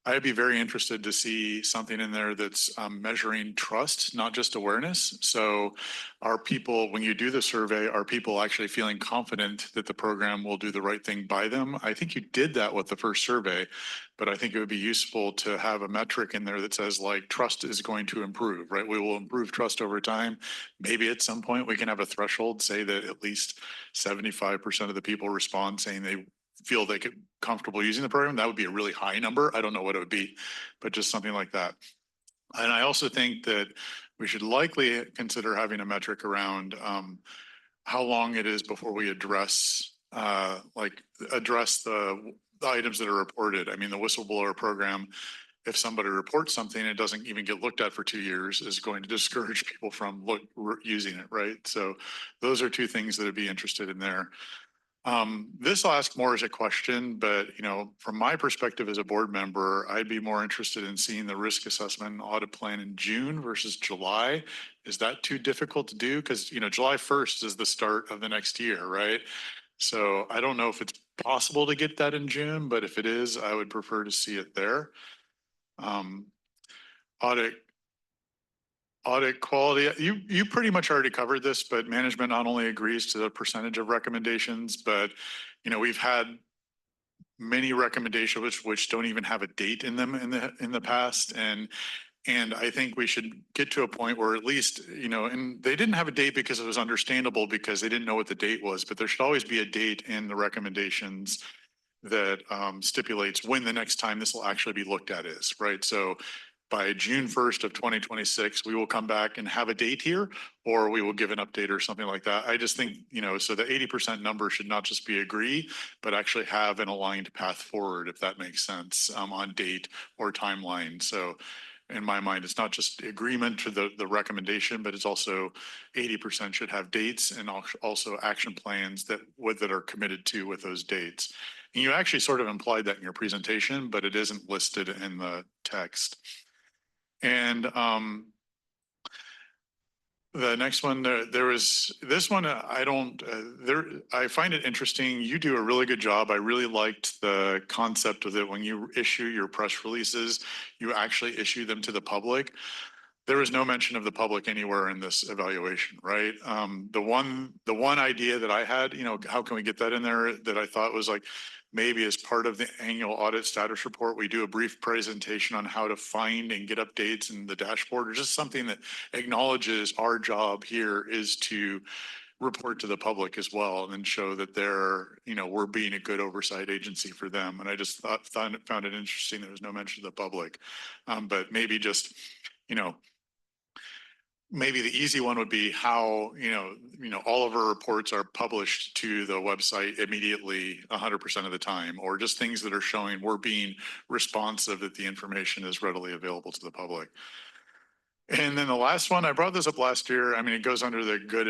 I'd be very interested to see something in there that's measuring trust, not just awareness. So are people, when you do the survey, are people actually feeling confident that the program will do the right thing by them? I think you did that with the first survey, but I think it would be useful to have a metric in there that says, like, trust is going to improve, right? We will improve trust over time. Maybe at some point we can have a threshold, say that at least 75% of the people respond saying they feel they get comfortable using the program. That would be a really high number. I don't know what it would be, but just something like that. And I also think that we should likely consider having a metric around how long it is before we address the items that are reported. I mean, the whistleblower program, if somebody reports something, it doesn't even get looked at for 2 years, is going to discourage people from using it, right? So those are 2 things that I'd be interested in there. This I'll ask more as a question, but from my perspective as a board member, I'd be more interested in seeing the risk assessment and audit plan in June versus July. Is that too difficult to do? Because July 1st is the start of the next year, right? So I don't know if it's possible to get that in June, but if it is, I would prefer to see it there. Audit quality, you pretty much already covered this, but management not only agrees to the percentage of recommendations, but we've had many recommendations which don't even have a date in them in the past, and I think we should get to a point where at least and they didn't have a date because it was understandable because they didn't know what the date was, but there should always be a date in the recommendations that stipulates when the next time this will actually be looked at is, right? So by June 1st of 2026, we will come back and have a date here, or we will give an update or something like that. I just think, so the 80% number should not just be agree, but actually have an aligned path forward, if that makes sense, on date or timeline. So in my mind, it's not just agreement to the recommendation, but it's also 80% should have dates and also action plans that are committed to with those dates. And you actually sort of implied that in your presentation, but it isn't listed in the text. And the next one, there was this one. I find it interesting. You do a really good job. I really liked the concept of it. When you issue your press releases, you actually issue them to the public. There was no mention of the public anywhere in this evaluation, right? The one idea that I had, how can we get that in there, that I thought was like, maybe as part of the annual audit status report, we do a brief presentation on how to find and get updates in the dashboard, or just something that acknowledges our job here is to report to the public as well, and then show that we're being a good oversight agency for them. And I just found it interesting there was no mention of the public. But maybe just, maybe the easy one would be how, all of our reports are published to the website immediately 100% of the time, or just things that are showing we're being responsive, that the information is readily available to the public. And then the last one, I brought this up last year. I mean, it goes under the good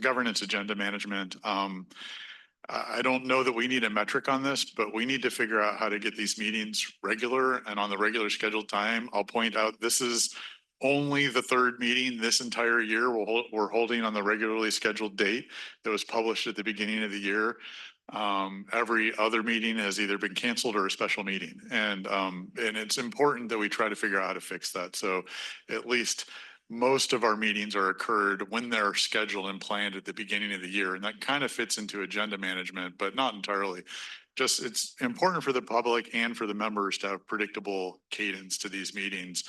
governance agenda management. I don't know that we need a metric on this, but we need to figure out how to get these meetings regular and on the regular scheduled time. I'll point out, this is only the third meeting this entire year we're holding on the regularly scheduled date that was published at the beginning of the year. Every other meeting has either been canceled or a special meeting. And it's important that we try to figure out how to fix that. So at least most of our meetings are occurred when they're scheduled and planned at the beginning of the year. And that kind of fits into agenda management, but not entirely. Just, it's important for the public and for the members to have predictable cadence to these meetings.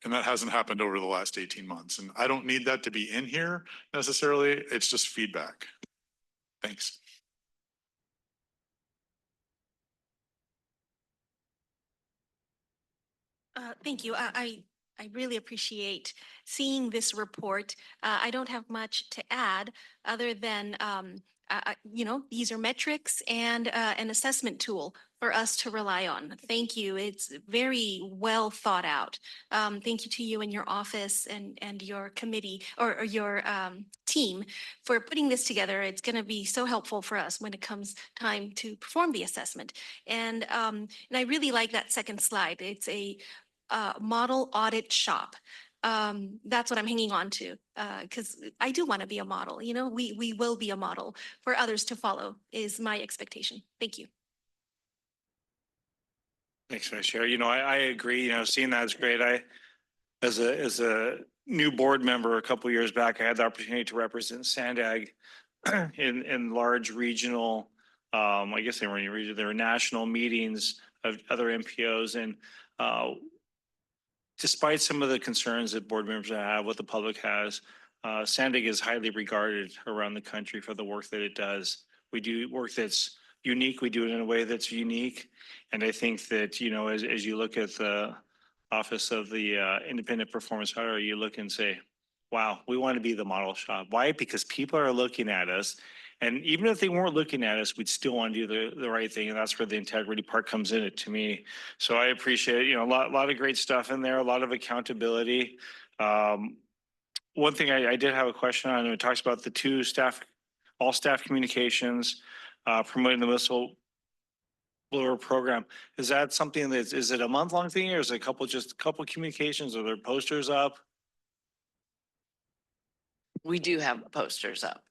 And that hasn't happened over the last 18 months. And I don't need that to be in here necessarily. It's just feedback. Thanks. Thank you. I really appreciate seeing this report. I don't have much to add other than, these are metrics and an assessment tool for us to rely on. Thank you. It's very well thought out. Thank you to you and your office and your committee or your team for putting this together. It's going to be so helpful for us when it comes time to perform the assessment. And I really like that second slide. It's a model audit shop. That's what I'm hanging on to, because I do want to be a model. We will be a model for others to follow is my expectation. Thank you. Thanks, Vice Chair. I agree. Seeing that is great. As a new board member a couple of years back, I had the opportunity to represent SANDAG in large regional, I guess they were national meetings of other MPOs. And despite some of the concerns that board members have, what the public has, SANDAG is highly regarded around the country for the work that it does. We do work that's unique. We do it in a way that's unique. And I think that, as you look at the Office of the Independent Performance Auditor, you look and say, wow, we want to be the model shop. Why? Because people are looking at us. And even if they weren't looking at us, we'd still want to do the right thing. And that's where the integrity part comes in it to me. So I appreciate it. A lot of great stuff in there, a lot of accountability. One thing I did have a question on, it talks about the all staff communications, promoting the whistleblower program. Is that something is it a month-long thing, or is it just a couple communications? Are there posters up? We do have posters up.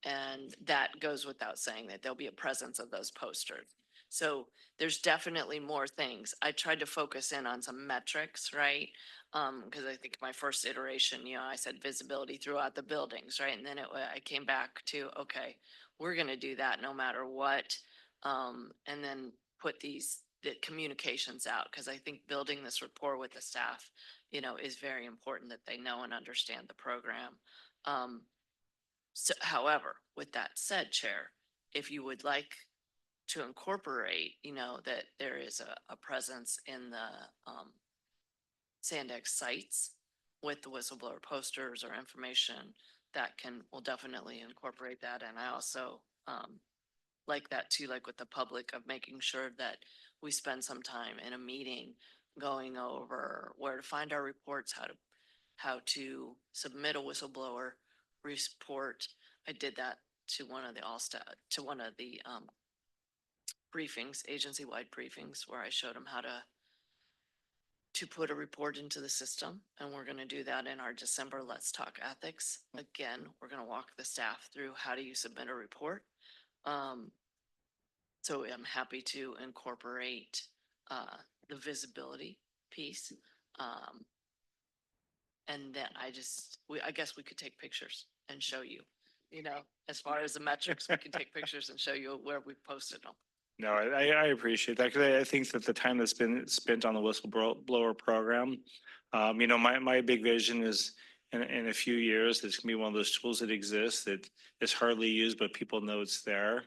And that goes without saying that there'll be a presence of those posters. So there's definitely more things. I tried to focus in on some metrics, right? Because I think my first iteration, I said visibility throughout the buildings, right? And then I came back to, okay, we're going to do that no matter what. And then put the communications out, because I think building this rapport with the staff, is very important, that they know and understand the program. So, however, with that said, Chair, if you would like to incorporate, that there is a presence in the SANDAG sites with the whistleblower posters or information that will definitely incorporate that. And I also like that too, like with the public, of making sure that we spend some time in a meeting going over where to find our reports, how to submit a whistleblower report. I did that to one of the briefings, agency-wide briefings, where I showed them how to put a report into the system. And we're going to do that in our December Let's Talk Ethics. Again, we're going to walk the staff through how do you submit a report. So I'm happy to incorporate the visibility piece. And then I guess we could take pictures and show you, as far as the metrics, we can take pictures and show you where we posted them. No, I appreciate that, because I think that the time that's been spent on the whistleblower program, my big vision is in a few years, it's gonna be one of those tools that exists that is hardly used, but people know it's there.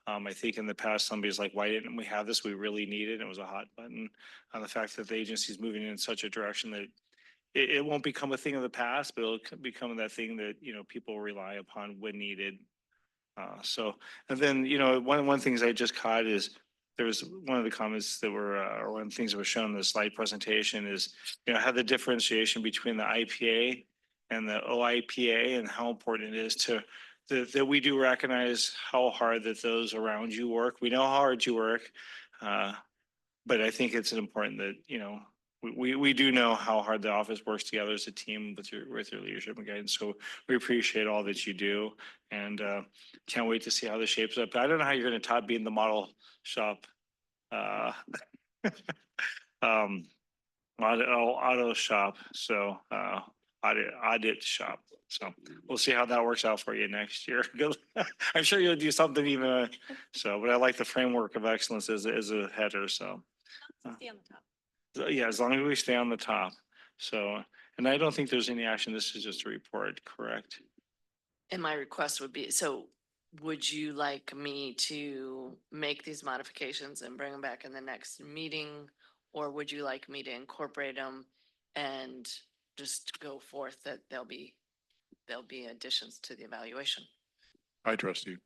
I think in the past, somebody's like, why didn't we have this? We really need it. And it was a hot button. On the fact that the agency is moving in such a direction that it won't become a thing of the past, but it'll become that thing that, people rely upon when needed. And then, one things I just caught is there was one of the comments that were, or one of the things that was shown in the slide presentation is, how the differentiation between the IPA and the OIPA and how important it is that we do recognize how hard that those around you work. We know how hard you work, but I think it's important that, we do know how hard the office works together as a team with your leadership and guidance. So we appreciate all that you do, and can't wait to see how this shapes up. I don't know how you're going to top being the model shop, auto shop. So audit shop. So we'll see how that works out for you next year. I'm sure you'll do something even. But I like the framework of excellence as a header. So. Stay on the top. Yeah, as long as we stay on the top. So, and I don't think there's any action. This is just a report, correct? And my request would be, would you like me to make these modifications and bring them back in the next meeting? Or would you like me to incorporate them and just go forth that there'll be additions to the evaluation? I trust you.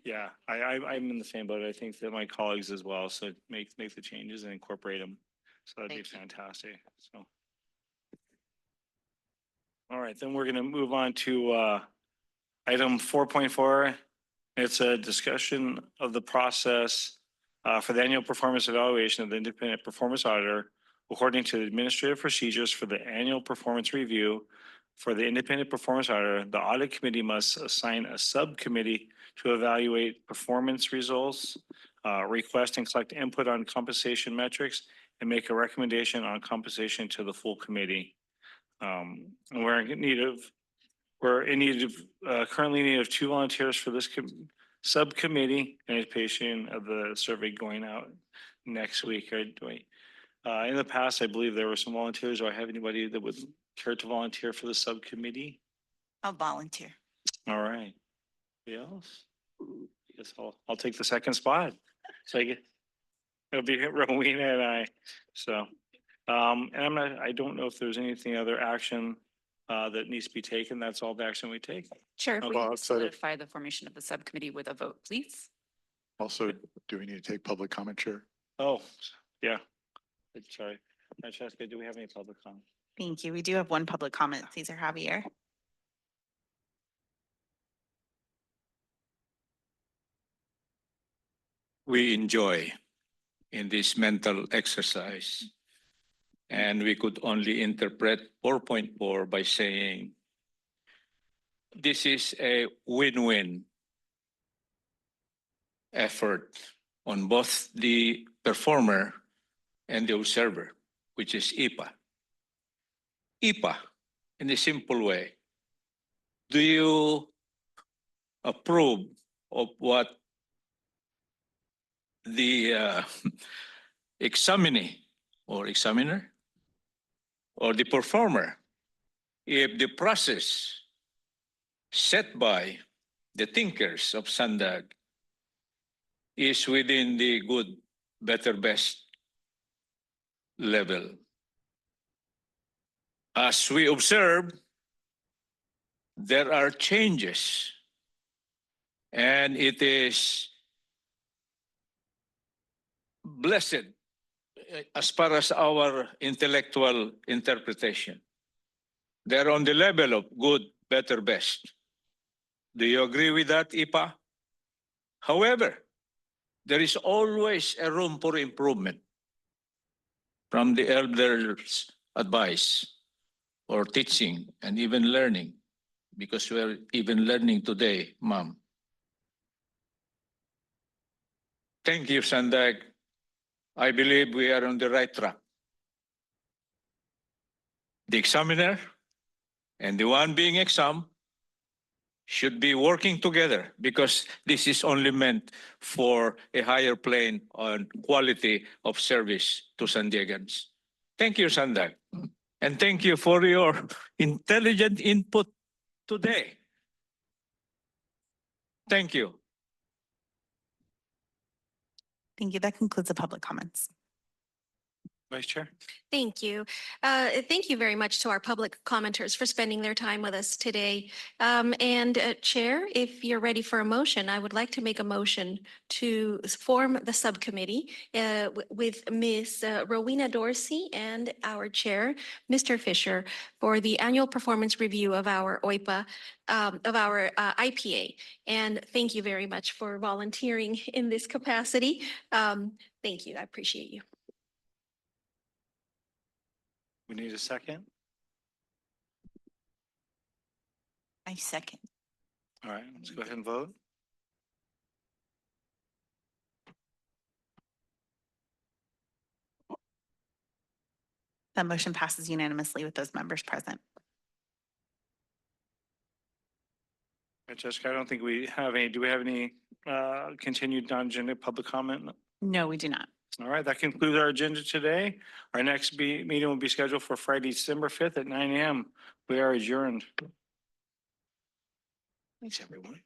Yeah, I'm in the same boat. I think that my colleagues as well. So make the changes and incorporate them. So that'd be fantastic. So. All right, then we're going to move on to item 4.4. It's a discussion of the process for the annual performance evaluation of the independent performance auditor. According to the administrative procedures for the annual performance review for the independent performance auditor, the audit committee must assign a subcommittee to evaluate performance results, request and collect input on compensation metrics, and make a recommendation on compensation to the full committee. We're in need of currently in need of 2 volunteers for this subcommittee, in anticipation of the survey going out next week. In the past, I believe there were some volunteers. Do I have anybody that would care to volunteer for the subcommittee? I'll volunteer. All right. Anybody else? Yes, I'll take the second spot. So it'll be Rowena and I. So, and I don't know if there's anything other action that needs to be taken. That's all the action we take. Sure, if I'll we go could outside of- solidify the formation of the subcommittee with a vote, please. Also, do we need to take public comment, Chair? Oh, yeah. Sorry. Francesca, do we have any public comment? Thank you. We do have one public comment, Cesar Javier. We enjoy in this mental exercise. And we could only interpret 4.4 by saying this is a win-win effort on both the performer and the observer, which is IPA. IPA, in a simple way, do you approve of what the examinee or examiner or the performer, if the process set by the thinkers of SANDAG is within the good, better, best level? As we observe, there are changes, and it is blessed as far as our intellectual interpretation. They're on the level of good, better, best. Do you agree with that, IPA? However, there is always a room for improvement from the elders' advice or teaching and even learning, because we're even learning today, ma'am. Thank you, SANDAG. I believe we are on the right track. The examiner and the one being examined should be working together, because this is only meant for a higher plane on quality of service to San Diegans. Thank you, SANDAG. And thank you for your intelligent input today. Thank you. Thank you. That concludes the public comments. Vice Chair. Thank you. Thank you very much to our public commenters for spending their time with us today. Chair, if you're ready for a motion, I would like to make a motion to form the subcommittee with Ms. Rowena Dorsey and our chair, Mr. Fisher, for the annual performance review of our OIPA, of our IPA. And thank you very much for volunteering in this capacity. Thank you. I appreciate you. We need a second. I second. All right, let's go ahead and vote. That motion passes unanimously with those members present. Jessica, I don't think we have any. Do we have any continued non-agenda public comment? No, we do not. All right, that concludes our agenda today. Our next meeting will be scheduled for Friday, December 5th at 9 a.m. We are adjourned. Thanks, everyone.